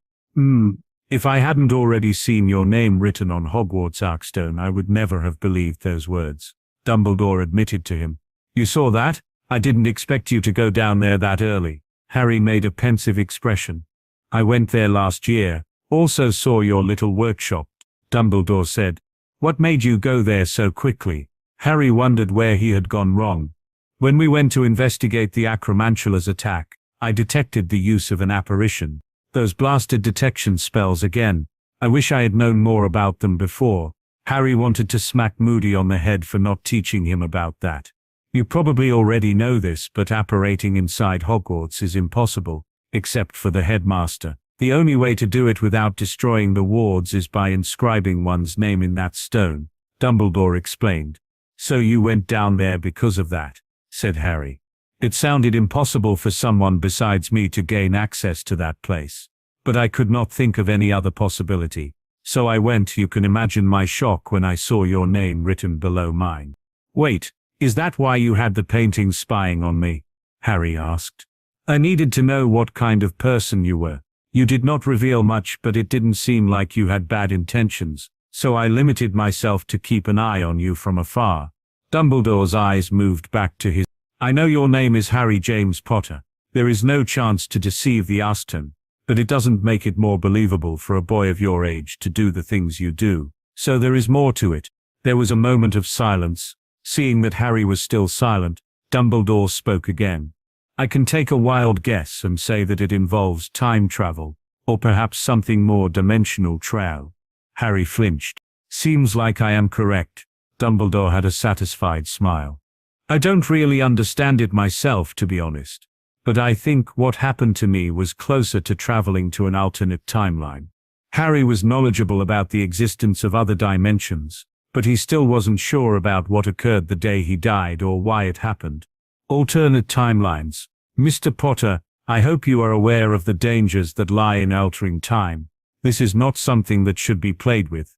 If I hadn't already seen your name written on Hogwarts Arkstone, I would never have believed those words. Dumbledore admitted to him. You saw that? I didn't expect you to go down there that early. Harry made a pensive expression. I went there last year. Also saw your little workshop, Dumbledore said. What made you go there so quickly? Harry wondered where he had gone wrong. When we went to investigate the Acromantula's attack, I detected the use of an apparition. Those blasted detection spells again. I wish I had known more about them before. Harry wanted to smack Moody on the head for not teaching him about that. You probably already know this, but apparating inside Hogwarts is impossible, except for the headmaster. The only way to do it without destroying the wards is by inscribing one's name in that stone, Dumbledore explained. So you went down there because of that, said Harry. It sounded impossible for someone besides me to gain access to that place. But I could not think of any other possibility. So I went. You can imagine my shock when I saw your name written below mine. Wait, is that why you had the paintings spying on me? Harry asked. I needed to know what kind of person you were. You did not reveal much, but it didn't seem like you had bad intentions, so I limited myself to keep an eye on you from afar. Dumbledore's eyes moved back to his. I know your name is Harry James Potter. There is no chance to deceive the Arkstone, but it doesn't make it more believable for a boy of your age to do the things you do. So there is more to it. There was a moment of silence. Seeing that Harry was still silent, Dumbledore spoke again. I can take a wild guess and say that it involves time travel, or perhaps something more dimensional trail. Harry flinched. Seems like I am correct. Dumbledore had a satisfied smile. I don't really understand it myself, to be honest. But I think what happened to me was closer to traveling to an alternate timeline. Harry was knowledgeable about the existence of other dimensions, but he still wasn't sure about what occurred the day he died or why it happened. Alternate timelines. Mr. Potter, I hope you are aware of the dangers that lie in altering time. This is not something that should be played with.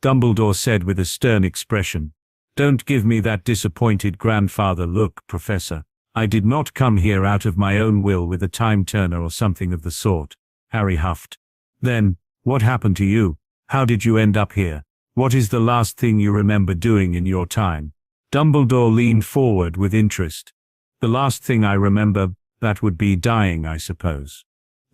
Dumbledore said with a stern expression. Don't give me that disappointed grandfather look, Professor. I did not come here out of my own will with a time turner or something of the sort. Harry huffed. Then, what happened to you? How did you end up here? What is the last thing you remember doing in your time? Dumbledore leaned forward with interest. The last thing I remember, that would be dying, I suppose.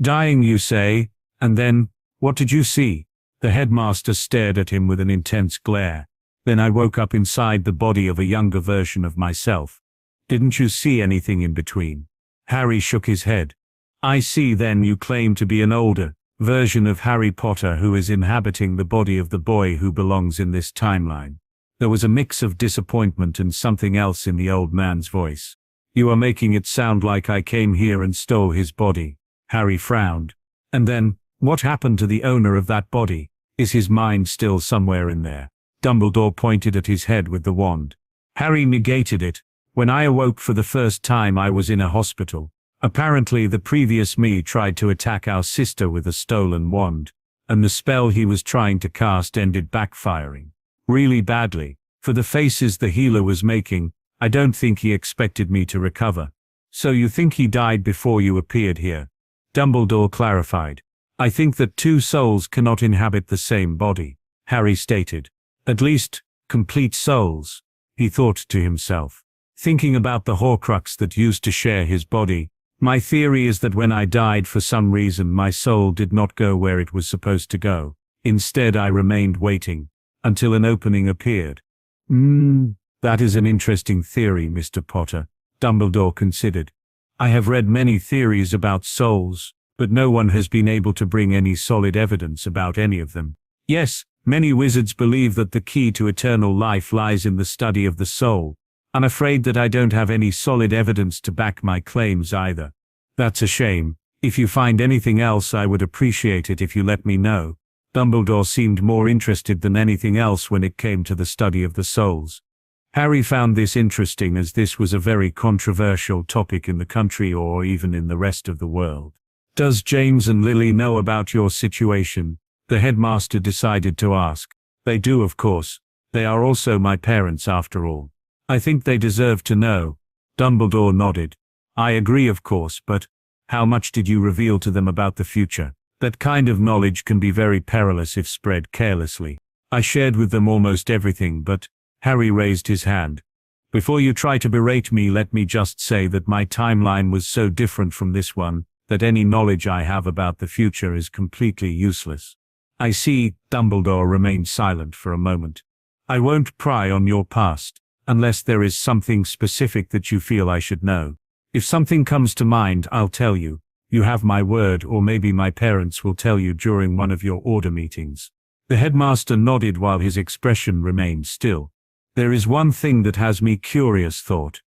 Dying, you say? And then, what did you see? The headmaster stared at him with an intense glare. Then I woke up inside the body of a younger version of myself. Didn't you see anything in between? Harry shook his head. I see. Then you claim to be an older version of Harry Potter who is inhabiting the body of the boy who belongs in this timeline. There was a mix of disappointment and something else in the old man's voice. You are making it sound like I came here and stole his body. Harry frowned. And then, what happened to the owner of that body? Is his mind still somewhere in there? Dumbledore pointed at his head with the wand. Harry negated it. When I awoke for the first time, I was in a hospital. Apparently the previous me tried to attack our sister with a stolen wand, and the spell he was trying to cast ended backfiring. Really badly. For the faces the healer was making, I don't think he expected me to recover. So you think he died before you appeared here? Dumbledore clarified. I think that two souls cannot inhabit the same body, Harry stated. At least, complete souls, he thought to himself. Thinking about the Horcrux that used to share his body, my theory is that when I died, for some reason my soul did not go where it was supposed to go. Instead I remained waiting, until an opening appeared. That is an interesting theory, Mr. Potter, Dumbledore considered. I have read many theories about souls, but no one has been able to bring any solid evidence about any of them. Yes, many wizards believe that the key to eternal life lies in the study of the soul. I'm afraid that I don't have any solid evidence to back my claims either. That's a shame. If you find anything else, I would appreciate it if you let me know. Dumbledore seemed more interested than anything else when it came to the study of the souls. Harry found this interesting as this was a very controversial topic in the country or even in the rest of the world. Does James and Lily know about your situation? The headmaster decided to ask. They do, of course. They are also my parents after all. I think they deserve to know. Dumbledore nodded. I agree, of course, but how much did you reveal to them about the future? That kind of knowledge can be very perilous if spread carelessly. I shared with them almost everything, but Harry raised his hand. Before you try to berate me, let me just say that my timeline was so different from this one, that any knowledge I have about the future is completely useless. I see. Dumbledore remained silent for a moment. I won't pry on your past, unless there is something specific that you feel I should know. If something comes to mind, I'll tell you. You have my word, or maybe my parents will tell you during one of your order meetings. The headmaster nodded while his expression remained still. There is one thing that has me curious, thought.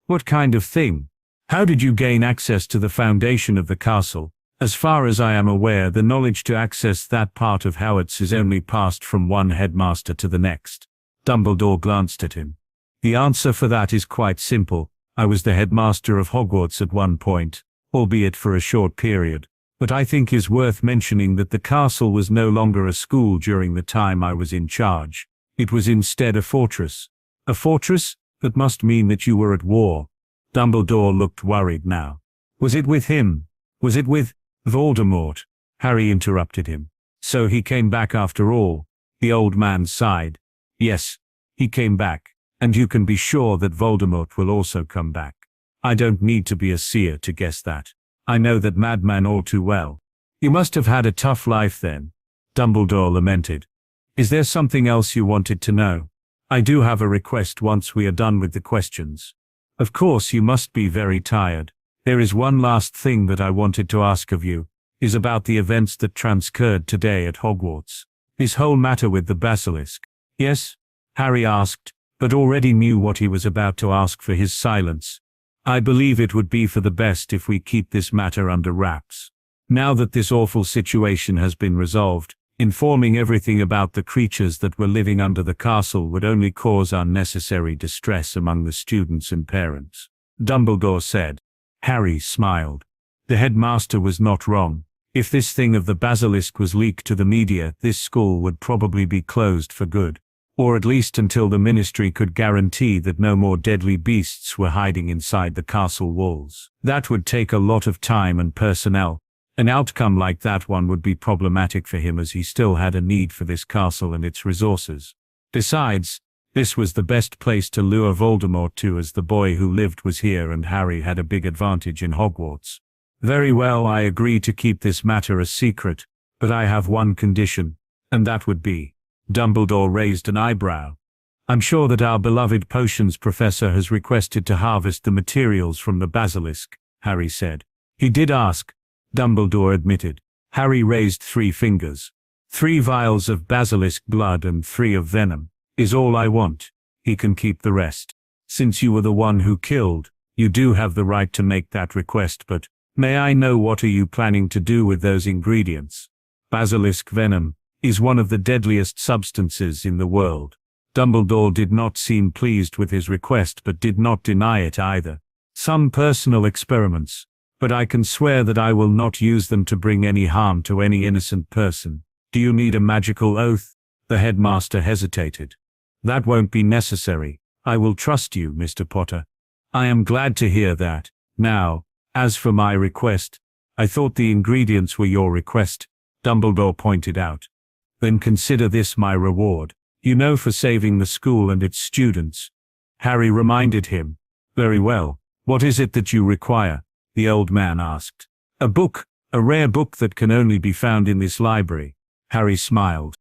What kind of thing? How did you gain access to the foundation of the castle? As far as I am aware, the knowledge to access that part of Hogwarts is only passed from one headmaster to the next. Dumbledore glanced at him. The answer for that is quite simple. I was the headmaster of Hogwarts at one point, albeit for a short period. But I think is worth mentioning that the castle was no longer a school during the time I was in charge. It was instead a fortress. A fortress? That must mean that you were at war. Dumbledore looked worried now. Was it with him? Was it with Voldemort? Harry interrupted him. So he came back after all. The old man sighed. Yes, he came back. And you can be sure that Voldemort will also come back. I don't need to be a seer to guess that. I know that madman all too well. You must have had a tough life then. Dumbledore lamented. Is there something else you wanted to know? I do have a request once we are done with the questions. Of course you must be very tired. There is one last thing that I wanted to ask of you, is about the events that transcurred today at Hogwarts. This whole matter with the basilisk. Yes? Harry asked, but already knew what he was about to ask for his silence. I believe it would be for the best if we keep this matter under wraps. Now that this awful situation has been resolved, informing everything about the creatures that were living under the castle would only cause unnecessary distress among the students and parents. Dumbledore said. Harry smiled. The headmaster was not wrong. If this thing of the basilisk was leaked to the media, this school would probably be closed for good. Or at least until the ministry could guarantee that no more deadly beasts were hiding inside the castle walls. That would take a lot of time and personnel. An outcome like that one would be problematic for him as he still had a need for this castle and its resources. Besides, this was the best place to lure Voldemort to, as the boy who lived was here and Harry had a big advantage in Hogwarts. Very well, I agree to keep this matter a secret, but I have one condition, and that would be. Dumbledore raised an eyebrow. I'm sure that our beloved potions professor has requested to harvest the materials from the basilisk, Harry said. He did ask, Dumbledore admitted. Harry raised 3 fingers. 3 vials of basilisk blood and 3 of venom is all I want. He can keep the rest. Since you were the one who killed, you do have the right to make that request, but may I know what are you planning to do with those ingredients? Basilisk venom is one of the deadliest substances in the world. Dumbledore did not seem pleased with his request but did not deny it either. Some personal experiments, but I can swear that I will not use them to bring any harm to any innocent person. Do you need a magical oath? The headmaster hesitated. That won't be necessary. I will trust you, Mr. Potter. I am glad to hear that. Now, as for my request, I thought the ingredients were your request, Dumbledore pointed out. Then consider this my reward. You know, for saving the school and its students. Harry reminded him. Very well. What is it that you require? The old man asked. A book, a rare book that can only be found in this library. Harry smiled.